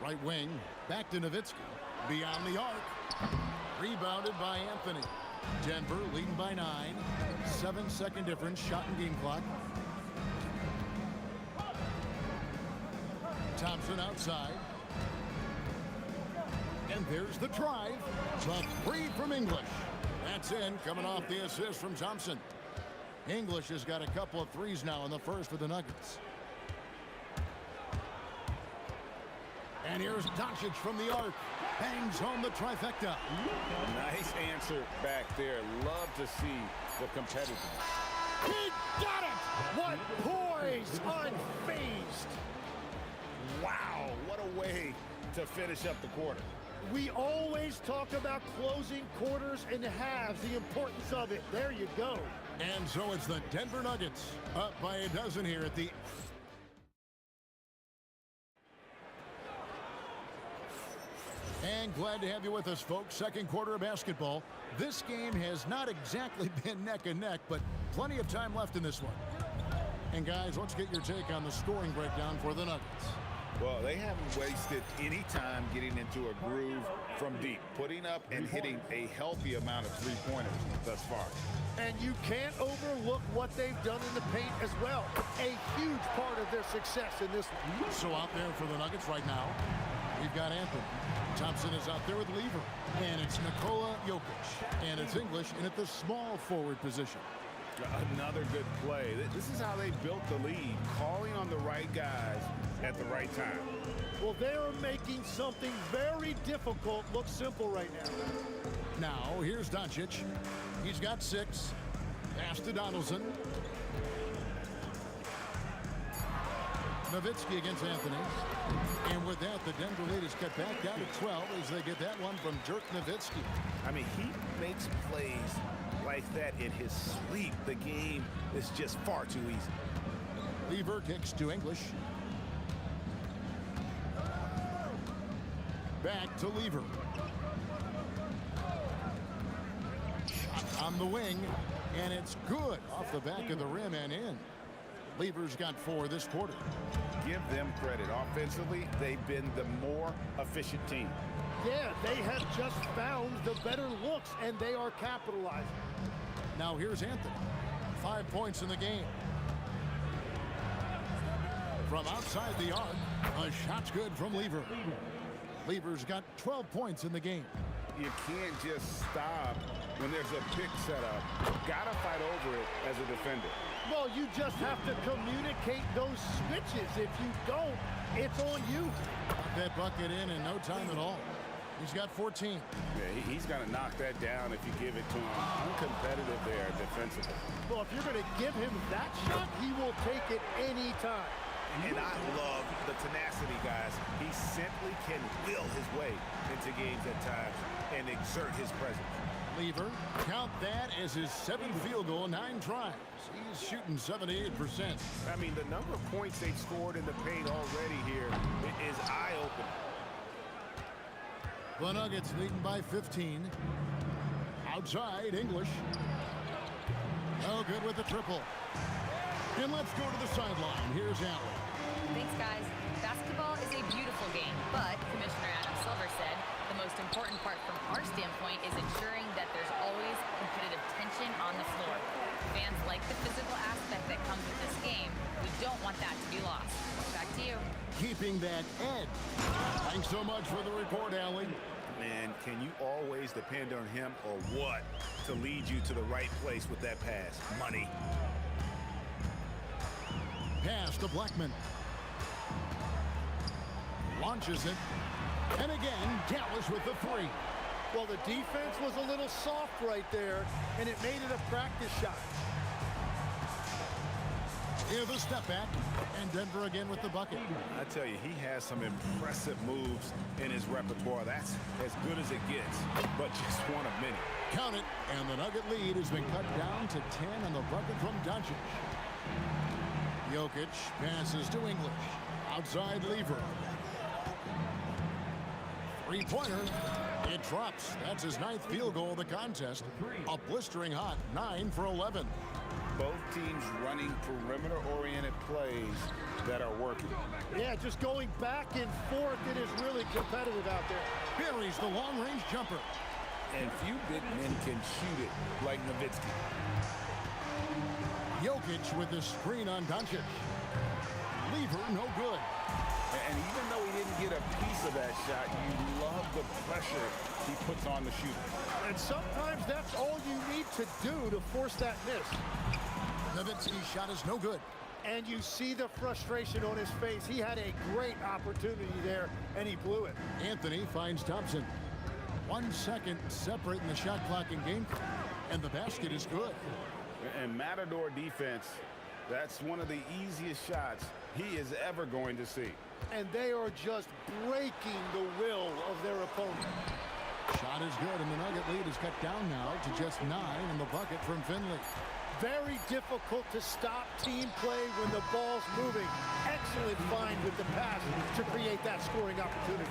Right wing. Back to Nowitzki. Beyond the arc. Rebounded by Anthony. Denver leading by 9. 7-second difference. Shot and game clock. Thompson outside. And there's the drive. The 3 from English. That's in, coming off the assist from Thompson. English has got a couple of threes now in the first for the Nuggets. And here's Doncic from the arc. Bangs home the trifecta. Nice answer back there. Love to see the competitors. He got it! What poise, unfazed. Wow, what a way to finish up the quarter. We always talk about closing quarters and halves, the importance of it. There you go. And so it's the Denver Nuggets up by a dozen here at the... And glad to have you with us, folks. Second quarter of basketball. This game has not exactly been neck and neck, but plenty of time left in this one. And guys, let's get your take on the scoring breakdown for the Nuggets. Well, they haven't wasted any time getting into a groove from deep, putting up and hitting a healthy amount of three-pointers thus far. And you can't overlook what they've done in the paint as well. A huge part of their success in this one. So out there for the Nuggets right now, we've got Anthony. Thompson is out there with Lever. And it's Nikola Jokic. And it's English in at the small forward position. Another good play. This is how they built the lead, calling on the right guys at the right time. Well, they're making something very difficult look simple right now. Now, here's Doncic. He's got 6. Pass to Donaldson. Nowitzki against Anthony. And with that, the Denver lead is cut back down to 12 as they get that one from Dirk Nowitzki. I mean, he makes plays like that in his sleep. The game is just far too easy. Lever kicks to English. Back to Lever. Shot on the wing, and it's good off the back of the rim and in. Lever's got 4 this quarter. Give them credit. Offensively, they've been the more efficient team. Yeah, they have just found the better looks, and they are capitalizing. Now here's Anthony. 5 points in the game. From outside the arc, a shot's good from Lever. Lever's got 12 points in the game. You can't just stop when there's a pick set up. Gotta fight over it as a defender. Well, you just have to communicate those switches. If you don't, it's on you. Got that bucket in no time at all. He's got 14. Yeah, he's going to knock that down if you give it to him. Uncompetitive there defensively. Well, if you're going to give him that shot, he will take it any time. And I love the tenacity, guys. He simply can will his way into games at times and exert his presence. Lever, count that as his 7th field goal, 9 tries. He's shooting 78%. I mean, the number of points they've scored in the paint already here is eye-opening. The Nuggets leading by 15. Outside, English. Oh, good with the triple. And let's go to the sideline. Here's Allen. Thanks, guys. Basketball is a beautiful game, but Commissioner Adam Silver said the most important part from our standpoint is ensuring that there's always competitive tension on the floor. Fans like the physical aspect that comes with this game. We don't want that to be lost. Back to you. Keeping that edge. Thanks so much for the report, Allie. Man, can you always depend on him or what to lead you to the right place with that pass? Money. Pass to Blackman. Launches it. And again, Dallas with the 3. Well, the defense was a little soft right there, and it made it a practice shot. Here's the step back, and Denver again with the bucket. I tell you, he has some impressive moves in his repertoire. That's as good as it gets, but just one of many. Count it, and the Nugget lead has been cut down to 10 on the bucket from Doncic. Jokic passes to English. Outside Lever. 3-pointer. It drops. That's his 9th field goal of the contest. A blistering hot 9 for 11. Both teams running perimeter-oriented plays that are working. Yeah, just going back and forth. It is really competitive out there. Buries the long-range jumper. And few big men can shoot it like Nowitzki. Jokic with the screen on Doncic. Lever, no good. And even though he didn't get a piece of that shot, you love the pressure he puts on the shooter. And sometimes that's all you need to do to force that miss. Nowitzki's shot is no good. And you see the frustration on his face. He had a great opportunity there, and he blew it. Anthony finds Thompson. 1 second separating the shot clock and game, and the basket is good. And Matador defense, that's one of the easiest shots he is ever going to see. And they are just breaking the will of their opponent. Shot is good, and the Nugget lead is cut down now to just 9 in the bucket from Finley. Very difficult to stop team play when the ball's moving. Excellent find with the pass to create that scoring opportunity.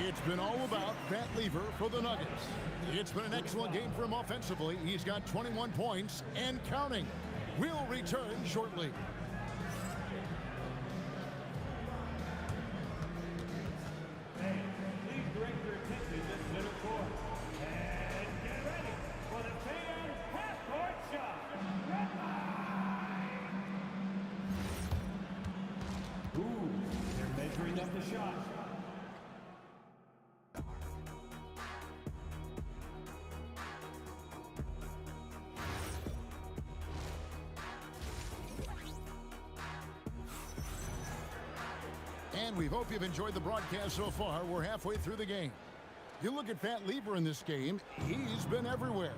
It's been all about Pat Lever for the Nuggets. It's been an excellent game for him offensively. He's got 21 points and counting. We'll return shortly. Please direct your attention to center court. And get ready for the fan half-court shot. Ooh, they're measuring up the shot. And we hope you've enjoyed the broadcast so far. We're halfway through the game. You look at Pat Lever in this game, he's been everywhere.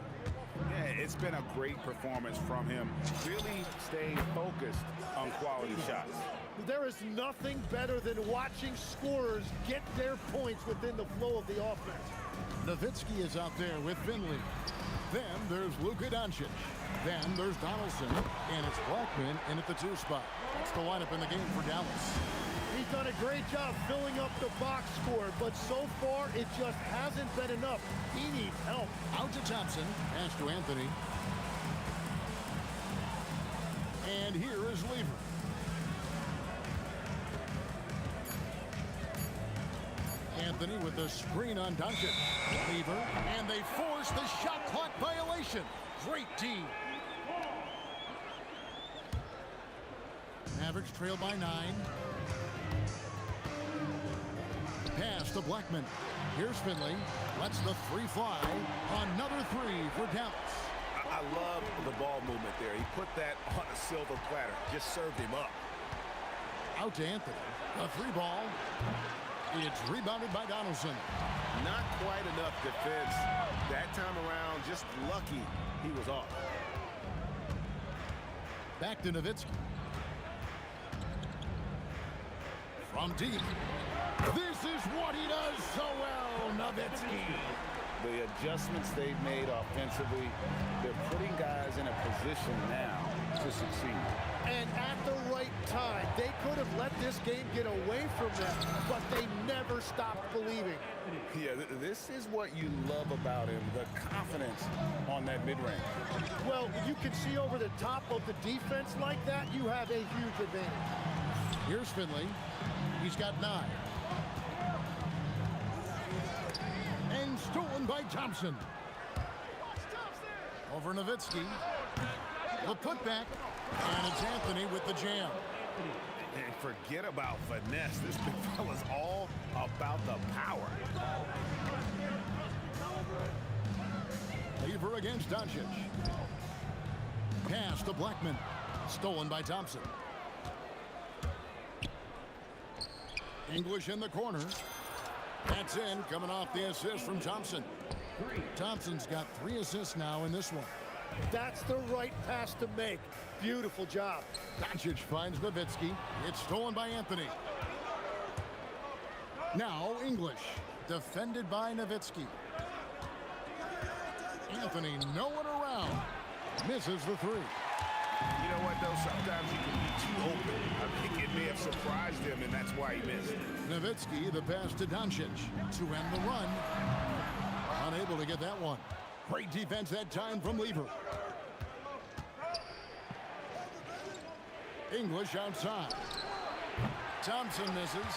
Yeah, It's been a great performance from him, really staying focused on quality shots. There is nothing better than watching scorers get their points within the flow of the offense. Nowitzki is out there with Finley. Then there's Luka Doncic. Then there's Donaldson, and it's Blackman in at the 2 spot. That's the lineup in the game for Dallas. He's done a great job filling up the box score, but so far it just hasn't been enough. He needs help. Out to Thompson, pass to Anthony. And here is Lever. Anthony with the screen on Doncic. Lever, and they force the shot clock violation. Great team. Mavericks trail by 9. Pass to Blackman. Here's Finley. Lets the 3 fly. Another 3 for Dallas. I love the ball movement there. He put that on a silver platter. Just served him up. Out to Anthony. A 3 ball. It's rebounded by Donaldson. Not quite enough defense that time around. Just lucky he was off. Back to Nowitzki. From deep. This is what he does so well, Nowitzki. The adjustments they've made offensively, they're putting guys in a position now to succeed. And at the right time, they could have let this game get away from them, but they never stopped believing. Yeah, this is what you love about him, the confidence on that mid-range. Well, you can see over the top of the defense like that, you have a huge advantage. Here's Finley. He's got 9. And stolen by Thompson. Over Nowitzki. The putback. And it's Anthony with the jam. And forget about finesse. This big fella's all about the power. Lever against Doncic. Pass to Blackman. Stolen by Thompson. English in the corner. That's in, coming off the assist from Thompson. Thompson's got 3 assists now in this one. That's the right pass to make. Beautiful job. Doncic finds Nowitzki. It's stolen by Anthony. Now English, defended by Nowitzki. Anthony nowhere around. Misses the 3. You know what, though? Sometimes he can be too open. I think it may have surprised him, and that's why he missed. Nowitzki, the pass to Doncic to end the run. Unable to get that one. Great defense that time from Lever. English outside. Thompson misses.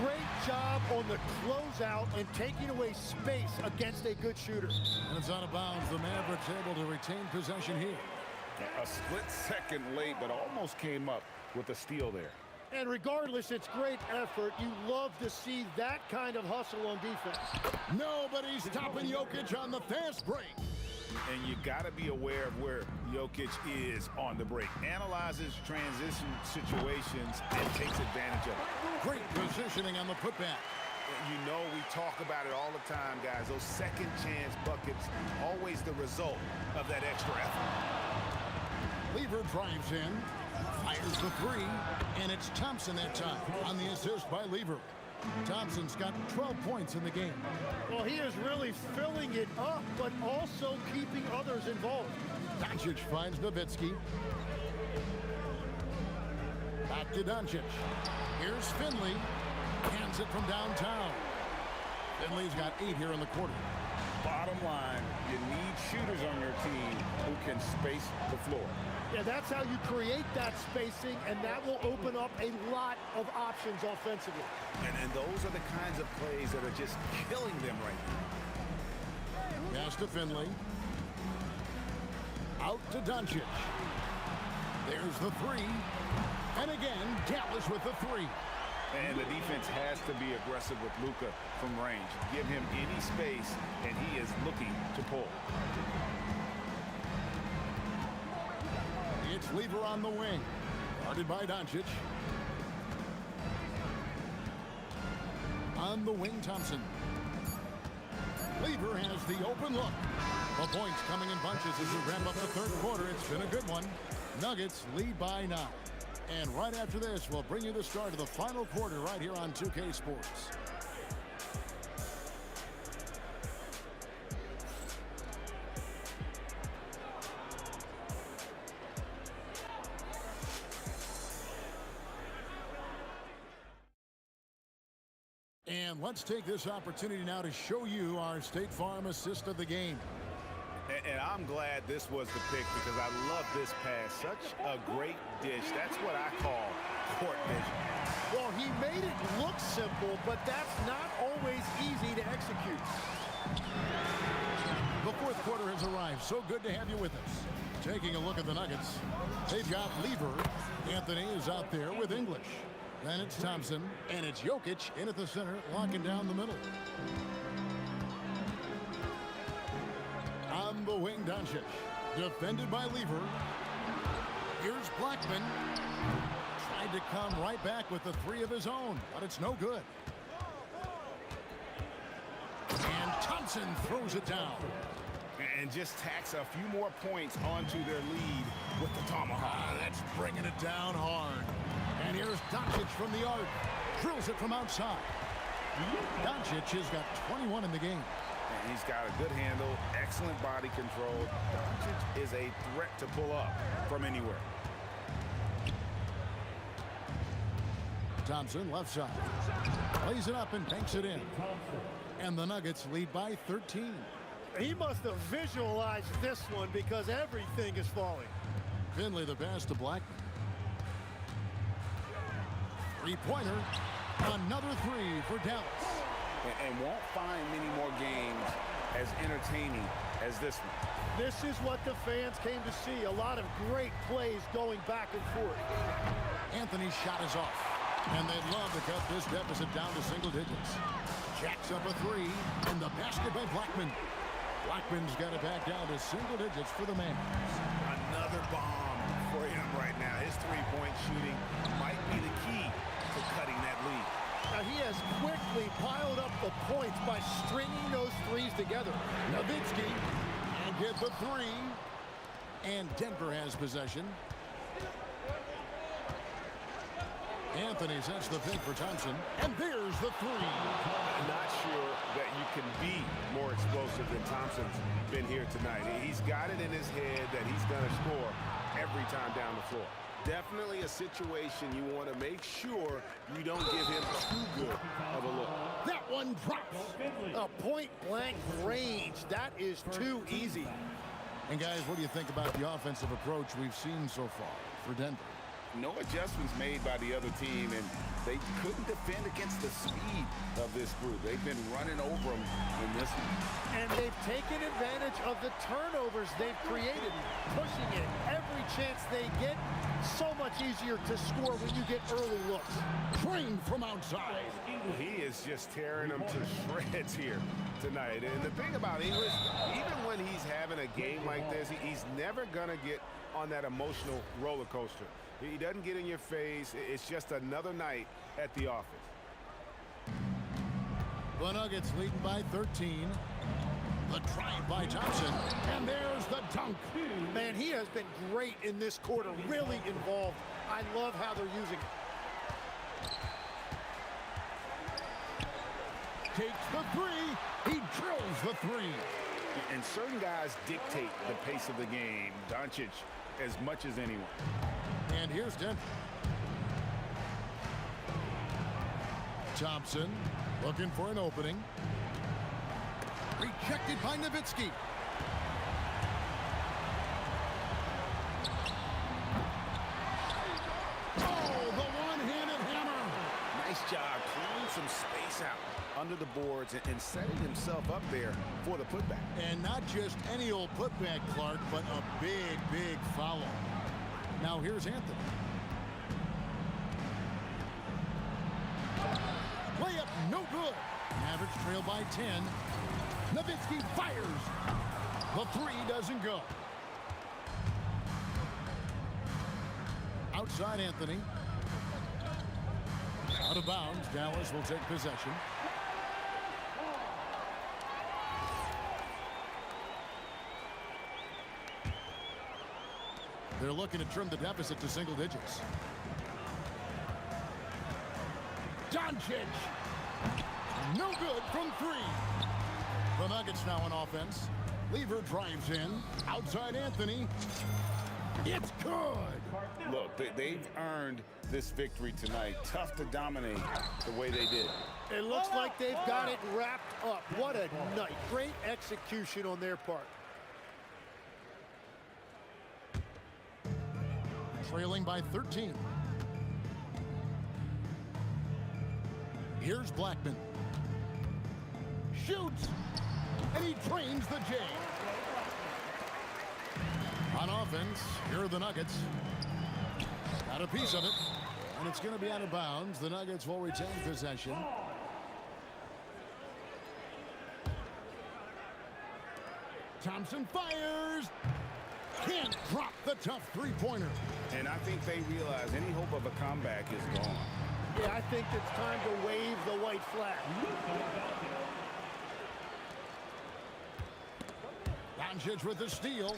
Great job on the closeout and taking away space against a good shooter. And it's out of bounds. The Mavericks able to retain possession here. A split second late, but almost came up with a steal there. And regardless, it's great effort. You love to see that kind of hustle on defense. Nobody's stopping Jokic on the fast break. And you got to be aware of where Jokic is on the break. Analyzes transition situations and takes advantage of it. Great positioning on the putback. You know we talk about it all the time, guys. Those second chance buckets, always the result of that extra effort. Lever drives in, fires the 3, and it's Thompson that time on the assist by Lever. Thompson's got 12 points in the game. Well, he is really filling it up, but also keeping others involved. Doncic finds Nowitzki. Back to Doncic. Here's Finley. Hands it from downtown. Finley's got 8 here in the quarter. Bottom line, you need shooters on your team who can space the floor. Yeah, that's how you create that spacing, and that will open up a lot of options offensively. And those are the kinds of plays that are just killing them right now. Pass to Finley. Out to Doncic. There's the 3. And again, Dallas with the 3. And the defense has to be aggressive with Luka from range. Give him any space, and he is looking to pull. It's Lever on the wing. Guarded by Doncic. On the wing, Thompson. Lever has the open look. The points coming in bunches as we wrap up the third quarter. It's been a good one. Nuggets lead by 9. And right after this, we'll bring you the start of the final quarter right here on 2K Sports. And let's take this opportunity now to show you our State Farm assist of the game. And I'm glad this was the pick because I love this pass. Such a great dish. That's what I call court vision. Well, he made it look simple, but that's not always easy to execute. The fourth quarter has arrived. So good to have you with us. Taking a look at the Nuggets. They've got Lever. Anthony is out there with English. Then it's Thompson, and it's Jokic in at the center, locking down the middle. On the wing, Doncic. Defended by Lever. Here's Blackman. Tried to come right back with the three of his own, but it's no good. And Thompson throws it down. And just tacks a few more points onto their lead with the tomahawk. That's bringing it down hard. And here's Doncic from the arc. Drills it from outside. Doncic has got 21 in the game. And he's got a good handle, excellent body control. Doncic is a threat to pull up from anywhere. Thompson left side. Plays it up and banks it in. And the Nuggets lead by 13. He must have visualized this one because everything is falling. Finley the pass to Blackman. Three-pointer. Another three for Dallas. And won't find many more games as entertaining as this one. This is what the fans came to see. A lot of great plays going back and forth. Anthony's shot is off. And they'd love to cut this deficit down to single digits. Jacks up a three. And the basket by Blackman. Blackman's got it back down to single digits for the man. Another bomb for him right now. His three-point shooting might be the key to cutting that lead. Now he has quickly piled up the points by stringing those threes together. Nowitzki and get the three. And Denver has possession. Anthony sets the pick for Thompson. And there's the three. I'm not sure that you can be more explosive than Thompson's been here tonight. He's got it in his head that he's going to score every time down the floor. Definitely a situation you want to make sure you don't give him too good of a look. That one drops. A point-blank range. That is too easy. And guys, what do you think about the offensive approach we've seen so far for Denver? No adjustments made by the other team, and they couldn't defend against the speed of this group. They've been running over them in this one. And they've taken advantage of the turnovers they've created, pushing it every chance they get. So much easier to score when you get early looks. Trained from outside. He is just tearing them to shreds here tonight. And the thing about English, even when he's having a game like this, he's never going to get on that emotional roller coaster. He doesn't get in your face. It's just another night at the office. The Nuggets leading by 13. The drive by Thompson. And there's the dunk. Man, he has been great in this quarter, really involved. I love how they're using it. Takes the three. He drills the three. And certain guys dictate the pace of the game. Doncic as much as anyone. And here's Denver. Thompson looking for an opening. Rejected by Nowitzki. Oh, the one-handed hammer. Nice job clearing some space out under the boards and setting himself up there for the putback. And not just any old putback, Clark, but a big, big foul. Now here's Anthony. Layup no good. Mavericks trail by 10. Nowitzki fires. The three doesn't go. Outside Anthony. Out of bounds. Dallas will take possession. They're looking to trim the deficit to single digits. Doncic. No good from three. The Nuggets now on offense. Lever drives in. Outside Anthony. It's good. Look, they've earned this victory tonight. Tough to dominate the way they did. It looks like they've got it wrapped up. What a night. Great execution on their part. Trailing by 13. Here's Blackman. Shoots. And he drains the J. On offense, here are the Nuggets. Got a piece of it. And it's going to be out of bounds. The Nuggets will retain possession. Thompson fires. Can't drop the tough three-pointer. And I think they realize any hope of a comeback is gone. Yeah, I think it's time to wave the white flag. Doncic with the steal.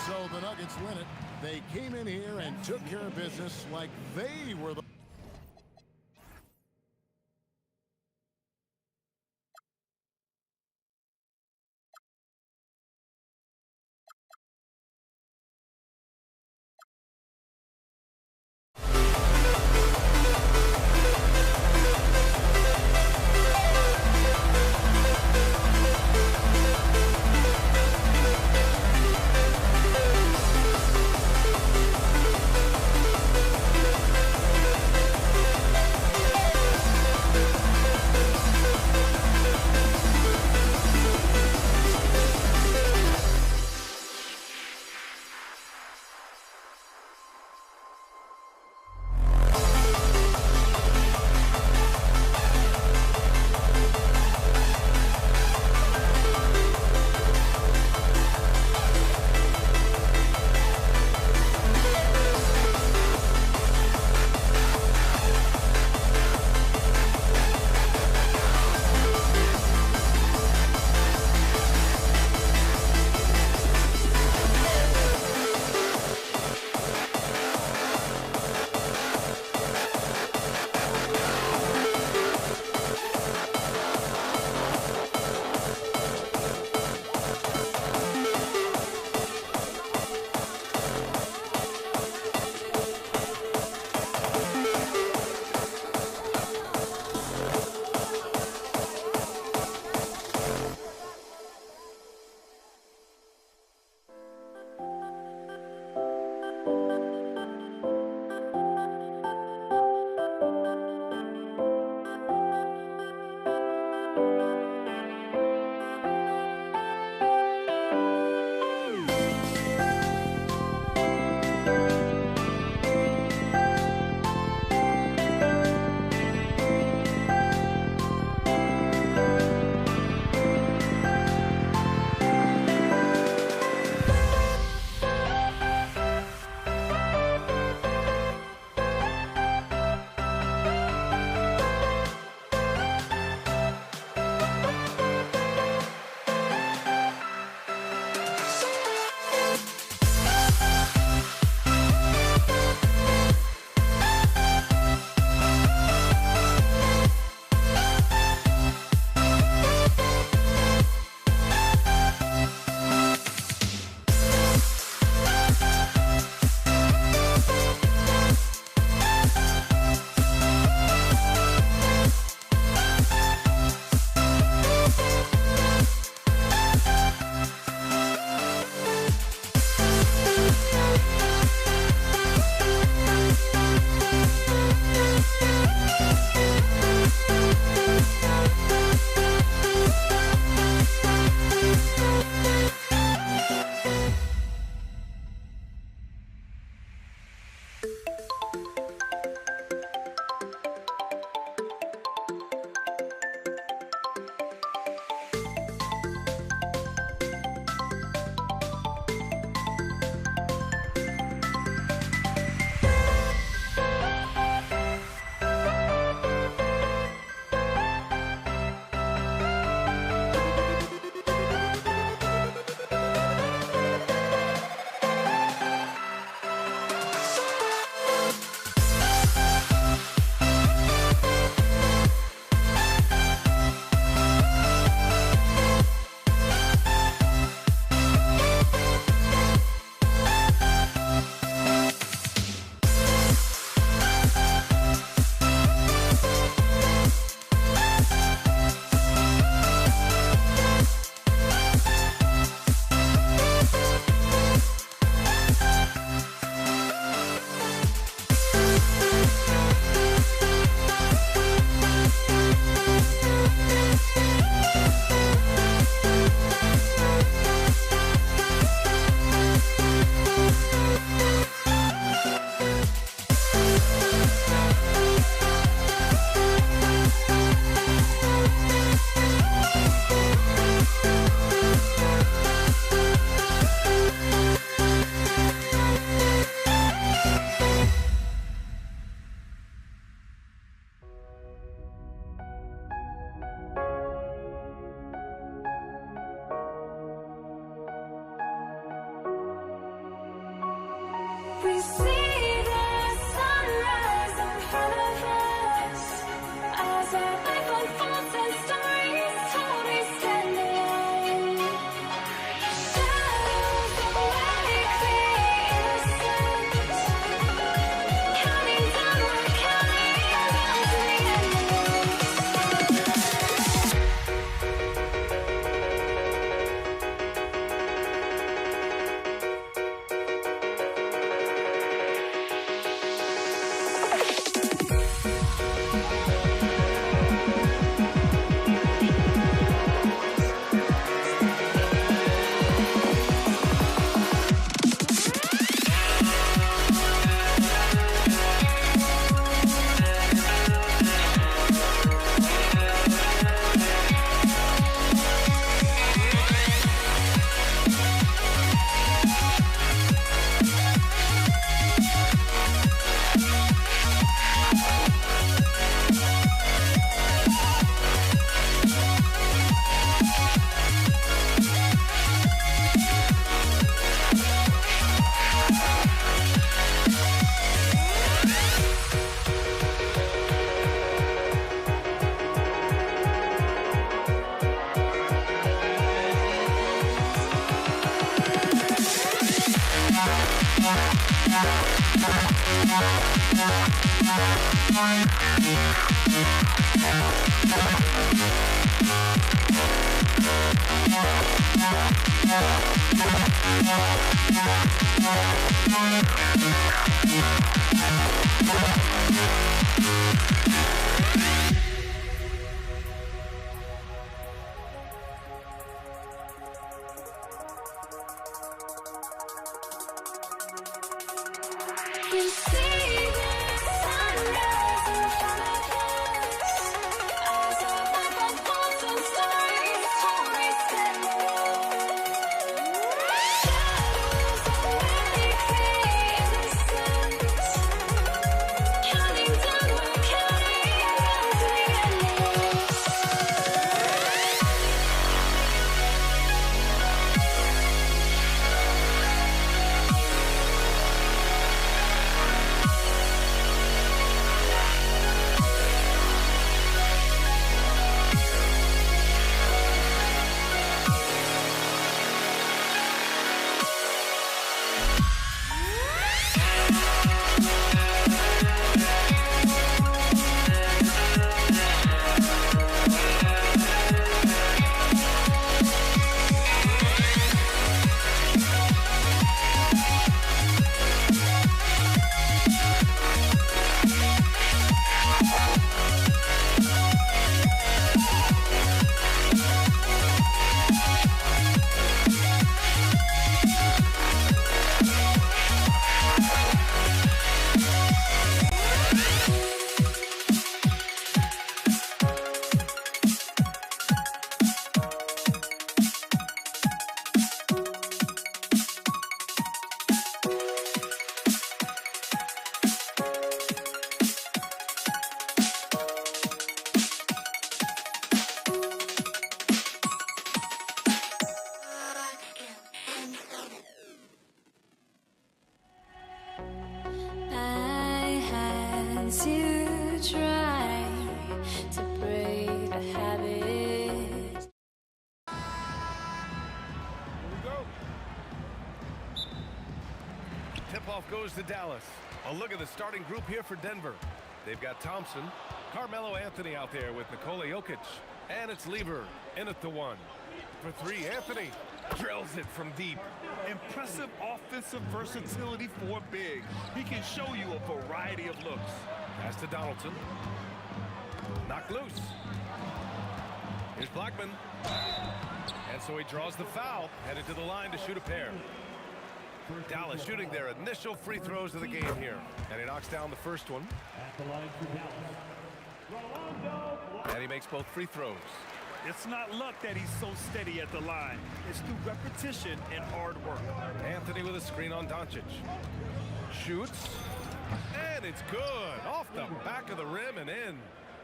So the Nuggets win it. They came in here and took care of business like they were the To try to break a habit. Tip-off goes to Dallas. A look at the starting group here for Denver. They've got Thompson, Carmelo Anthony out there with Nikola Jokic. And it's Lever in at the one. For three, Anthony drills it from deep. Impressive offensive versatility for big. He can show you a variety of looks. Pass to Donaldson. Knocked loose. Here's Blackman. And so he draws the foul, headed to the line to shoot a pair. Dallas shooting their initial free throws of the game here. And he knocks down the first one. And he makes both free throws. It's not luck that he's so steady at the line. It's through repetition and hard work. Anthony with a screen on Doncic. Shoots. And it's good. Off the back of the rim and in.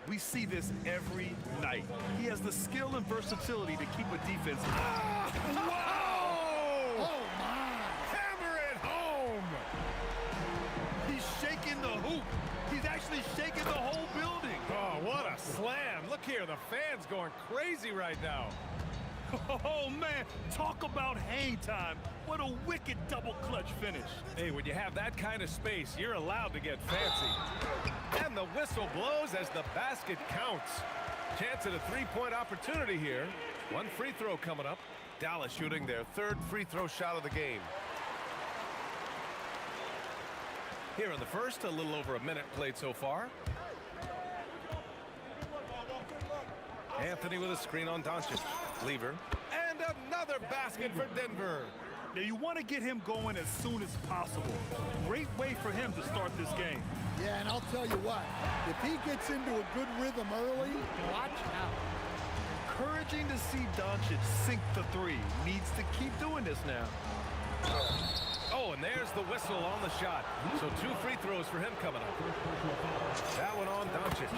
We see this every night. He has the skill and versatility to keep a defense. Wow! Oh, my. Hammer it home! He's shaking the hoop. He's actually shaking the whole building. Oh, what a slam. Look here, the fans going crazy right now. Oh, man, talk about hang time. What a wicked double clutch finish. Hey, when you have that kind of space, you're allowed to get fancy. And the whistle blows as the basket counts. Chance at a three-point opportunity here. One free throw coming up. Dallas shooting their third free throw shot of the game. Here in the first, a little over a minute played so far. Anthony with a screen on Doncic. Lever. And another basket for Denver. Now you want to get him going as soon as possible. Great way for him to start this game. Yeah, and I'll tell you what, if he gets into a good rhythm early, watch out. Encouraging to see Doncic sink the three. Needs to keep doing this now. Oh, and there's the whistle on the shot. So two free throws for him coming up. That one on Doncic.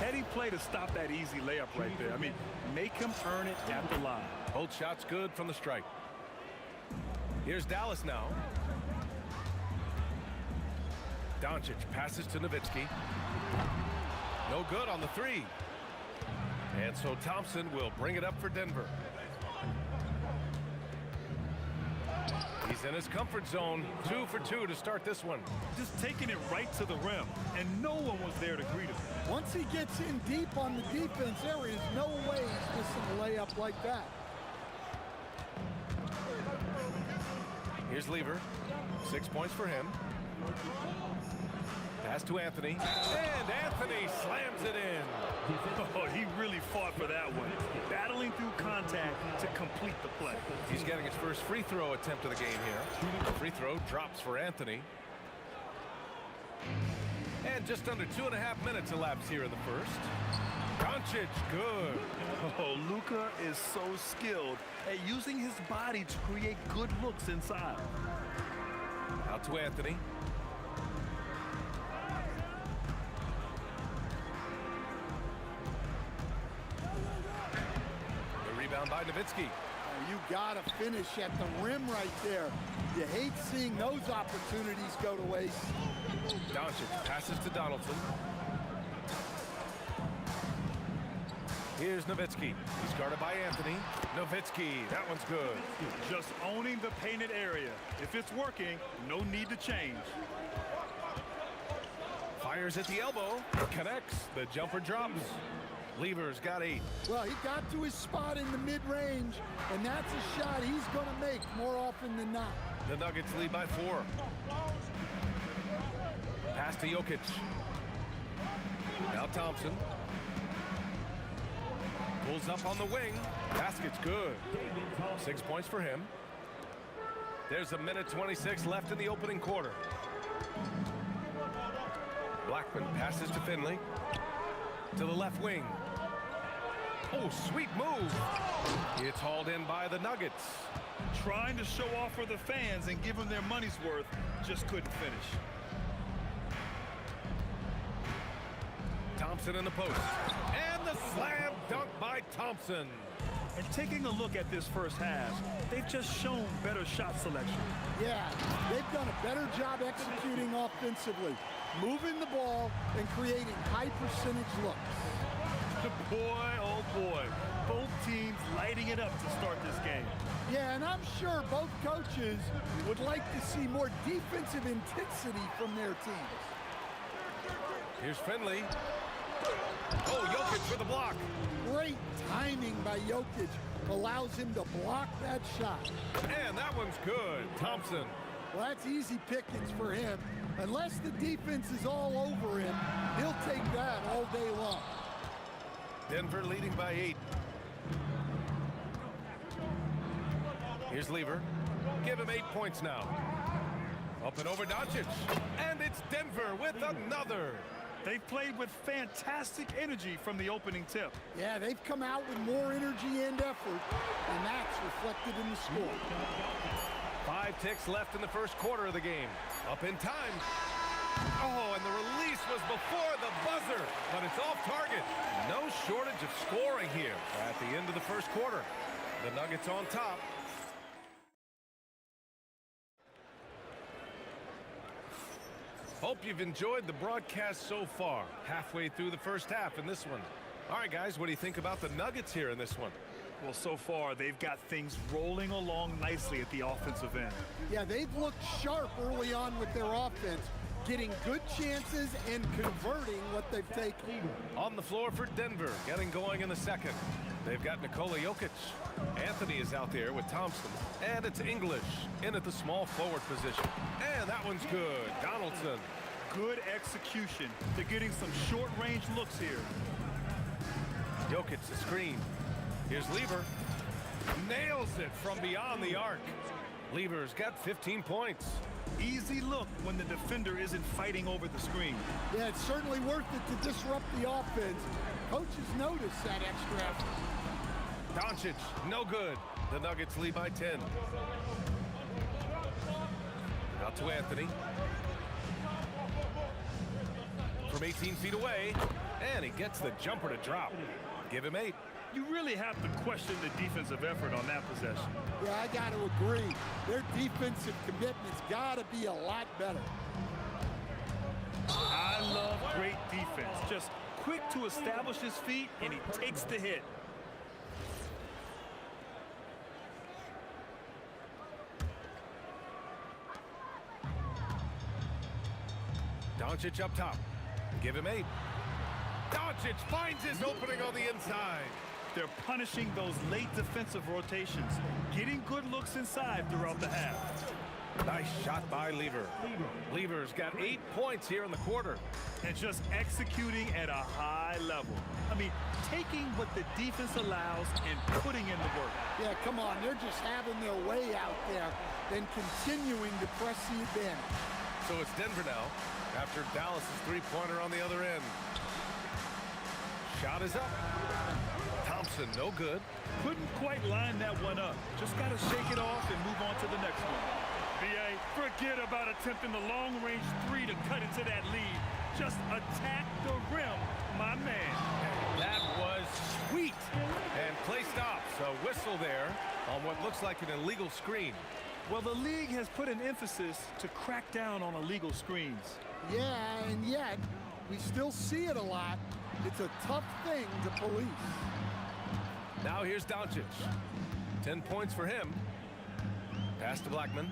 Heady play to stop that easy layup right there. I mean, make him earn it at the line. Both shots good from the strike. Here's Dallas now. Doncic passes to Nowitzki. No good on the three. And so Thompson will bring it up for Denver. He's in his comfort zone. 2 for 2 to start this one. Just taking it right to the rim, and no one was there to greet him. Once he gets in deep on the defense, there is no way he's missing a layup like that. Here's Lever. 6 points for him. Pass to Anthony. And Anthony slams it in. Oh, he really fought for that one. Battling through contact to complete the play. He's getting his first free throw attempt of the game here. The free throw drops for Anthony. And just under 2.5 minutes elapsed here in the first. Doncic, good. Oh, Luka is so skilled at using his body to create good looks inside. Out to Anthony. The rebound by Nowitzki. You gotta finish at the rim right there. You hate seeing those opportunities go to waste. Doncic passes to Donaldson. Here's Nowitzki. He's guarded by Anthony. Nowitzki, that one's good. Just owning the painted area. If it's working, no need to change. Fires at the elbow. Connects. The jumper drops. Lever's got 8. Well, he got to his spot in the mid-range, and that's a shot he's going to make more often than not. The Nuggets lead by 4. Pass to Jokic. Now Thompson. Pulls up on the wing. Basket's good. 6 points for him. There's 1:26 left in the opening quarter. Blackman passes to Finley. To the left wing. Oh, sweet move. It's hauled in by the Nuggets. Trying to show off for the fans and give them their money's worth, just couldn't finish. Thompson in the post. And the slam dunk by Thompson. And taking a look at this first half, they've just shown better shot selection. Yeah, they've done a better job executing offensively, moving the ball and creating high percentage looks. Boy, oh boy, both teams lighting it up to start this game. Yeah, and I'm sure both coaches would like to see more defensive intensity from their teams. Here's Finley. Oh, Jokic for the block. Great timing by Jokic allows him to block that shot. And that one's good. Thompson. Well, that's easy pickings for him. Unless the defense is all over him, he'll take that all day long. Denver leading by 8. Here's Lever. Give him 8 points now. Up and over Doncic. And it's Denver with another. They've played with fantastic energy from the opening tip. Yeah, they've come out with more energy and effort, and that's reflected in the score. 5 ticks left in the first quarter of the game. Up in time. Oh, and the release was before the buzzer, but it's off target. No shortage of scoring here at the end of the first quarter. The Nuggets on top. Hope you've enjoyed the broadcast so far. Halfway through the first half in this one. All right, guys, what do you think about the Nuggets here in this one? Well, so far, they've got things rolling along nicely at the offensive end. Yeah, they've looked sharp early on with their offense, getting good chances and converting what they've taken. On the floor for Denver, getting going in the second. They've got Nikola Jokic. Anthony is out there with Thompson. And it's English in at the small forward position. And that one's good. Donaldson. Good execution. They're getting some short-range looks here. Jokic the screen. Here's Lever. Nails it from beyond the arc. Lever's got 15 points. Easy look when the defender isn't fighting over the screen. Yeah, it's certainly worth it to disrupt the offense. Coaches notice that extra effort. Doncic, no good. The Nuggets lead by 10. Out to Anthony. From 18 feet away, and he gets the jumper to drop. Give him 8. You really have to question the defensive effort on that possession. Yeah, I got to agree. Their defensive commitment's got to be a lot better. I love great defense. Just quick to establish his feet, and he takes the hit. Doncic up top. Give him 8. Doncic finds his opening on the inside. They're punishing those late defensive rotations, getting good looks inside throughout the half. Nice shot by Lever. Lever's got 8 points here in the quarter. And just executing at a high level. I mean, taking what the defense allows and putting in the work. Yeah, come on. They're just having their way out there, then continuing to press the advantage. So it's Denver now, after Dallas' three-pointer on the other end. Shot is up. Thompson, no good. Couldn't quite line that one up. Just got to shake it off and move on to the next one. B.A., forget about attempting the long-range 3 to cut into that lead. Just attack the rim, my man. That was sweet. And play stops. A whistle there on what looks like an illegal screen. Well, the league has put an emphasis to crack down on illegal screens. Yeah, and yet, we still see it a lot. It's a tough thing to police. Now here's Doncic. 10 points for him. Pass to Blackman.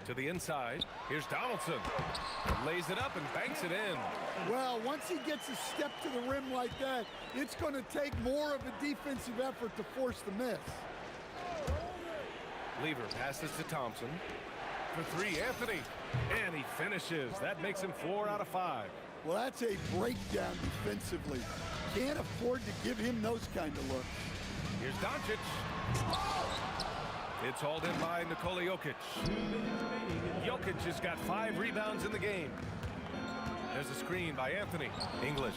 To the inside. Here's Donaldson. Lays it up and banks it in. Well, once he gets a step to the rim like that, it's going to take more of a defensive effort to force the miss. Lever passes to Thompson. For 3, Anthony. And he finishes. That makes him 4 out of 5. Well, that's a breakdown defensively. Can't afford to give him those kind of looks. Here's Doncic. It's hauled in by Nikola Jokic. Jokic has got 5 rebounds in the game. There's a screen by Anthony. English.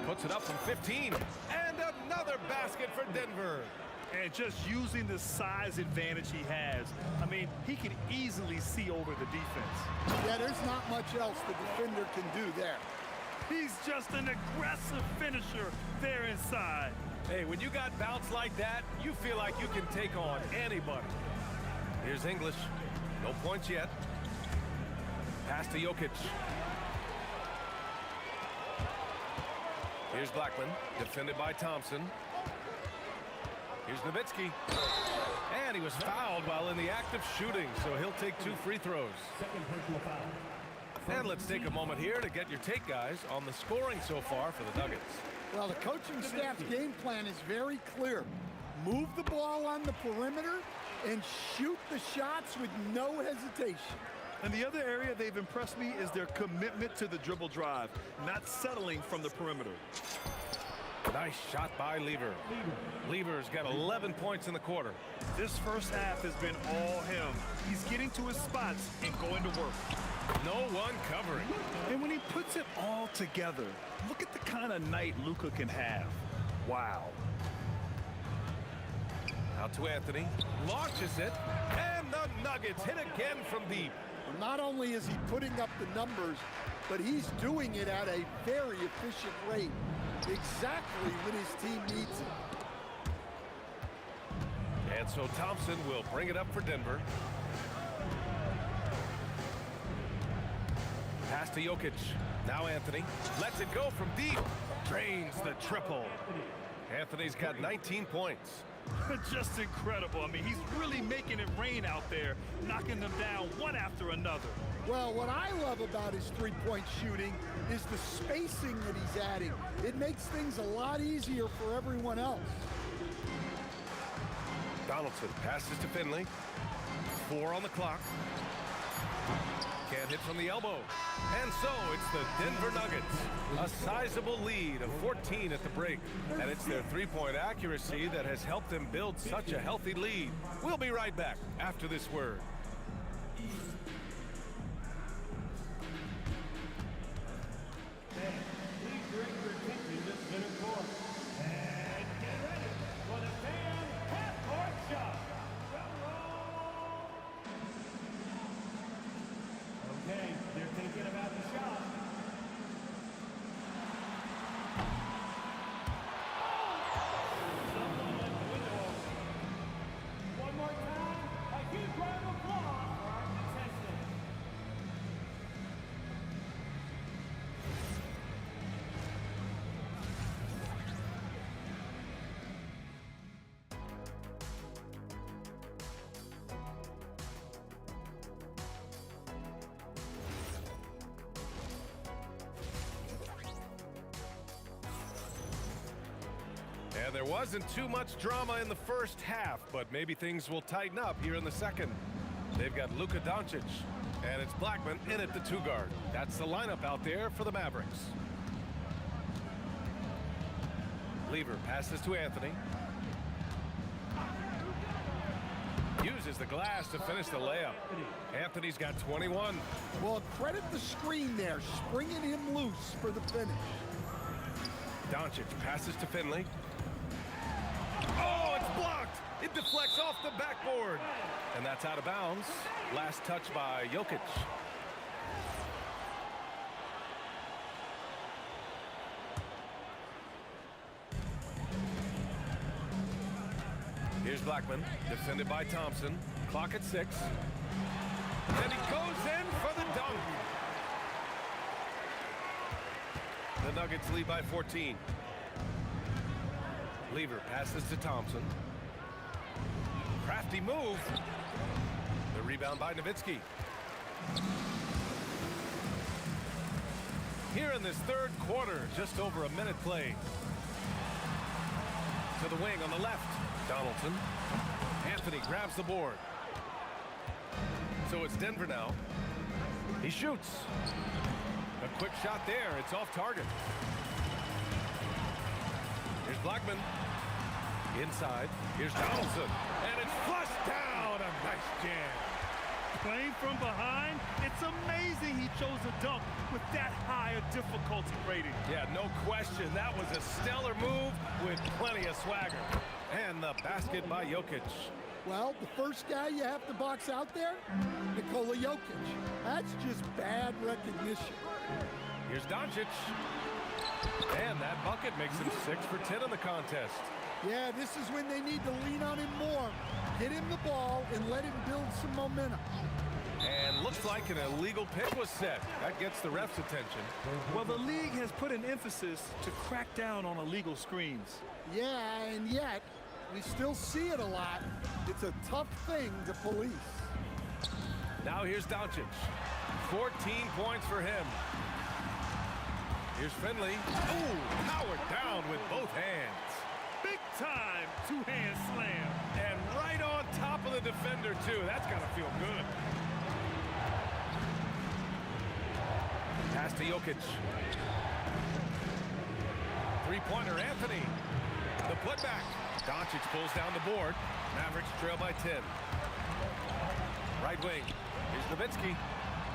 Puts it up from 15. And another basket for Denver. And just using the size advantage he has, I mean, he can easily see over the defense. Yeah, there's not much else the defender can do there. He's just an aggressive finisher there inside. Hey, when you got bounce like that, you feel like you can take on anybody. Here's English. No points yet. Pass to Jokic. Here's Blackman, defended by Thompson. Here's Nowitzki. And he was fouled while in the act of shooting, so he'll take 2 free throws. And let's take a moment here to get your take, guys, on the scoring so far for the Nuggets. Well, the coaching staff's game plan is very clear. Move the ball on the perimeter and shoot the shots with no hesitation. And the other area they've impressed me is their commitment to the dribble drive, not settling from the perimeter. Nice shot by Lever. Lever's got 11 points in the quarter. This first half has been all him. He's getting to his spots and going to work. No one covering. And when he puts it all together, look at the kind of night Luka can have. Wow. Out to Anthony. Launches it. And the Nuggets hit again from deep. Not only is he putting up the numbers, but he's doing it at a very efficient rate. Exactly when his team needs it. And so Thompson will bring it up for Denver. Pass to Jokic. Now Anthony lets it go from deep. Drains the triple. Anthony's got 19 points. Just incredible. I mean, he's really making it rain out there, knocking them down one after another. Well, what I love about his three-point shooting is the spacing that he's adding. It makes things a lot easier for everyone else. Donaldson passes to Finley. 4 on the clock. Can't hit from the elbow. And so it's the Denver Nuggets. A sizable lead of 14 at the break. And it's their three-point accuracy that has helped them build such a healthy lead. We'll be right back after this word. One more time, a huge round of applause. And there wasn't too much drama in the first half, but maybe things will tighten up here in the second. They've got Luka Doncic, and it's Blackman in at the 2-guard. That's the lineup out there for the Mavericks. Lever passes to Anthony. Uses the glass to finish the layup. Anthony's got 21. Well, credit the screen there, springing him loose for the finish. Doncic passes to Finley. Oh, it's blocked. It deflects off the backboard. And that's out of bounds. Last touch by Jokic. Here's Blackman, defended by Thompson. Clock at 6. Then he goes in for the dunk. The Nuggets lead by 14. Lever passes to Thompson. Crafty move. The rebound by Nowitzki. Here in this third quarter, just over a minute played. To the wing on the left. Donaldson. Anthony grabs the board. So it's Denver now. He shoots. A quick shot there. It's off target. Here's Blackman. Inside. Here's Donaldson. And it's flushed down. A nice jam. Playing from behind, it's amazing he chose a dunk with that high a difficulty rating. Yeah, no question. That was a stellar move with plenty of swagger. And the basket by Jokic. Well, the first guy you have to box out there, Nikola Jokic. That's just bad recognition. Here's Doncic. And that bucket makes him 6 for 10 in the contest. Yeah, this is when they need to lean on him more. Get him the ball and let him build some momentum. And looks like an illegal pick was set. That gets the ref's attention. Well, the league has put an emphasis to crack down on illegal screens. Yeah, and yet, we still see it a lot. It's a tough thing to police. Now here's Doncic. 14 points for him. Here's Finley. Ooh, powered down with both hands. Big time two-hand slam. And right on top of the defender, too. That's got to feel good. Pass to Jokic. Three-pointer, Anthony. The putback. Doncic pulls down the board. Mavericks trail by 10. Right wing. Here's Nowitzki.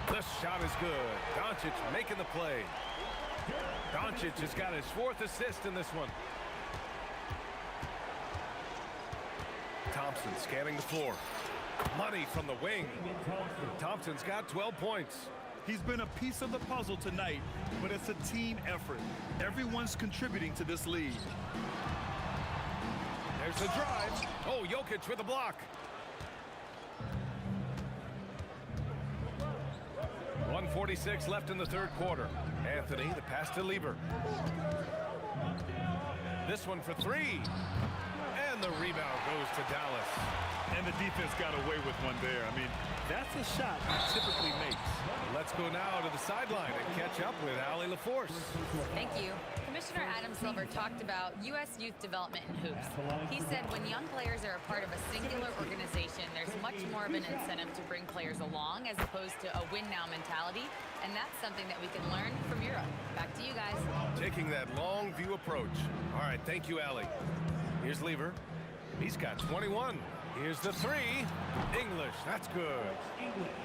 The shot is good. Doncic making the play. Doncic has got his 4th assist in this one. Thompson scanning the floor. Money from the wing. Thompson's got 12 points. He's been a piece of the puzzle tonight, but it's a team effort. Everyone's contributing to this lead. There's the drive. Oh, Jokic with a block. .146 left in the third quarter. Anthony, the pass to Lever. This one for 3. And the rebound goes to Dallas. And the defense got away with one there. I mean, that's a shot he typically makes. Let's go now to the sideline and catch up with Allie LaForce. Thank you. Commissioner Adam Silver talked about U.S. youth development in hoops. He said when young players are a part of a singular organization, there's much more of an incentive to bring players along as opposed to a win-now mentality, and that's something that we can learn from Europe. Back to you guys. Taking that long view approach. All right, thank you, Allie. Here's Lever. He's got 21. Here's the 3. English, that's good.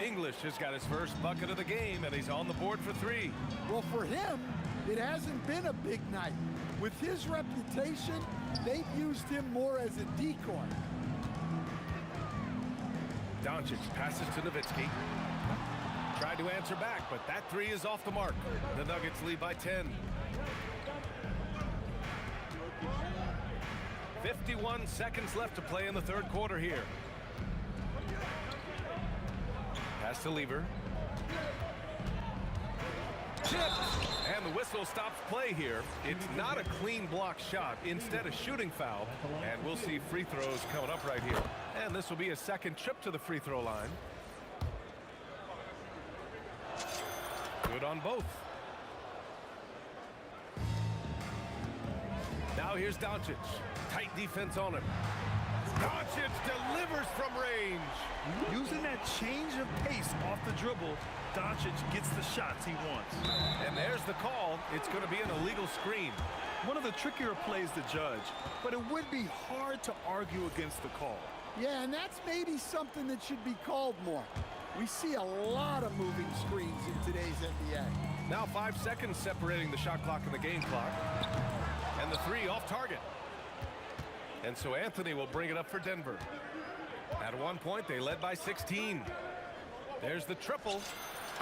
English has got his first bucket of the game, and he's on the board for 3. Well, for him, it hasn't been a big night. With his reputation, they've used him more as a decoy. Doncic passes to Nowitzki. Tried to answer back, but that 3 is off the mark. The Nuggets lead by 10. 51 seconds left to play in the third quarter here. Pass to Lever. Tipped! And the whistle stops play here. It's not a clean block shot, instead a shooting foul. And we'll see free throws coming up right here. And this will be a second trip to the free throw line. Good on both. Now Now here's Doncic. Tight defense on him. Doncic delivers from range. Using that change of pace off the dribble, Doncic gets the shots he wants. And there's the call. It's going to be an illegal screen. One of the trickier plays to judge, but it would be hard to argue against the call. Yeah, and that's maybe something that should be called more. We see a lot of moving screens in today's NBA. Now 5 seconds separating the shot clock and the game clock. And the three off target. And so Anthony will bring it up for Denver. At one point, they led by 16. There's the triple.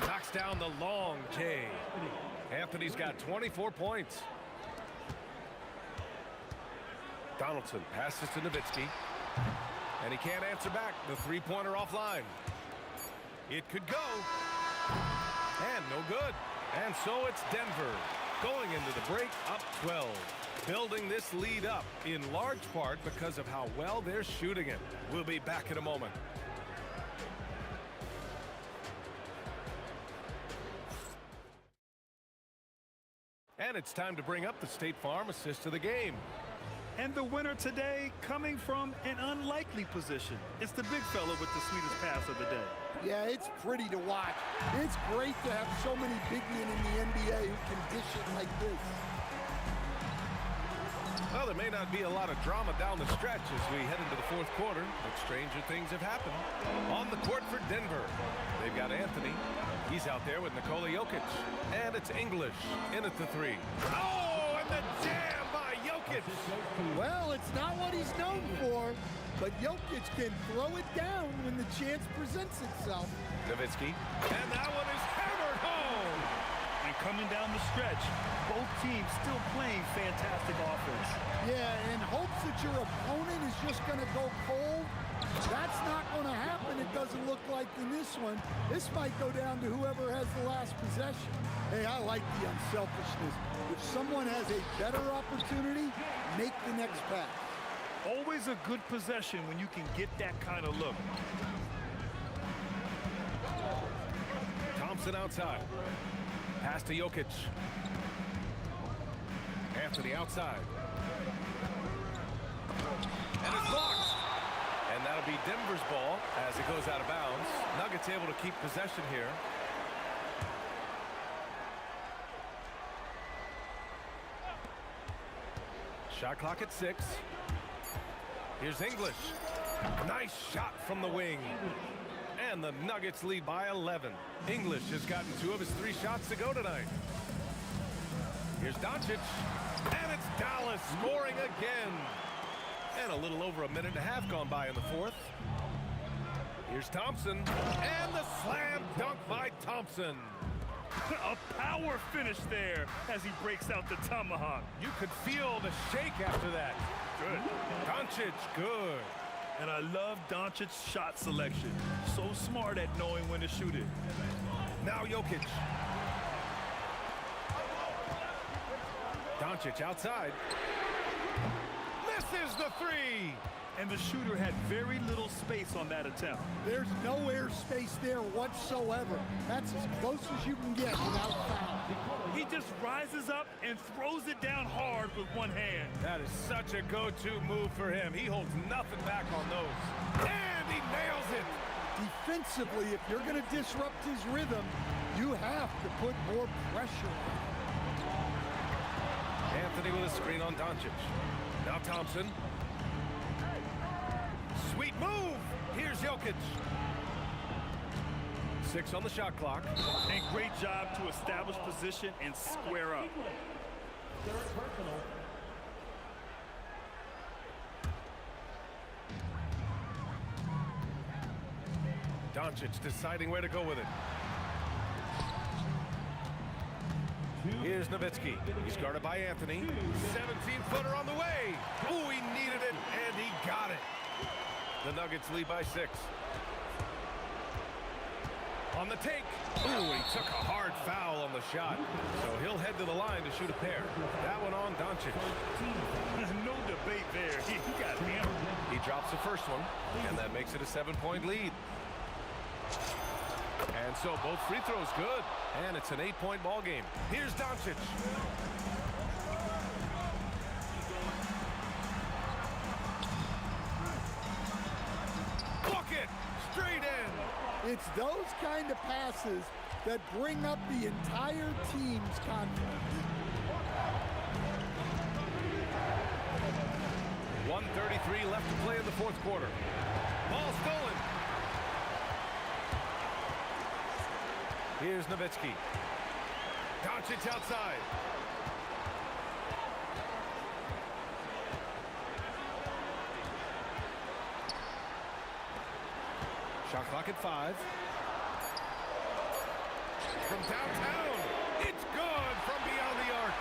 Knocks down the long J. Anthony's got 24 points. Donaldson passes to Nowitzki. And he can't answer back. The three-pointer offline. It could go. And no good. And so it's Denver going into the break up 12. Building this lead up in large part because of how well they're shooting it. We'll be back in a moment. And it's time to bring up the State Farm assist of the game. And the winner today coming from an unlikely position. It's the big fella with the sweetest pass of the day. Yeah, it's pretty to watch. It's great to have so many big men in the NBA who can dish it like this. Well, there may not be a lot of drama down the stretch as we head into the fourth quarter, but stranger things have happened. On the court for Denver, they've got Anthony. He's out there with Nikola Jokic. And it's English in at the three. Oh, and the jam by Jokic. Well, it's not what he's known for, but Jokic can throw it down when the chance presents itself. Nowitzki. And that one is hammered home. And coming down the stretch, both teams still playing fantastic offense. Yeah, and hopes that your opponent is just going to go cold. That's not going to happen, it doesn't look like in this one. This might go down to whoever has the last possession. Hey, I like the unselfishness. If someone has a better opportunity, make the next pass. Always a good possession when you can get that kind of look. Thompson outside. Pass to Jokic. Anthony outside. And it's blocked. And that'll be Denver's ball as it goes out of bounds. Nuggets able to keep possession here. Shot clock at 6. Here's English. Nice shot from the wing. And the Nuggets lead by 11. English has gotten 2 of his 3 shots to go tonight. Here's Doncic. And it's Dallas scoring again. And a little over a minute and a half gone by in the fourth. Here's Thompson. And the slam dunk by Thompson. A power finish there as he breaks out the tomahawk. You could feel the shake after that. Good. Doncic, good. And I love Doncic's shot selection. So smart at knowing when to shoot it. Now Jokic. Doncic outside. Misses the 3. And the shooter had very little space on that attempt. There's no air space there whatsoever. That's as close as you can get without foul. He just rises up and throws it down hard with one hand. That is such a go-to move for him. He holds nothing back on those. And he nails it. Defensively, if you're going to disrupt his rhythm, you have to put more pressure on him. Anthony with a screen on Doncic. Now Thompson. Sweet move. Here's Jokic. 6 on the shot clock. And great job to establish position and square up. Doncic deciding where to go with it. Here's Nowitzki. He's guarded by Anthony. 17-footer on the way. Ooh, he needed it, and he got it. The Nuggets lead by 6. On the take. Ooh, he took a hard foul on the shot. So he'll head to the line to shoot a pair. That one on Doncic. No debate there. He got hammered. He drops the first one, and that makes it a 7-point lead. And so both free throws good. And it's an 8-point ball game. Here's Doncic. It's those kind of passes that bring up the entire team's confidence. 1:33 left to play in the fourth quarter. Ball stolen. Here's Nowitzki. Doncic outside. Shot clock at 5. From downtown, it's good from beyond the arc.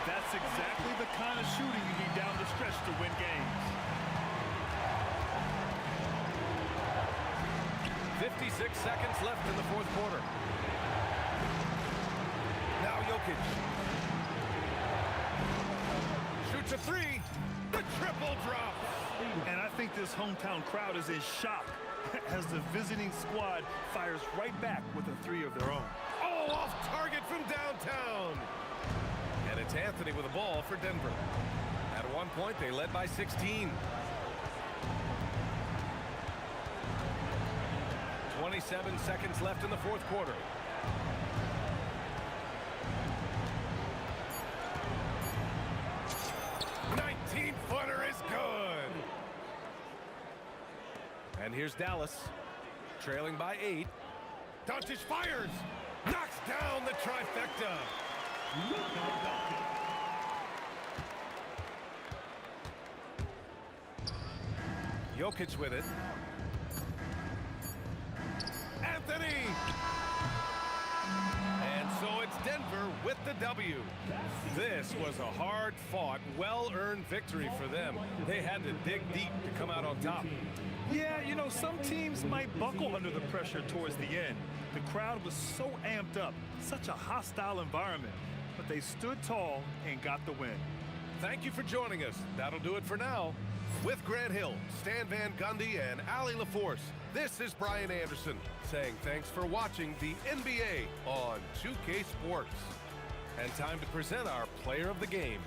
That's exactly the kind of shooting you need down the stretch to win games. 56 seconds left in the fourth quarter. Now Jokic. Shoots a 3. The triple drop. And I think this hometown crowd is in shock as the visiting squad fires right back with a 3 of their own. Oh, off target from downtown. And it's Anthony with the ball for Denver. At one point, they led by 16. 27 seconds left in the fourth quarter. Footer is good. And here's Dallas, trailing by 8. Doncic fires, knocks down the trifecta. Jokic with it. Anthony. And so it's Denver with the W. This was a hard-fought, well-earned victory for them. They had to dig deep to come out on top. Yeah, you know, some teams might buckle under the pressure towards the end. The crowd was so amped up, such a hostile environment, but they stood tall and got the win. Thank you for joining us. That'll do it for now. With Grant Hill, Stan Van Gundy, and Allie LaForce, this is Brian Anderson saying thanks for watching the NBA on 2K Sports. And time to present our player of the game.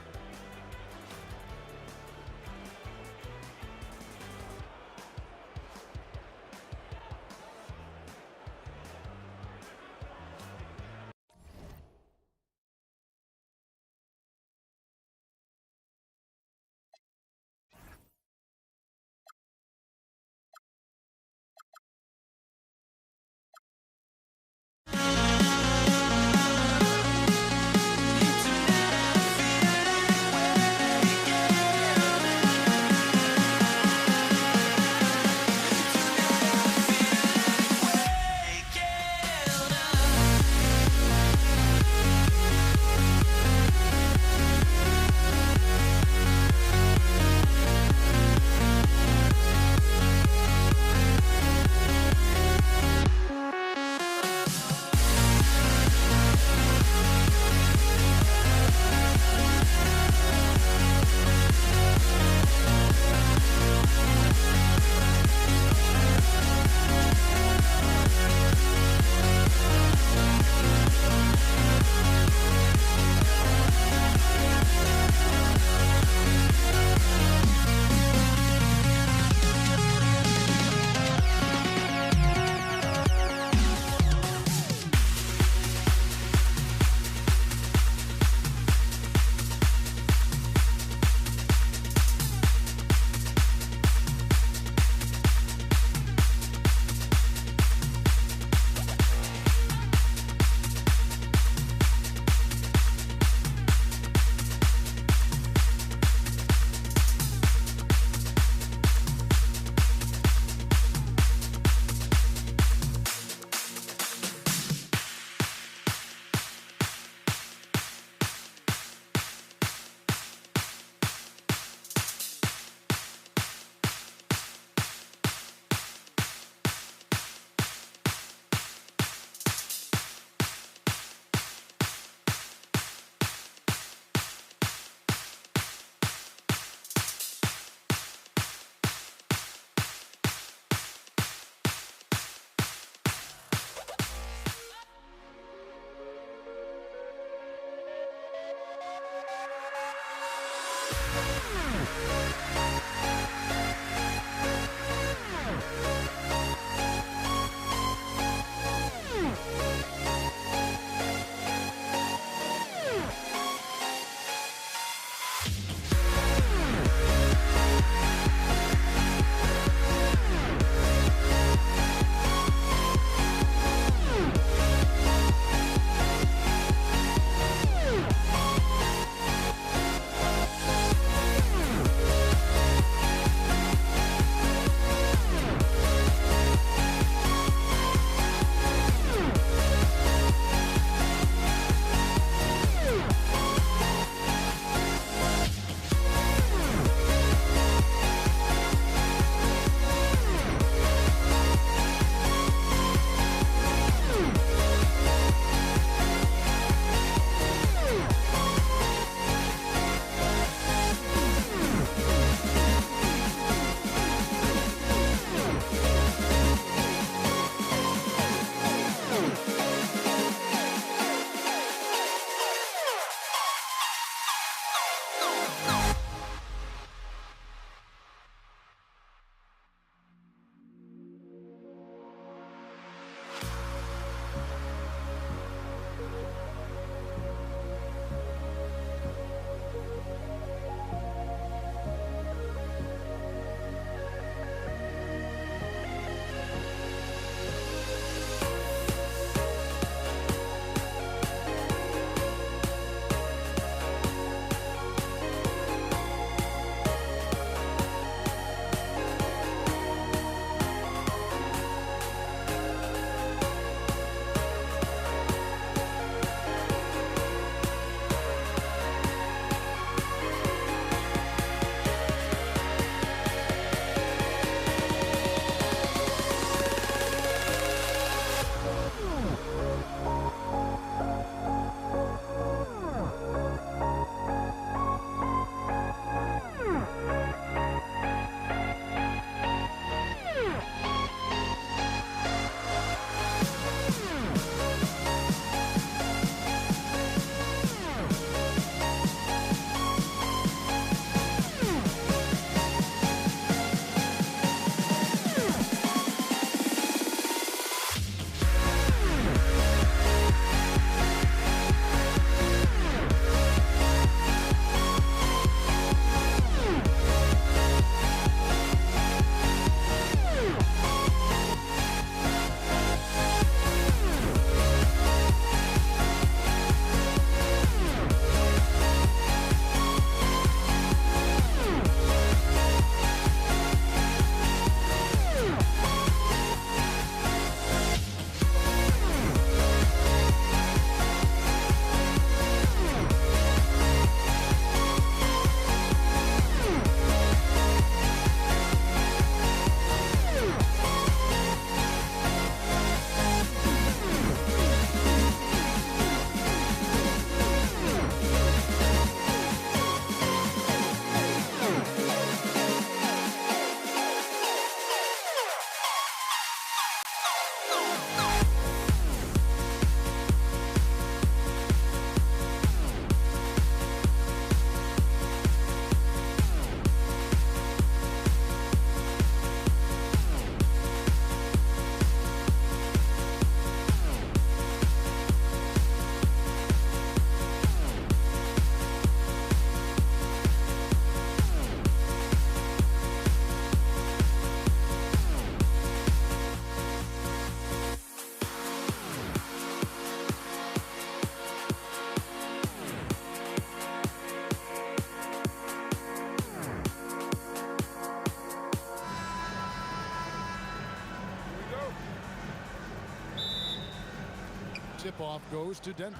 Tip-off goes to Denver.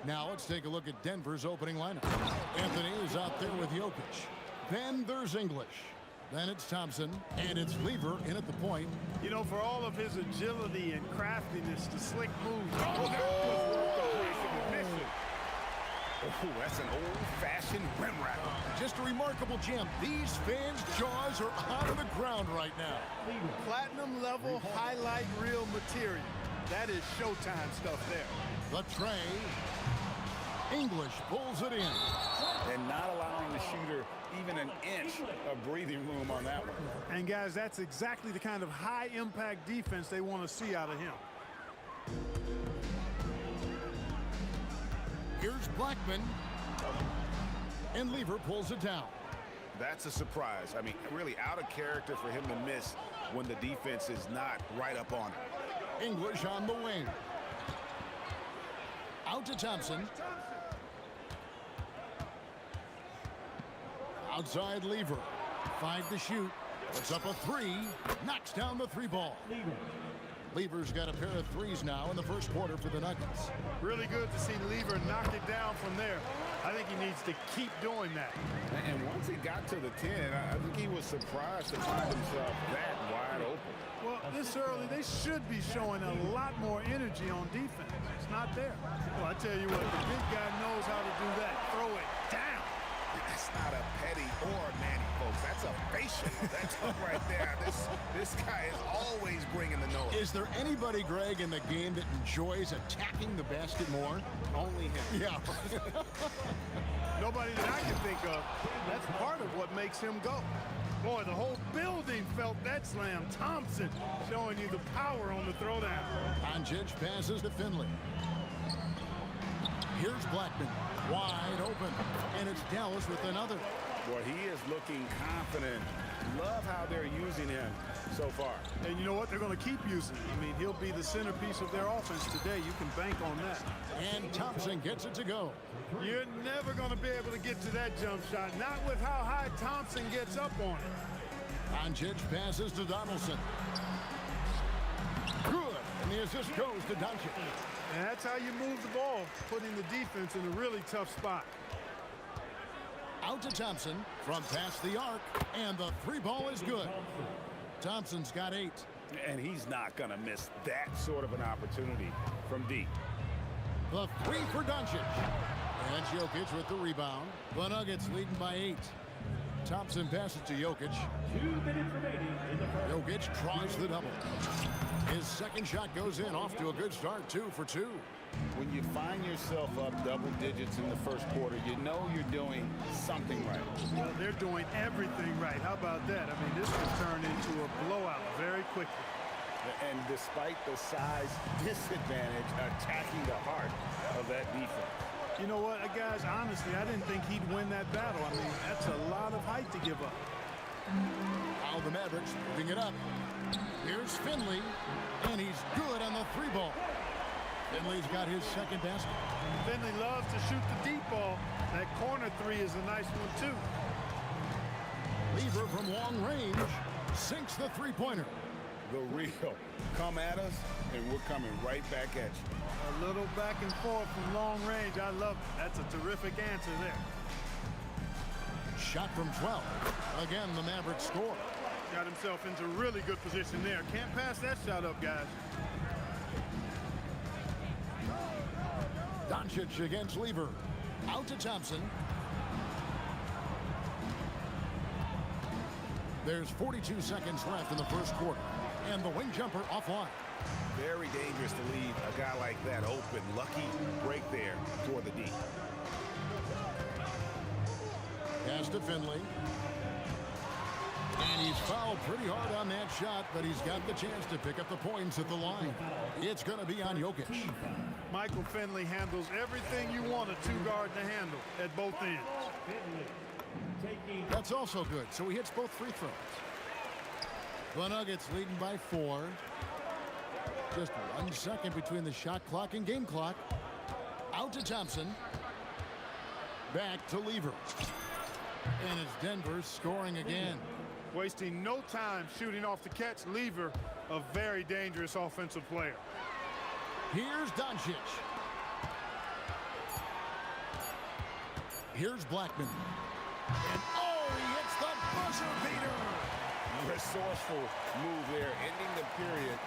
Now let's take a look at Denver's opening lineup. Anthony is out there with Jokic. Then there's English. Then it's Thompson, and it's Lever in at the point. You know, for all of his agility and craftiness, the slick moves. Oh, that was worth the recognition. Oh, that's an old-fashioned rim rattler. Just a remarkable gem. These fans' jaws are out of the ground right now. Platinum level highlight reel material. That is Showtime stuff there. The tray. English pulls it in. And not allowing the shooter even an inch of breathing room on that one. And guys, that's exactly the kind of high impact defense they want to see out of him. Here's Blackman. And Lever pulls it down. That's a surprise. I mean, really out of character for him to miss when the defense is not right up on him. English on the wing. Out to Thompson. Outside Lever. 5 to shoot. Puts up a 3. Knocks down the 3 ball. Lever's got a pair of 3s now in the first quarter for the Nuggets. Really good to see Lever knock it down from there. I think he needs to keep doing that. And once he got to the 10, I think he was surprised to find himself that wide open. Well, this early, they should be showing a lot more energy on defense. It's not there. Well, I tell you what, the big guy knows how to do that. Throw it down. That's not a petty or a Manny, folks. That's a facial. That's right there. This guy is always bringing the noise. Is there anybody, Greg, in the game that enjoys attacking the basket more? Only him. Yeah. Nobody that I can think of. That's part of what makes him go. Boy, the whole building felt that slam. Thompson showing you the power on the throwdown. Doncic passes to Finley. Here's Blackman, wide open, and it's Dallas with another. Boy, he is looking confident. Love how they're using him so far. And you know what? They're going to keep using him. I mean, he'll be the centerpiece of their offense today. You can bank on that. And Thompson gets it to go. You're never going to be able to get to that jump shot, not with how high Thompson gets up on it. Doncic passes to Donaldson. Good, and the assist goes to Doncic. And that's how you move the ball, putting the defense in a really tough spot. Out to Thompson from past the arc, and the 3 ball is good. Thompson's got 8. And he's not going to miss that sort of an opportunity from deep. The 3 for Doncic. And Jokic with the rebound. The Nuggets leading by 8. Thompson passes to Jokic. 2 minutes remaining in the first. Jokic tries the double. His second shot goes in, off to a good start, 2 for 2. When you find yourself up double digits in the first quarter, you know you're doing something right. Well, they're doing everything right. How about that? I mean, this could turn into a blowout very quickly. And despite the size disadvantage, attacking the heart of that defense. You know what, guys, honestly, I didn't think he'd win that battle. I mean, that's a lot of height to give up. Now the Mavericks moving it up. Here's Finley, and he's good on the 3 ball. Finley's got his second basket. Finley loves to shoot the deep ball. That corner 3 is a nice one, too. Lever from long range sinks the 3-pointer. The real. Come at us, and we're coming right back at you. A little back and forth from long range. I love it. That's a terrific answer there. Shot from 12. Again, the Mavericks score. Got himself into really good position there. Can't pass that shot up, guys. Doncic against Lever. Out to Thompson. There's 42 seconds left in the first quarter. And the wing jumper offline. Very dangerous to leave a guy like that open. Lucky break there toward the deep. Pass to Finley. And he's fouled pretty hard on that shot, but he's got the chance to pick up the points at the line. It's going to be on Jokic. Michael Finley handles everything you want a 2-guard to handle at both ends. That's also good, so he hits both free throws. The Nuggets leading by 4. Just 1 second between the shot clock and game clock. Out to Thompson. Back to Lever. And it's Denver scoring again. Wasting no time shooting off the catch. Lever, a very dangerous offensive player. Here's Doncic. Here's Blackman. And oh, he hits the buzzer beater. Resourceful move there, ending the period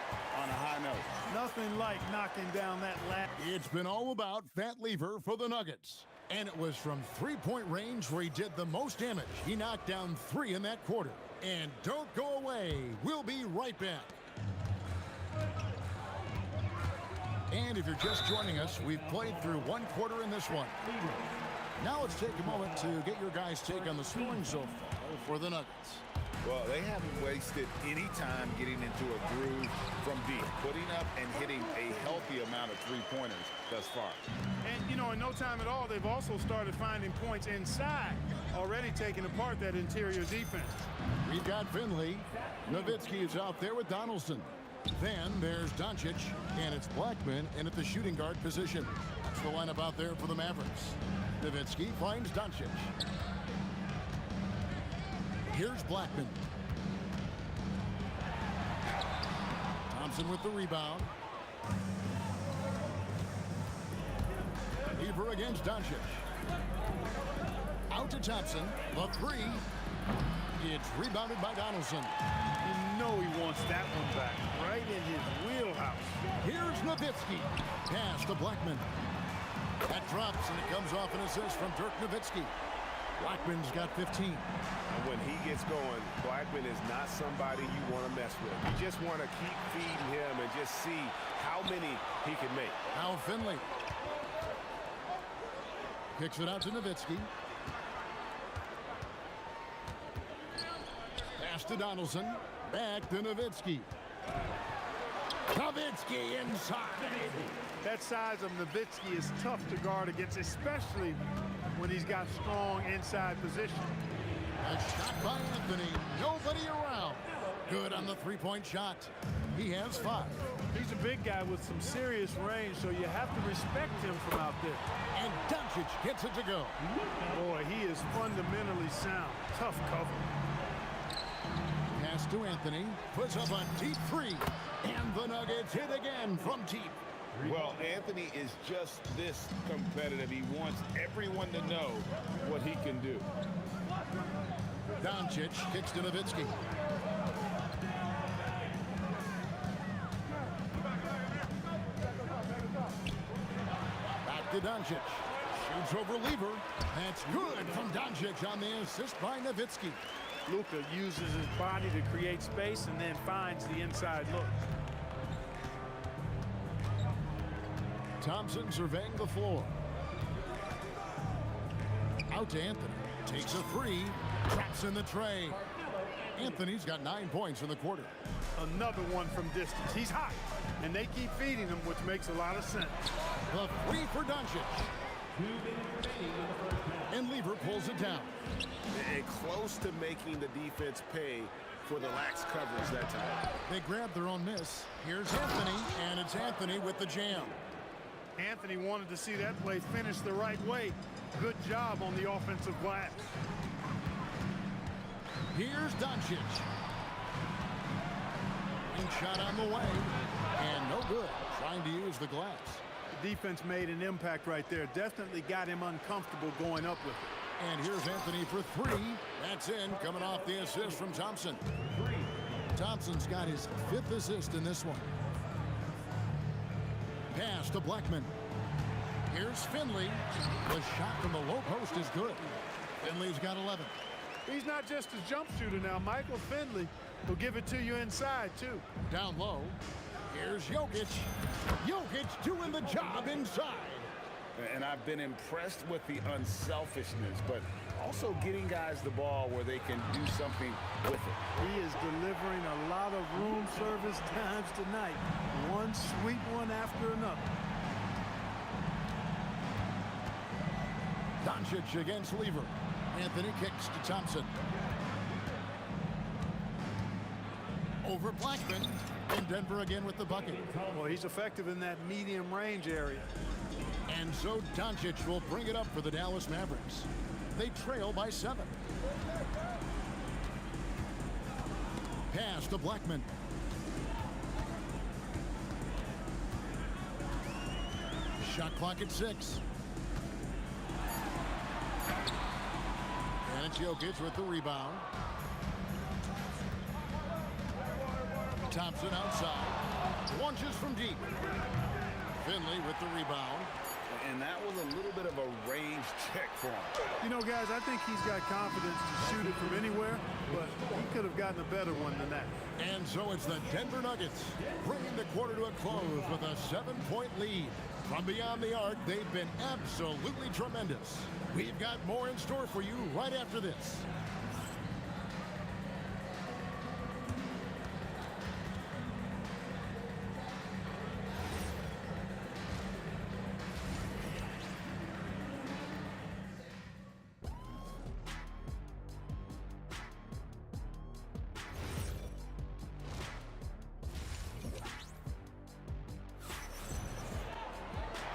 on a high note. Nothing like knocking down that last. It's been all about Fat Lever for the Nuggets. And it was from three-point range where he did the most damage. He knocked down 3 in that quarter. And don't go away. We'll be right back. And if you're just joining us, we've played through 1 quarter in this one. Now let's take a moment to get your guys' take on the scoring so far for the Nuggets. Well, they haven't wasted any time getting into a groove from deep, putting up and hitting a healthy amount of three-pointers thus far. And, you know, in no time at all, they've also started finding points inside, already taking apart that interior defense. We've got Finley. Nowitzki is out there with Donaldson. Then there's Doncic, and it's Blackman in at the shooting guard position. That's the lineup out there for the Mavericks. Nowitzki finds Doncic. Here's Blackman. Thompson with the rebound. Lever against Doncic. Out to Thompson. The 3. It's rebounded by Donaldson. You know he wants that one back, right in his wheelhouse. Here's Nowitzki. Pass to Blackman. That drops, and it comes off an assist from Dirk Nowitzki. Blackman's got 15. And when he gets going, Blackman is not somebody you want to mess with. You just want to keep feeding him and just see how many he can make. Now Finley. Kicks it out to Nowitzki. Pass to Donaldson. Back to Nowitzki. Nowitzki inside. That size of Nowitzki is tough to guard against, especially when he's got strong inside position. A shot by Anthony. Nobody around. Good on the three-point shot. He has 5. He's a big guy with some serious range, so you have to respect him from out there. And Doncic gets it to go. Boy, he is fundamentally sound. Tough cover. Pass to Anthony. Puts up a deep 3. And the Nuggets hit again from deep. Well, Anthony is just this competitive. He wants everyone to know what he can do. Doncic kicks to Nowitzki. Back to Doncic. Shoots over Lever. That's good from Doncic on the assist by Nowitzki. Luka uses his body to create space and then finds the inside look. Thompson surveying the floor. Out to Anthony. Takes a 3. Traps in the tray. Anthony's got 9 points in the quarter. Another one from distance. He's hot, and they keep feeding him, which makes a lot of sense. The 3 for Doncic. And Lever pulls it down. And close to making the defense pay for the lax coverage that time. They grab their own miss. Here's Anthony, and it's Anthony with the jam. Anthony wanted to see that play finish the right way. Good job on the offensive glass. Here's Doncic. And shot on the way. And no good. Trying to use the glass. The defense made an impact right there. Definitely got him uncomfortable going up with it. And here's Anthony for 3. That's in, coming off the assist from Thompson. Thompson's got his 5th assist in this one. Pass to Blackman. Here's Finley. The shot from the low post is good. Finley's got 11. He's not just a jump shooter now. Michael Finley will give it to you inside, too. Down low. Here's Jokic. Jokic doing the job inside. And I've been impressed with the unselfishness, but also getting guys the ball where they can do something with it. He is delivering a lot of room service times tonight. One sweet one after another. Doncic against Lever. Anthony kicks to Thompson. Over Blackman. And Denver again with the bucket. Well, he's effective in that medium range area. And so Doncic will bring it up for the Dallas Mavericks. They trail by 7. Pass to Blackman. Shot clock at 6. it's Jokic with the rebound. Thompson outside. Launches from deep. Finley with the rebound. And that was a little bit of a range check for him. You know, guys, I think he's got confidence to shoot it from anywhere, but he could have gotten a better one than that. And so it's the Denver Nuggets bringing the quarter to a close with a 7-point lead. From beyond the arc, they've been absolutely tremendous. We've got more in store for you right after this.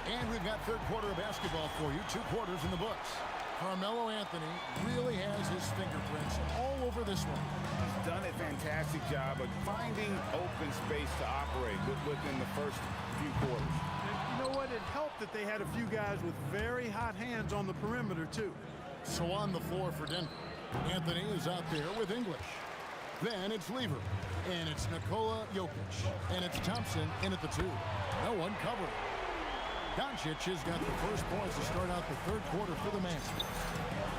And we've got third quarter of basketball for you. 2 quarters in the books. Carmelo Anthony really has his fingerprints all over this one. He's done a fantastic job of finding open space to operate within the first few quarters. And you know what? It helped that they had a few guys with very hot hands on the perimeter, too. So on the floor for Denver, Anthony is out there with English. Then it's Lever. And it's Nikola Jokic. And it's Thompson in at the 2. No one covering. Doncic has got the first points to start out the third quarter for the man.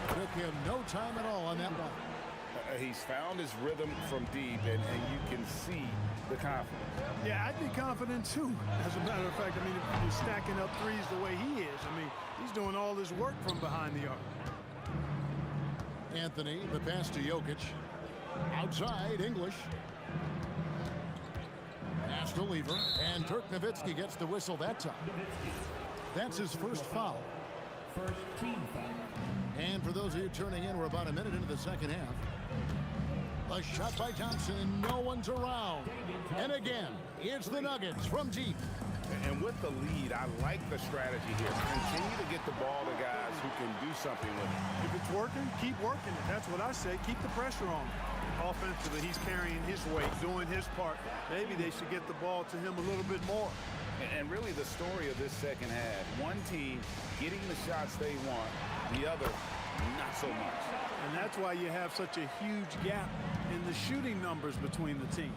Took him no time at all on that one. He's found his rhythm from deep, and you can see the confidence. Yeah, I'd be confident, too. As a matter of fact, I mean, if you're stacking up threes the way he is, I mean, he's doing all his work from behind the arc. Anthony, the pass to Jokic. Outside, English. Pass to Lever, and Dirk Nowitzki gets the whistle that time. That's his first foul. First team foul. And for those of you turning in, we're about a minute into the second half. A shot by Thompson, no one's around. And again, it's the Nuggets from deep. And with the lead, I like the strategy here. Continue to get the ball to guys who can do something with it. If it's working, keep working it. That's what I say. Keep the pressure on him. Offensively, he's carrying his weight, doing his part. Maybe they should get the ball to him a little bit more. And really the story of this second half, one team getting the shots they want, the other not so much. And that's why you have such a huge gap in the shooting numbers between the teams.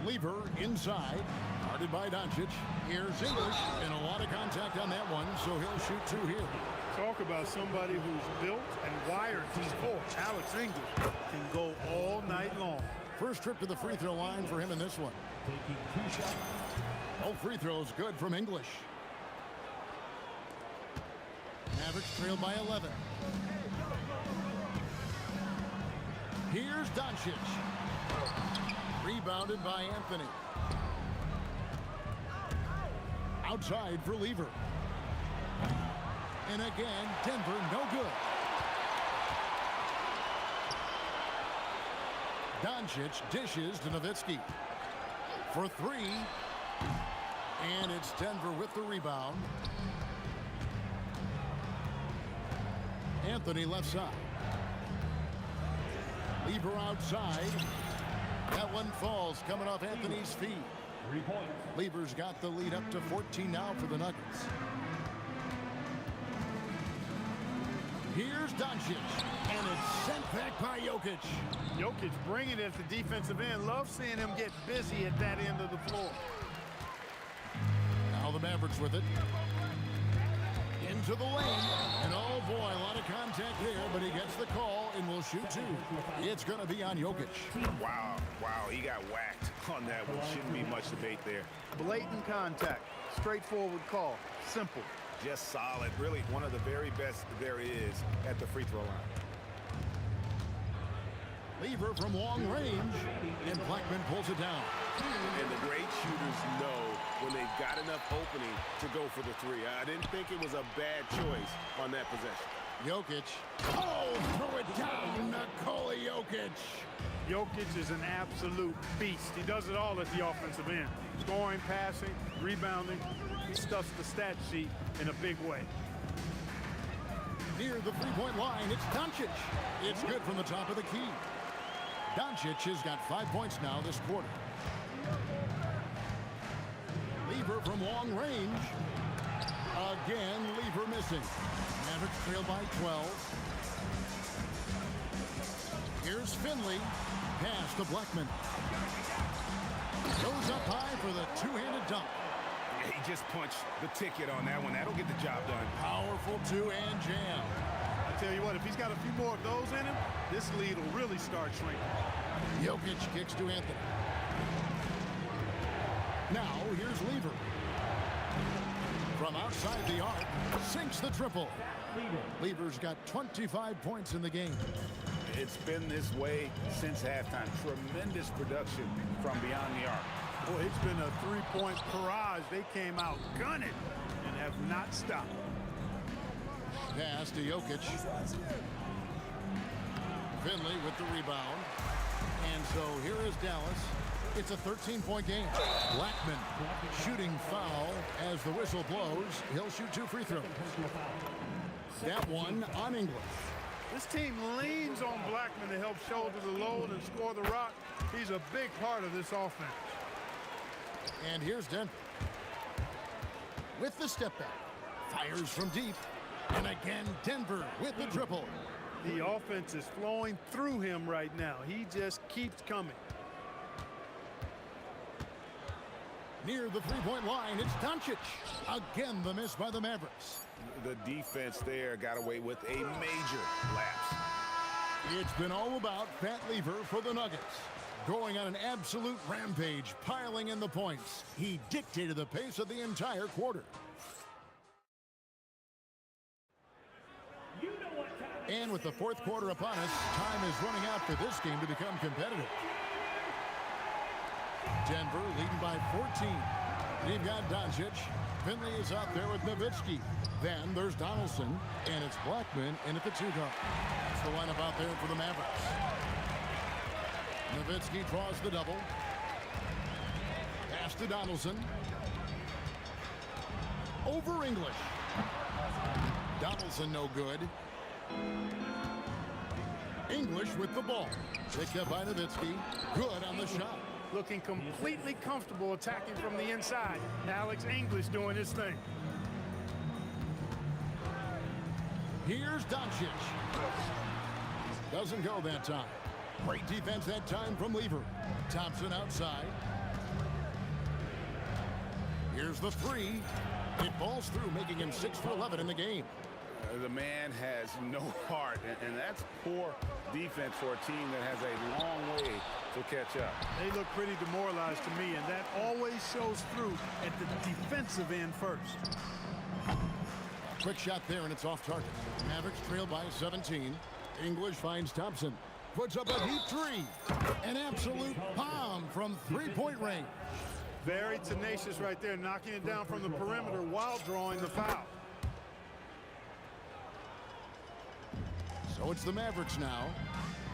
Lever inside, guarded by Doncic. Here's English, and a lot of contact on that one, so he'll shoot 2 here. Talk about somebody who's built and wired to score. Alex English can go all night long. First trip to the free throw line for him in this one. Taking 2 shots. Both free throws good from English. Mavericks trailed by 11. Here's Doncic. Rebounded by Anthony. Outside for Lever. And again, Denver no good. Doncic dishes to Nowitzki for 3. And it's Denver with the rebound. Anthony left side. Lever outside. That one falls coming off Anthony's feet. 3 points. Lever's got the lead up to 14 now for the Nuggets. Here's Doncic, and it's sent back by Jokic. Jokic bringing it at the defensive end. Love seeing him get busy at that end of the floor. Now the Mavericks with it. Into the lane, and oh boy, a lot of contact there, but he gets the call and will shoot 2. It's going to be on Jokic. Wow, he got whacked on that one. Shouldn't be much debate there. Blatant contact. Straightforward call. Simple. Just solid. Really one of the very best there is at the free throw line. Lever from long range, and Blackman pulls it down. And the great shooters know when they've got enough opening to go for the 3. I didn't think it was a bad choice on that possession. Jokic. Oh, throw it down, Nikola Jokic. Jokic is an absolute beast. He does it all at the offensive end. Scoring, passing, rebounding. He stuffs the stat sheet in a big way. Near the 3-point line, it's Doncic. It's good from the top of the key. Doncic has got 5 points now this quarter. Lever from long range. Again, Lever misses. Donaldson. Mavericks trail by 12. Here's Finley. Pass to Blackman. Goes up high for the two-handed dunk. He just punched the ticket on that one. That'll get the job done. Powerful two-hand jam. I tell you what, if he's got a few more of those in him, this lead will really start shrinking. Jokic kicks to Anthony. Now, here's Lever. From outside the arc, sinks the triple. Lever's got 25 points in the game. It's been this way since halftime. Tremendous production from beyond the arc. Boy, it's been a three-point barrage. They came out gunning and have not stopped. Pass to Jokic. Finley with the rebound. And so here is Dallas. It's a 13-point game. Blackman shooting foul as the whistle blows. He'll shoot 2 free throws. That one on English. This team leans on Blackman to help shoulder the load and score the rock. He's a big part of this offense. And here's Denver. With the step back. Fires from deep. And again, Denver with the triple. The offense is flowing through him right now. He just keeps coming. Near the three-point line, it's Doncic. Again, the miss by the Mavericks. The defense there got away with a major lapse. It's been all about Fat Lever for the Nuggets. Going on an absolute rampage, piling in the points. He dictated the pace of the entire quarter. And with the fourth quarter upon us, time is running out for this game to become competitive. Denver leading by 14. You've got Doncic. Finley is out there with Nowitzki. Then there's Donaldson, and it's Blackman in at the 2 guard. That's the lineup out there for the Mavericks. Nowitzki draws the double. Pass to Donaldson. Over English. Donaldson no good. English with the ball. Picked up by Nowitzki. Good on the shot. Looking completely comfortable attacking from the inside. Alex English doing his thing. Here's Doncic. Doesn't go that time. Great defense that time from Lever. Thompson outside. Here's the 3. It falls through, making him 6 for 11 in the game. The man has no heart, and that's poor defense for a team that has a long way to catch up. They look pretty demoralized to me, and that always shows through at the defensive end first. Quick shot there, and it's off target. Mavericks trail by 17. English finds Thompson. Puts up a deep 3. An absolute bomb from three-point range. Very tenacious right there, knocking it down from the perimeter while drawing the foul. So it's the Mavericks now.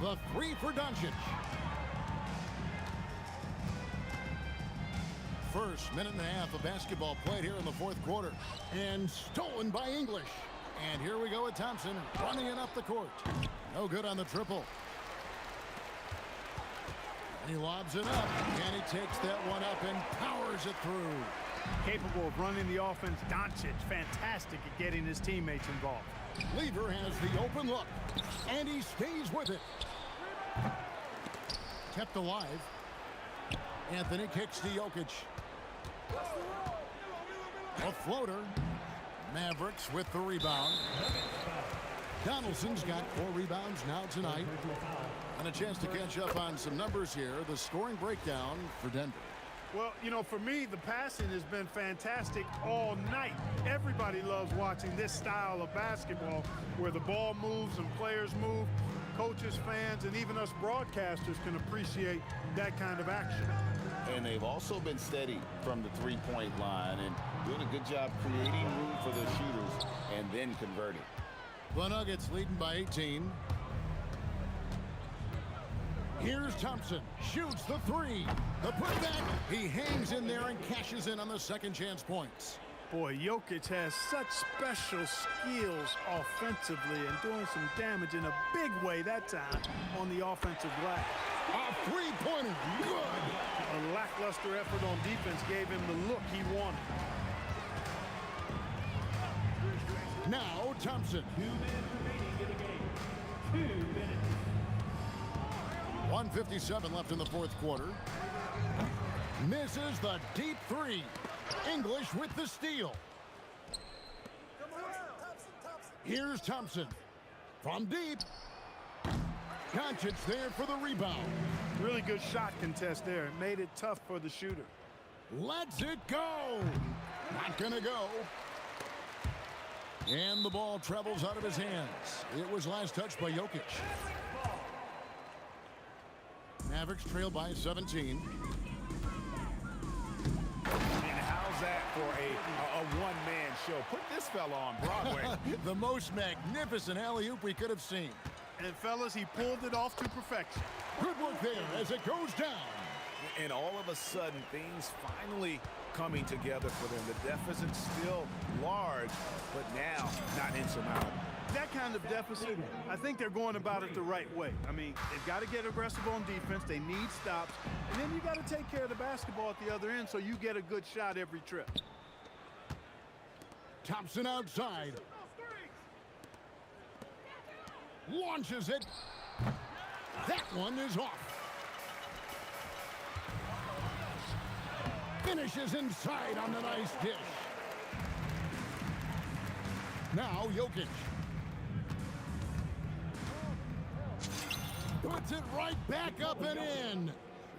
The 3 for Doncic. First minute and a half of basketball played here in the fourth quarter. And stolen by English. And here we go with Thompson running it up the court. No good on the triple. And he lobs it up. And he takes that one up and powers it through. Capable of running the offense, Doncic fantastic at getting his teammates involved. Lever has the open look, and he stays with it. Kept alive. Anthony kicks to Jokic. A floater. Mavericks with the rebound. Donaldson's got 4 rebounds now tonight. And a chance to catch up on some numbers here. The scoring breakdown for Denver. Well, you know, for me, the passing has been fantastic all night. Everybody loves watching this style of basketball where the ball moves and players move. Coaches, fans, and even us broadcasters can appreciate that kind of action. And they've also been steady from the three-point line and doing a good job creating room for the shooters and then converting. The Nuggets leading by 18. Here's Thompson, shoots the 3. The putback, he hangs in there and cashes in on the second chance points. Boy, Jokic has such special skills offensively and doing some damage in a big way that time on the offensive glass. A three-pointer, good. A lackluster effort on defense gave him the look he wanted. Now Thompson. 2 minutes remaining in the game. 2 minutes. 1:57 left in the fourth quarter. Misses the deep three. English with the steal. Here's Thompson. From deep. Doncic there for the rebound. Really good shot contest there. It made it tough for the shooter. Lets it go. Not gonna go. And the ball travels out of his hands. It was last touched by Jokic. Mavericks trail by 17. And how's that for a one-man show? Put this fella on Broadway. The most magnificent alley-oop we could have seen. And fellas, he pulled it off to perfection. Good work there as it goes down. And all of a sudden, things finally coming together for them. The deficit's still large, but now not insurmountable. That kind of deficit, I think they're going about it the right way. I mean, they've got to get aggressive on defense. They need stops. And then you got to take care of the basketball at the other end so you get a good shot every trip. Thompson outside. Launches it. That one is off. Finishes inside on the nice dish. Now Jokic. Puts it right back up and in.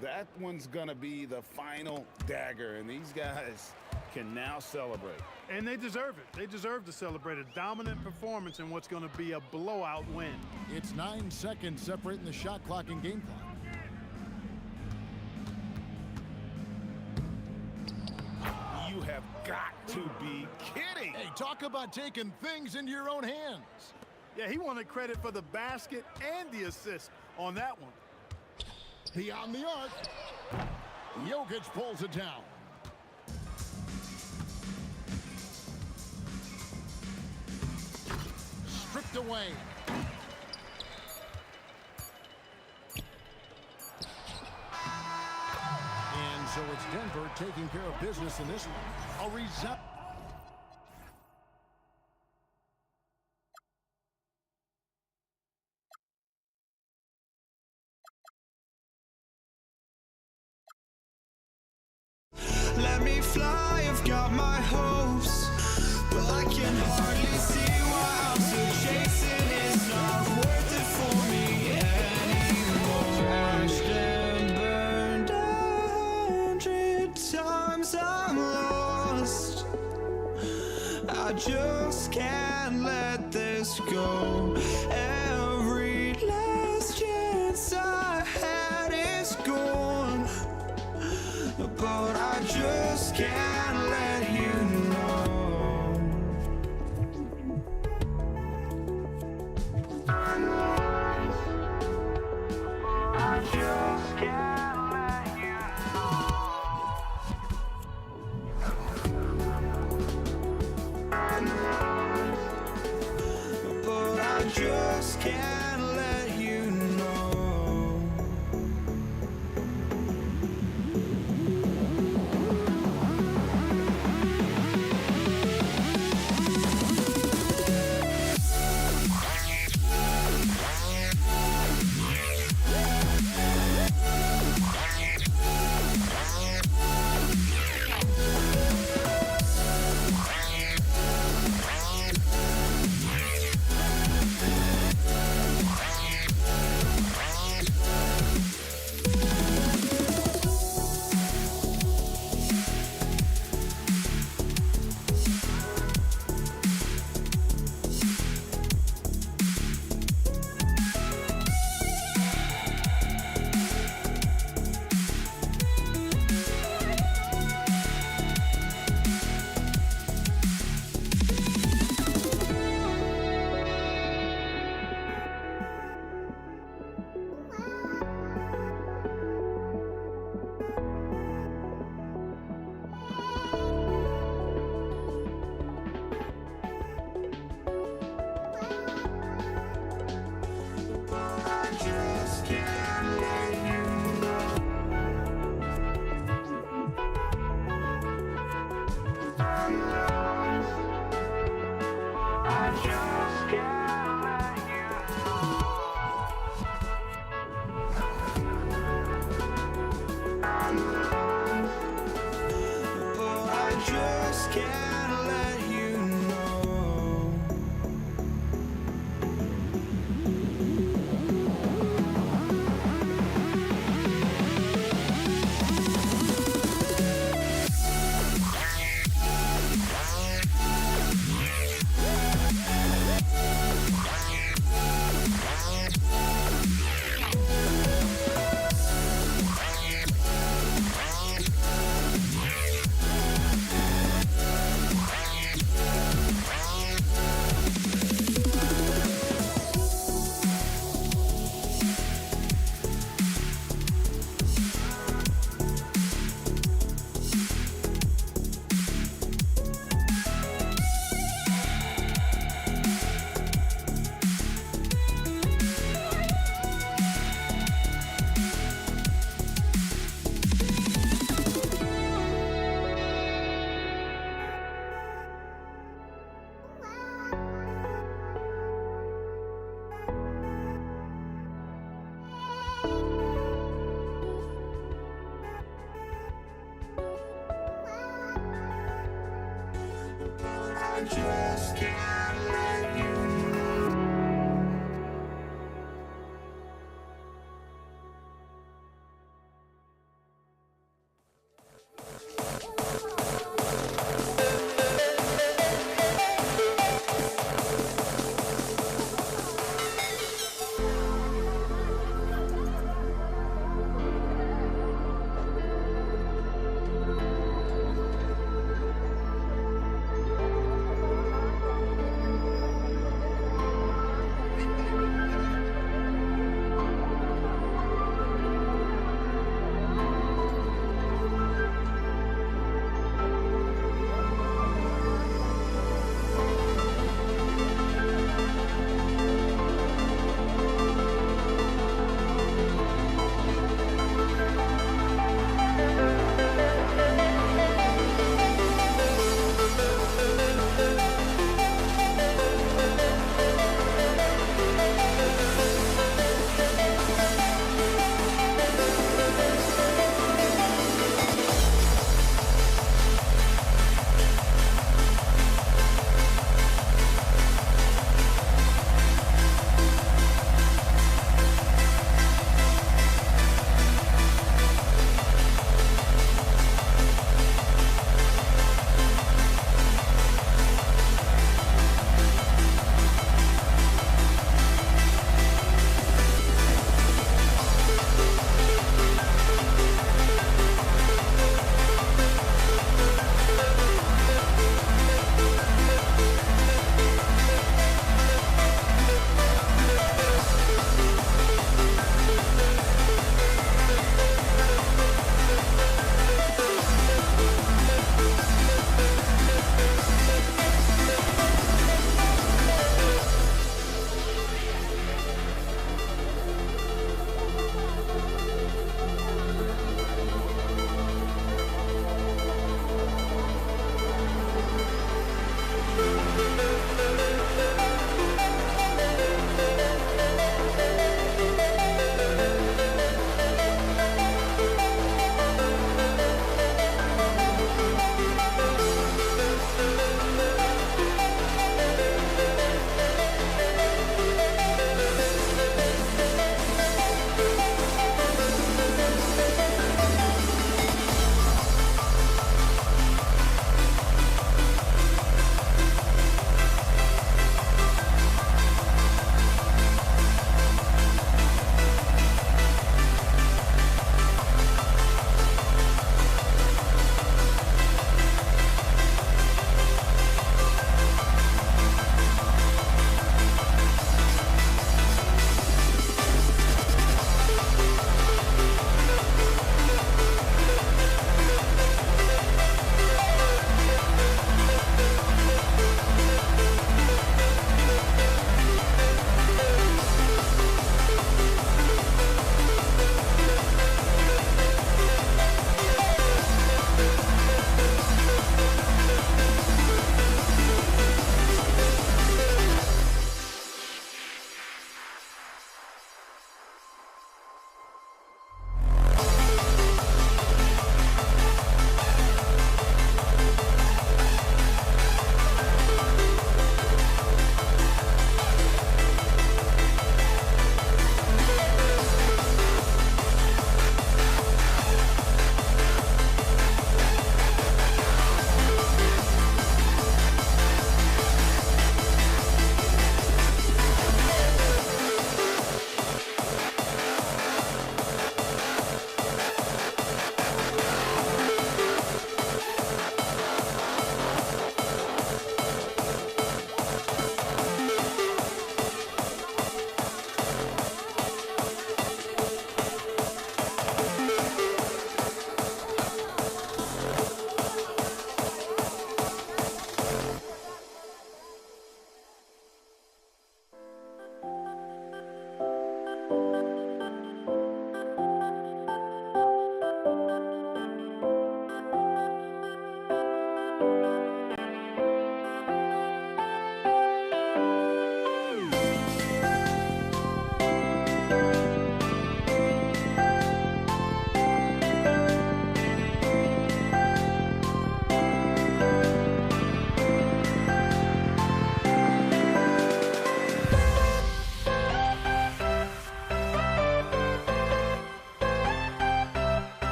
That one's going to be the final dagger, and these guys can now celebrate. And they deserve it. They deserve to celebrate a dominant performance in what's going to be a blowout win. It's 9 seconds separating the shot clock and game clock. You have got to be kidding. Hey, talk about taking things into your own hands. Yeah, he wanted credit for the basket and the assist on that one. Beyond the arc. Jokic pulls it down. Stripped away. And so it's Denver taking care of business in this one. A result. Let me fly, I've got my hopes, but I can hardly see why I'm still chasing. It's not worth it for me anymore. Crashed and burned 100 times, I'm lost. I just can't let this go. Every last chance I had is gone, but I just can't let you know. I just can't let you know. But I just can't let you know.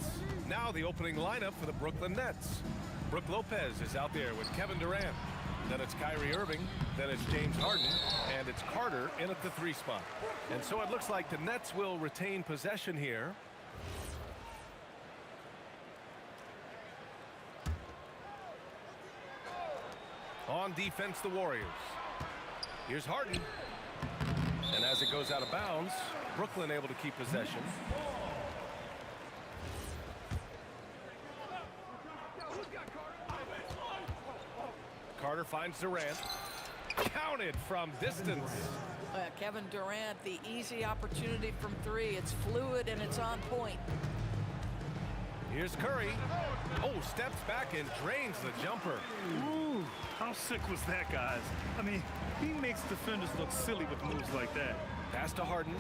Nets. Now the opening lineup for the Brooklyn Nets. Brook Lopez is out there with Kevin Durant. Then it's Kyrie Irving. Then it's James Harden. And it's Carter in at the 3 spot. And so it looks like the Nets will retain possession here. On defense, the Warriors. Here's Harden. And as it goes out of bounds, Brooklyn able to keep possession. Carter finds Durant. Counted from distance. Kevin Durant, the easy opportunity from 3. It's fluid and it's on point. Here's Curry. Oh, steps back and drains the jumper. Ooh, how sick was that, guys? I mean, he makes defenders look silly with moves like that. Pass to Harden.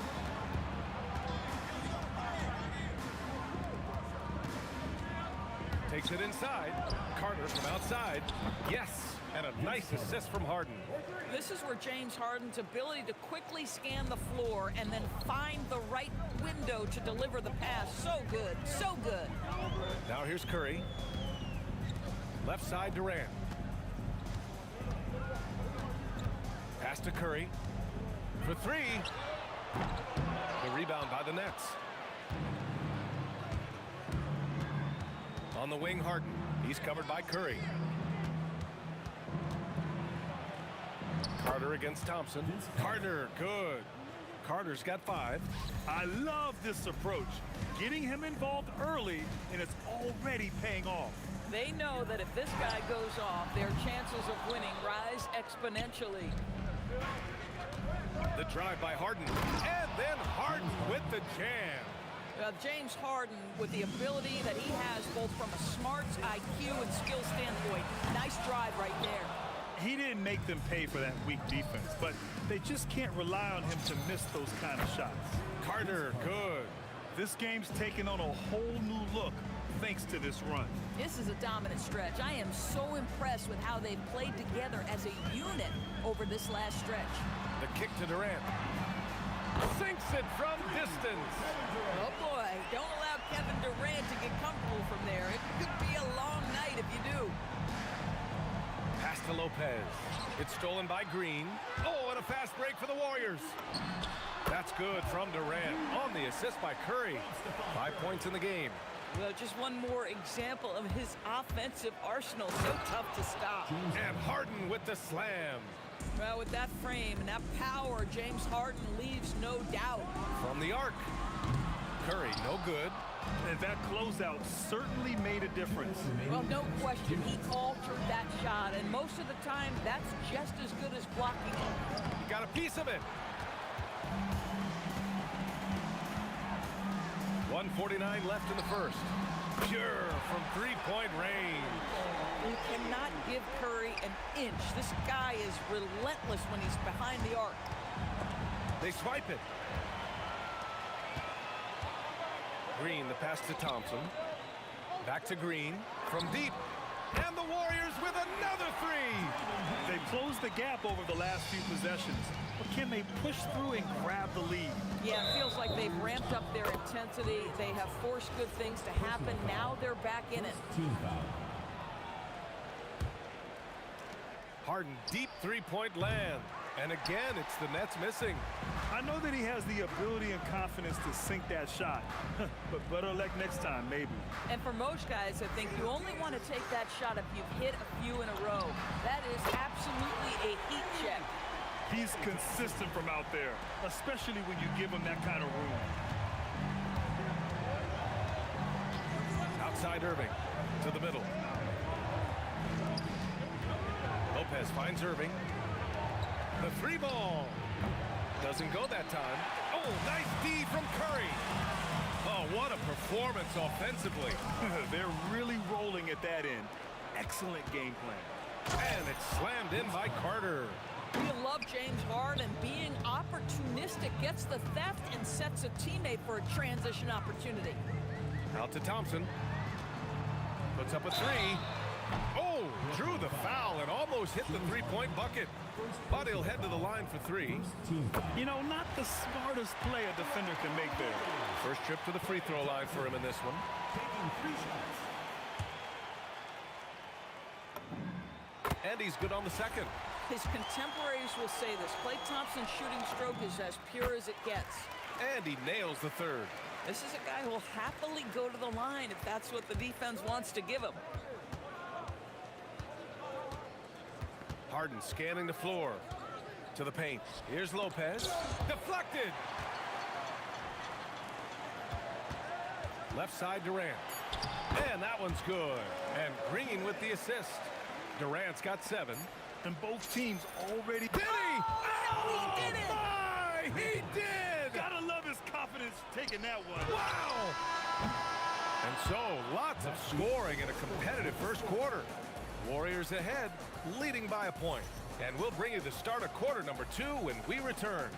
Takes it inside. Carter from outside. Yes, and a nice assist from Harden. This is where James Harden's ability to quickly scan the floor and then find the right window to deliver the pass. So good, so good. Now here's Curry. Left side Durant. Pass to Curry. For 3. The rebound by the Nets. On the wing, Harden. He's covered by Curry. Carter against Thompson. Carter, good. Carter's got 5. I love this approach. Getting him involved early, and it's already paying off. They know that if this guy goes off, their chances of winning rise exponentially. The drive by Harden. And then Harden with the jam. James Harden, with the ability that he has both from a smarts, IQ, and skill standpoint, nice drive right there. He didn't make them pay for that weak defense, but they just can't rely on him to miss those kind of shots. Carter, good. This game's taken on a whole new look thanks to this run. This is a dominant stretch. I am so impressed with how they've played together as a unit over this last stretch. The kick to Durant. Sinks it from distance. Oh boy, don't allow Kevin Durant to get comfortable from there. It could be a long night if you do. Pass to Lopez. It's stolen by Green. Oh, and a fast break for the Warriors. That's good from Durant on the assist by Curry. 5 points in the game. Well, just one more example of his offensive arsenal. So tough to stop. And Harden with the slam. Well, with that frame and that power, James Harden leaves no doubt. From the arc. Curry, no good. And that closeout certainly made a difference. Well, no question, he altered that shot, and most of the time, that's just as good as blocking it. He got a piece of it. 1:49 left in the first. Pure from 3-point range. You cannot give Curry an inch. This guy is relentless when he's behind the arc. They swipe it. Green, the pass to Thompson. Back to Green from deep. And the Warriors with another 3. They've closed the gap over the last few possessions. But can they push through and grab the lead? Yeah, it feels like they've ramped up their intensity. They have forced good things to happen. Now they're back in it. Harden, deep 3-point land. And again, it's the Nets missing. I know that he has the ability and confidence to sink that shot. But better luck next time, maybe. And for most guys, I think you only want to take that shot if you've hit a few in a row. That is absolutely a heat check. He's consistent from out there, especially when you give him that kind of room. Outside Irving to the middle. Lopez finds Irving. The 3 ball. Doesn't go that time. Oh, nice D from Curry. Oh, what a performance offensively. They're really rolling at that end. Excellent game plan. And it's slammed in by Carter. We love James Harden. Being opportunistic, gets the theft and sets a teammate for a transition opportunity. Out to Thompson. Puts up a 3. Oh, Drew the foul and almost hit the three-point bucket. But he'll head to the line for three. You know, not the smartest play a defender can make there. First trip to the free throw line for him in this one. And he's good on the second. His contemporaries will say this. Klay Thompson's shooting stroke is as pure as it gets. And he nails the third. This is a guy who'll happily go to the line if that's what the defense wants to give him. Harden scanning the floor to the paint. Here's Lopez. Deflected. Left side Durant. And that one's good. And Green with the assist. Durant's got 7. And both teams already... Did he? Oh, he did it! My, he did! Gotta love his confidence taking that one. Wow! And so, lots of scoring in a competitive first quarter. Warriors ahead, leading by a point. And we'll bring you the start of quarter number 2 when we return.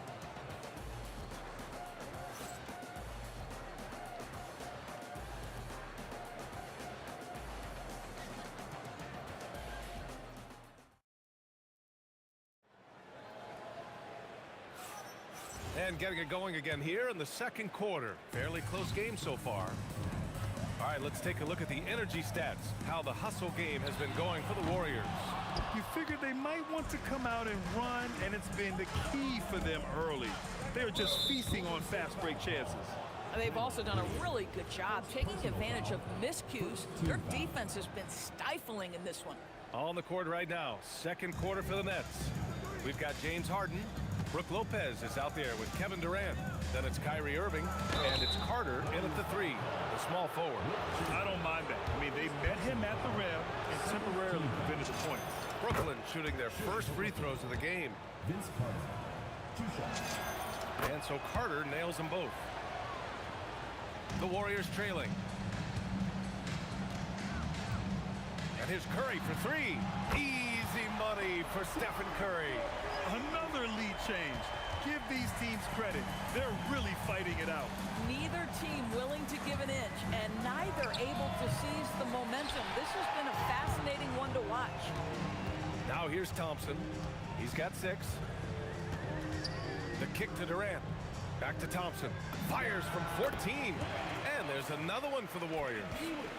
And getting it going again here in the second quarter. Fairly close game so far. All right, let's take a look at the energy stats, how the hustle game has been going for the Warriors. You figured they might want to come out and run, and it's been the key for them early. They're just feasting on fast break chances. They've also done a really good job taking advantage of miscues. Their defense has been stifling in this one. On the court right now, second quarter for the Nets. We've got James Harden. Brook Lopez is out there with Kevin Durant. Then it's Kyrie Irving, and it's Carter in at the 3, the small forward. I don't mind that. I mean, they met him at the rim and temporarily prevented the points. Brooklyn shooting their first free throws of the game. Vince Carter, 2 shots. And so Carter nails them both. The Warriors trailing. And here's Curry for 3. Easy money for Stephen Curry. Another lead change. Give these teams credit. They're really fighting it out. Neither team willing to give an inch, and neither able to seize the momentum. This has been a fascinating one to watch. Now here's Thompson. He's got 6. The kick to Durant. Back to Thompson. Fires from 14. And there's another one for the Warriors.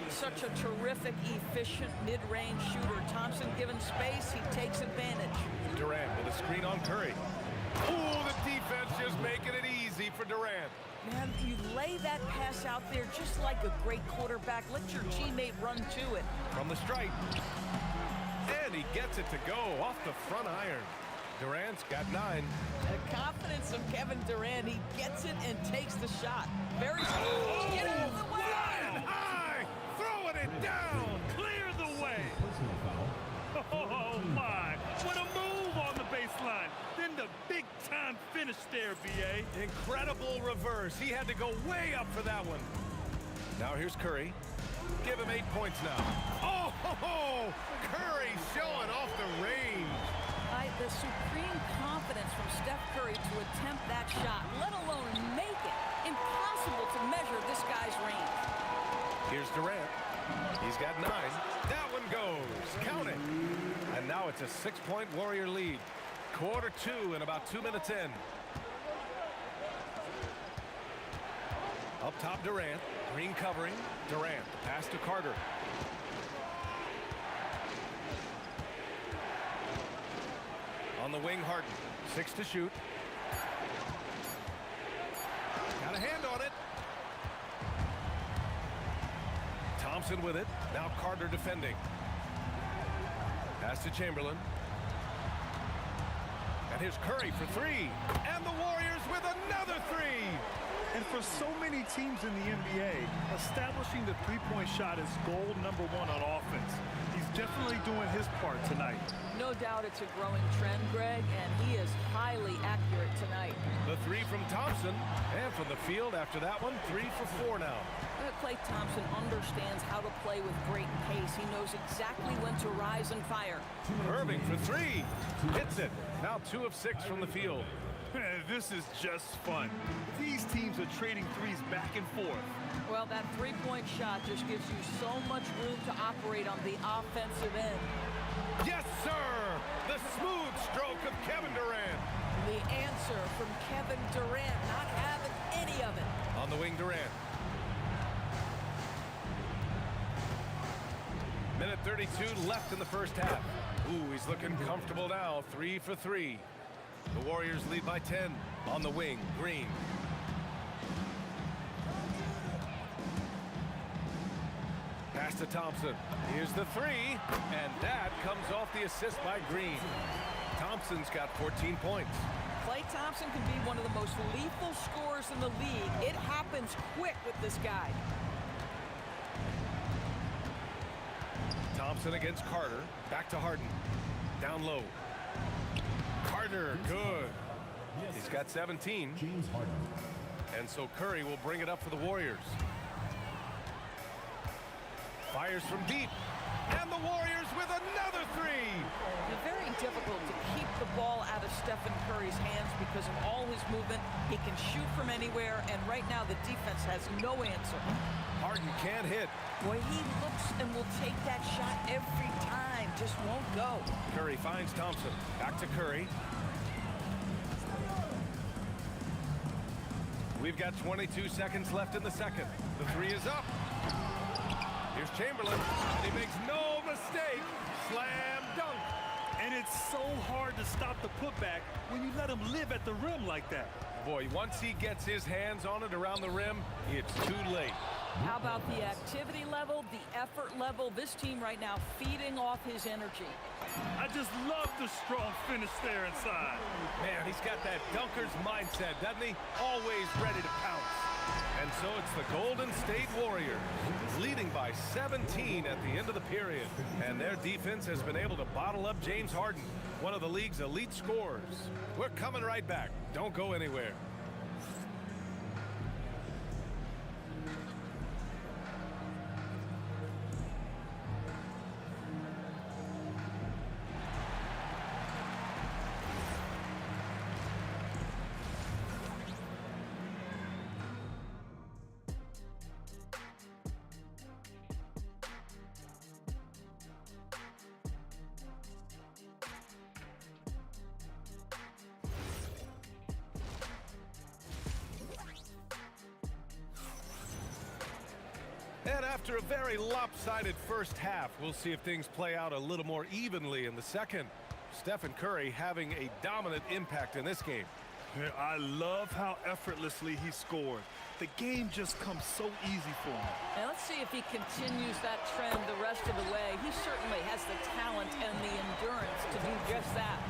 Such a terrific, efficient mid-range shooter. Thompson given space, he takes advantage. Durant with a screen on Curry. Oh, the defense just making it easy for Durant. Man, you lay that pass out there just like a great quarterback. Let your teammate run to it. From the stripe. And he gets it to go off the front iron. Durant's got 9. The confidence of Kevin Durant. He gets it and takes the shot. Very smooth. Get out of the way! Flying high! Throwing it down! Clear the way! Oh, my! What a move on the baseline! Then the big-time finish there, B.A. Incredible reverse. He had to go way up for that one. Now here's Curry. Give him 8 points now. Oh, Curry showing off the range. The supreme confidence from Steph Curry to attempt that shot, let alone make it. Impossible to measure this guy's range. Here's Durant. He's got 9. That one goes. Count it. And now it's a 6-point Warrior lead. Quarter 2 and about 2 minutes in. Up top, Durant. Green covering. Durant. Pass to Carter. On the wing, Harden. 6 to shoot. Got a hand on it. Thompson with it. Now Carter defending. Pass to Chamberlain. And here's Curry for 3. And the Warriors with another 3. And for so many teams in the NBA, establishing the three-point shot is goal number 1 on offense. He's definitely doing his part tonight. No doubt it's a growing trend, Greg, and he is highly accurate tonight. The 3 from Thompson, and from the field after that one, 3 for 4 now. Klay Thompson understands how to play with great pace. He knows exactly when to rise and fire. Irving for 3. Hits it. Now 2 of 6 from the field. This is just fun. These teams are trading threes back and forth. Well, that three-point shot just gives you so much room to operate on the offensive end. Yes, sir! The smooth stroke of Kevin Durant. The answer from Kevin Durant, not having any of it. On the wing, Durant. Minute 32 left in the first half. Ooh, he's looking comfortable now. 3 for 3. The Warriors lead by 10. On the wing, Green. Pass to Thompson. Here's the three, and that comes off the assist by Green. Thompson's got 14 points. Klay Thompson can be one of the most lethal scorers in the league. It happens quick with this guy. Thompson against Carter. Back to Harden. Down low. Carter, good. He's got 17. James Harden. And so Curry will bring it up for the Warriors. Fires from deep. And the Warriors with another three. It's very difficult to keep the ball out of Stephen Curry's hands because of all his movement. He can shoot from anywhere, and right now the defense has no answer. Harden can't hit. Boy, he looks and will take that shot every time. Just won't go. Curry finds Thompson. Back to Curry. We've got 22 seconds left in the second. The three is up. Here's Chamberlain, and he makes no mistake. Slam dunk. And it's so hard to stop the putback when you let him live at the rim like that. Boy, once he gets his hands on it around the rim, it's too late. How about the activity level, the effort level? This team right now feeding off his energy. I just love the strong finish there inside. Man, he's got that dunker's mindset, doesn't he? Always ready to pounce. And so it's the Golden State Warriors leading by 17 at the end of the period. And their defense has been able to bottle up James Harden, one of the league's elite scorers. We're coming right back. Don't go anywhere. And after a very lopsided first half, we'll see if things play out a little more evenly in the second. Stephen Curry having a dominant impact in this game. Yeah, I love how effortlessly he scored. The game just comes so easy for him. And let's see if he continues that trend the rest of the way. He certainly has the talent and the endurance to do just that.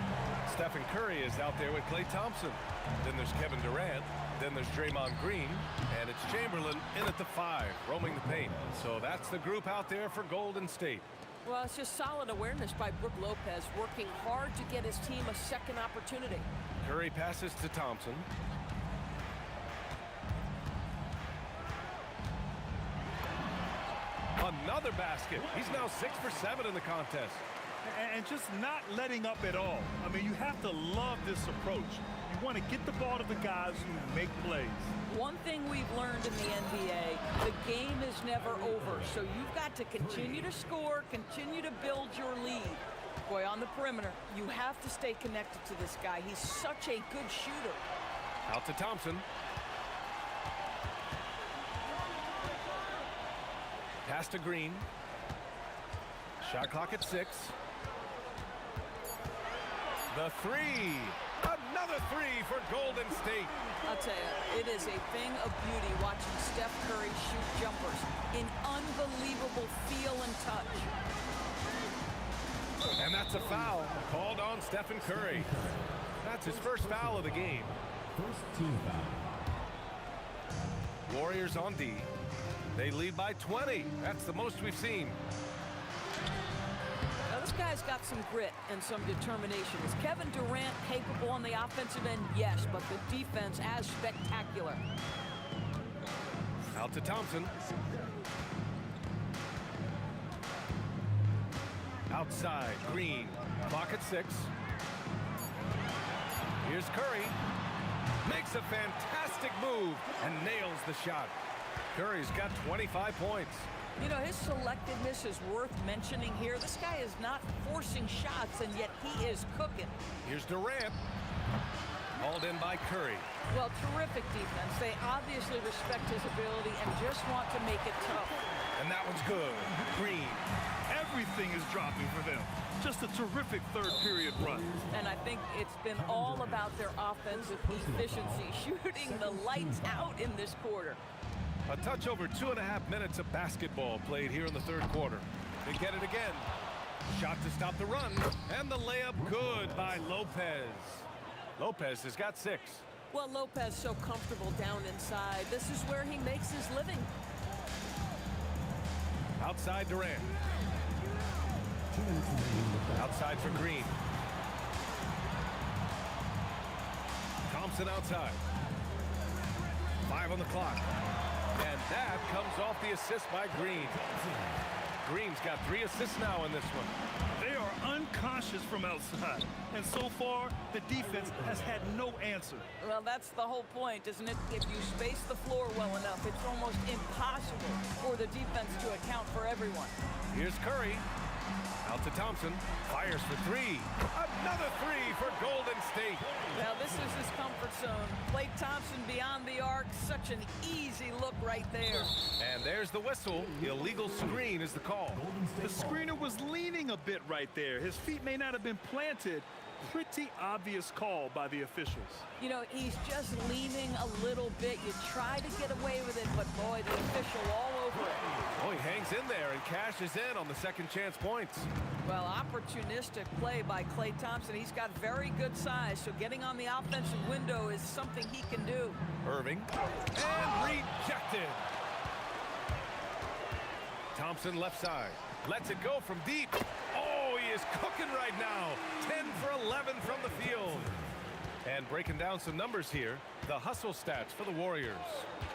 Stephen Curry is out there with Klay Thompson. Then there's Kevin Durant. Then there's Draymond Green. And it's Chamberlain in at the 5, roaming the paint. So that's the group out there for Golden State. Well, it's just solid awareness by Brook Lopez, working hard to get his team a second opportunity. Curry passes to Thompson. Another basket. He's now 6 for 7 in the contest. And just not letting up at all. I mean, you have to love this approach. You want to get the ball to the guys who make plays. One thing we've learned in the NBA, the game is never over. So you've got to continue to score, continue to build your lead. Boy, on the perimeter, you have to stay connected to this guy. He's such a good shooter. Out to Thompson. Pass to Green. Shot clock at 6. The 3. Another 3 for Golden State. I'll tell you, it is a thing of beauty watching Steph Curry shoot jumpers in unbelievable feel and touch. And that's a foul called on Stephen Curry. That's his first foul of the game. First team foul. Warriors on D. They lead by 20. That's the most we've seen. Now, this guy's got some grit and some determination. Is Kevin Durant capable on the offensive end? Yes, but the defense as spectacular. Out to Thompson. Outside, Green. Clock at 6. Here's Curry. Makes a fantastic move and nails the shot. Curry's got 25 points. You know, his selectiveness is worth mentioning here. This guy is not forcing shots, and yet he is cooking. Here's Durant. Hauled in by Curry. Well, terrific defense. They obviously respect his ability and just want to make it tough. And that one's good. Green. Everything is dropping for them. Just a terrific third period run. And I think it's been all about their offensive efficiency, shooting the lights out in this quarter. A touch over 2.5 minutes of basketball played here in the third quarter. They get it again. Shot to stop the run. And the layup good by Lopez. Lopez has got 6. Well, Lopez so comfortable down inside. This is where he makes his living. Outside Durant. Outside for Green. Thompson outside. 5 on the clock. And that comes off the assist by Green. Green's got 3 assists now in this one. They are unconscious from outside. And so far, the defense has had no answer. Well, that's the whole point, isn't it? If you space the floor well enough, it's almost impossible for the defense to account for everyone. Here's Curry. Out to Thompson. Fires for 3. Another 3 for Golden State. Now, this is his comfort zone. Klay Thompson beyond the arc. Such an easy look right there. And there's the whistle. Illegal screen is the call. The screener was leaning a bit right there. His feet may not have been planted. Pretty obvious call by the officials. You know, he's just leaning a little bit. You try to get away with it, but boy, the official all over it. Oh, he hangs in there and cashes in on the second chance points. Well, opportunistic play by Klay Thompson. He's got very good size, so getting on the offensive window is something he can do. Irving. And rejected. Thompson left side. Lets it go from deep. Oh, he is cooking right now. 10 for 11 from the field. And breaking down some numbers here, the hustle stats for the Warriors.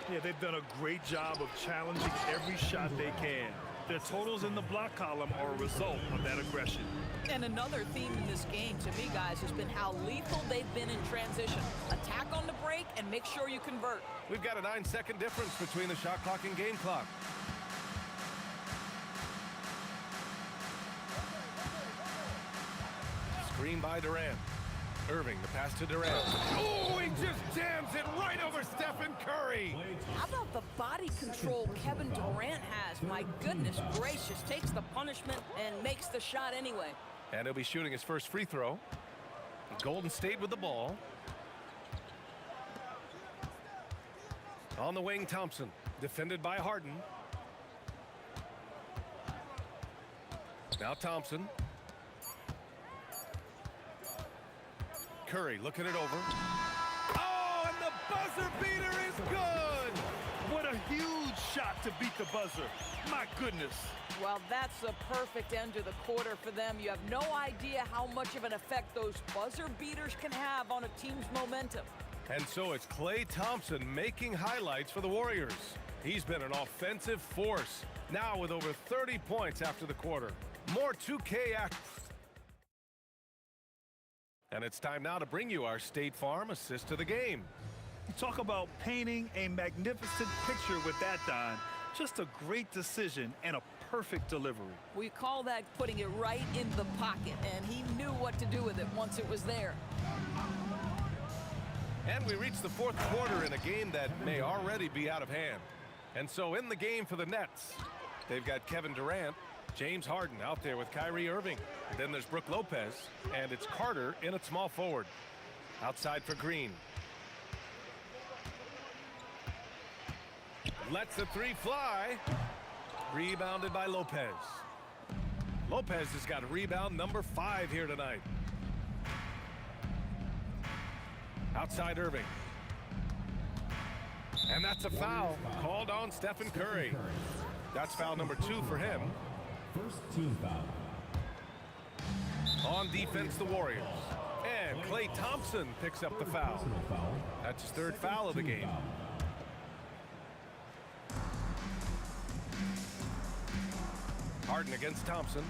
Yeah, they've done a great job of challenging every shot they can. Their totals in the block column are a result of that aggression. And another theme in this game, to me, guys, has been how lethal they've been in transition. Attack on the break and make sure you convert. We've got a 9-second difference between the shot clock and game clock. Screen by Durant. Irving, the pass to Durant. Oh, he just jams it right over Stephen Curry. How about the body control Kevin Durant has? My goodness gracious, takes the punishment and makes the shot anyway. And he'll be shooting his first free throw. Golden State with the ball. On the wing, Thompson, defended by Harden. Now Thompson. Curry looking it over. Oh, and the buzzer beater is good! What a huge shot to beat the buzzer. My goodness. Well, that's a perfect end to the quarter for them. You have no idea how much of an effect those buzzer beaters can have on a team's momentum. And so it's Klay Thompson making highlights for the Warriors. He's been an offensive force, now with over 30 points after the quarter. More 2K action. And it's time now to bring you our State Farm assist to the game. Talk about painting a magnificent picture with that, Don. Just a great decision and a perfect delivery. We call that putting it right in the pocket, and he knew what to do with it once it was there. And we reach the fourth quarter in a game that may already be out of hand. And so in the game for the Nets, they've got Kevin Durant, James Harden out there with Kyrie Irving. And then there's Brook Lopez, and it's Carter in at small forward. Outside for Green. Lets the 3 fly. Rebounded by Lopez. Lopez has got rebound number 5 here tonight. Outside Irving. And that's a foul called on Stephen Curry. That's foul number 2 for him. First team foul. On defense, the Warriors. And Klay Thompson picks up the foul. That's his 3rd foul of the game. Harden against Thompson.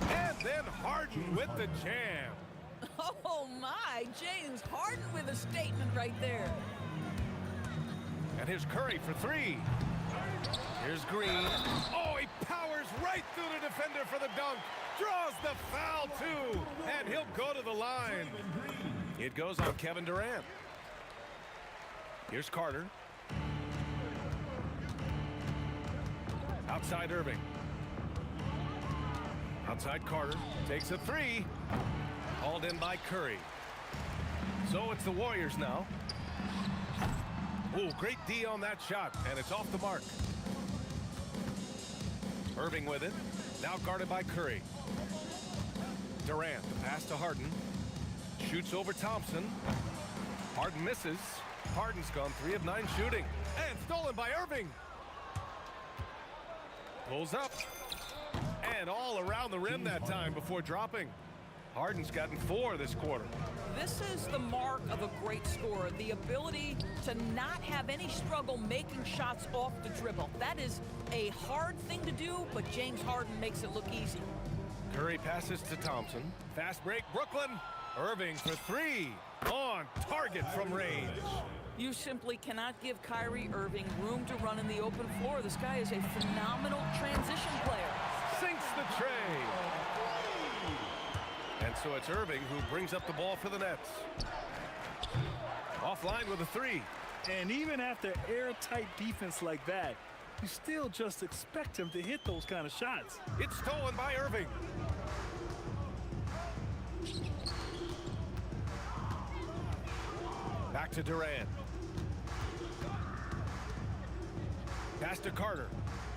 And then Harden with the jam. Oh, my. James Harden with a statement right there. And here's Curry for three. Here's Green. Oh, he powers right through the defender for the dunk. Draws the foul, too. And he'll go to the line. It goes on Kevin Durant. Here's Carter. Outside Irving. Outside Carter. Takes a three. Hauled in by Curry. So it's the Warriors now. Ooh, great D on that shot, and it's off the mark. Irving with it. Now guarded by Curry. Durant, the pass to Harden. Shoots over Thompson. Harden misses. Harden's gone 3 of 9 shooting. And stolen by Irving. Pulls up. And all around the rim that time before dropping. Harden's gotten 4 this quarter. This is the mark of a great scorer, the ability to not have any struggle making shots off the dribble. That is a hard thing to do, but James Harden makes it look easy. Curry passes to Thompson. Fast break, Brooklyn. Irving for 3. On target from range. You simply cannot give Kyrie Irving room to run in the open floor. This guy is a phenomenal transition player. Sinks the tray. And so it's Irving who brings up the ball for the Nets. Offline with a 3. And even after airtight defense like that, you still just expect him to hit those kind of shots. It's stolen by Irving. Back to Durant. Pass to Carter.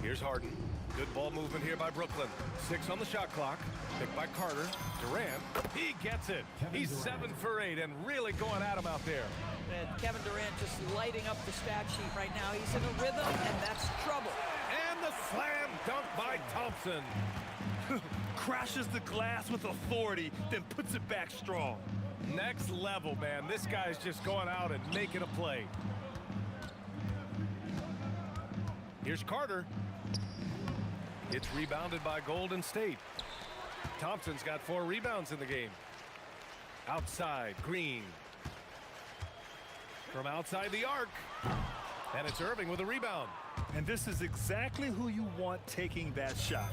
Here's Harden. Good ball movement here by Brooklyn. 6 on the shot clock. Picked by Carter. Durant. He gets it. He's 7 for 8 and really going at him out there. And Kevin Durant just lighting up the stat sheet right now. He's in a rhythm, and that's trouble. And the slam dunk by Thompson. Crashes the glass with authority, then puts it back strong. Next level, man. This guy's just going out and making a play. Here's Carter. It's rebounded by Golden State. Thompson's got 4 rebounds in the game. Outside, Green. From outside the arc. And it's Irving with a rebound. And this is exactly who you want taking that shot.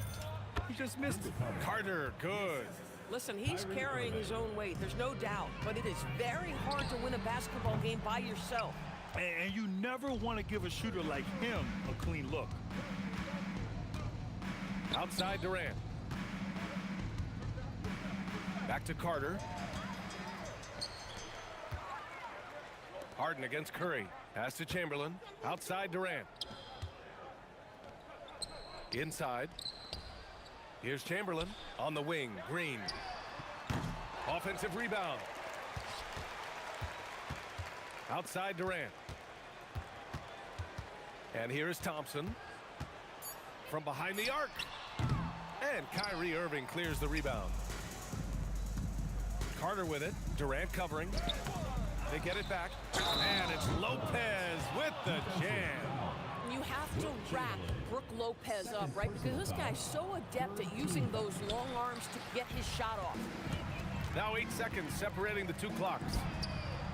He just missed it. Carter, good. Listen, he's carrying his own weight. There's no doubt. But it is very hard to win a basketball game by yourself. And you never want to give a shooter like him a clean look. Outside Durant. Back to Carter. Harden against Curry. Pass to Chamberlain. Outside Durant. Inside. Here's Chamberlain on the wing. Green. Offensive rebound. Outside Durant. And here is Thompson. From behind the arc. And Kyrie Irving clears the rebound. Carter with it. Durant covering. They get it back. And it's Lopez with the jam. You have to rack Brook Lopez up, right? Because this guy's so adept at using those long arms to get his shot off. Now 8 seconds separating the 2 clocks.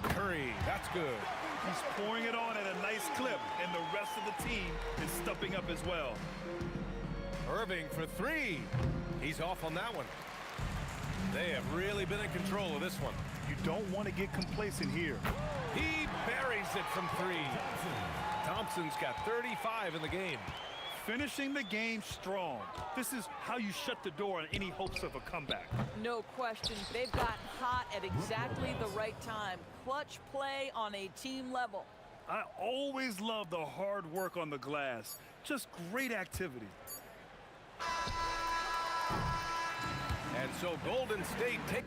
Curry, that's good. He's pouring it on at a nice clip, and the rest of the team is stepping up as well. Irving for 3. He's off on that one. They have really been in control of this one. You don't want to get complacent here. He buries it from 3. Thompson's got 35 in the game. Finishing the game strong. This is how you shut the door on any hopes of a comeback. No question. They've gotten hot at exactly the right time. Clutch play on a team level. I always love the hard work on the glass. Just great activity. And so Golden State take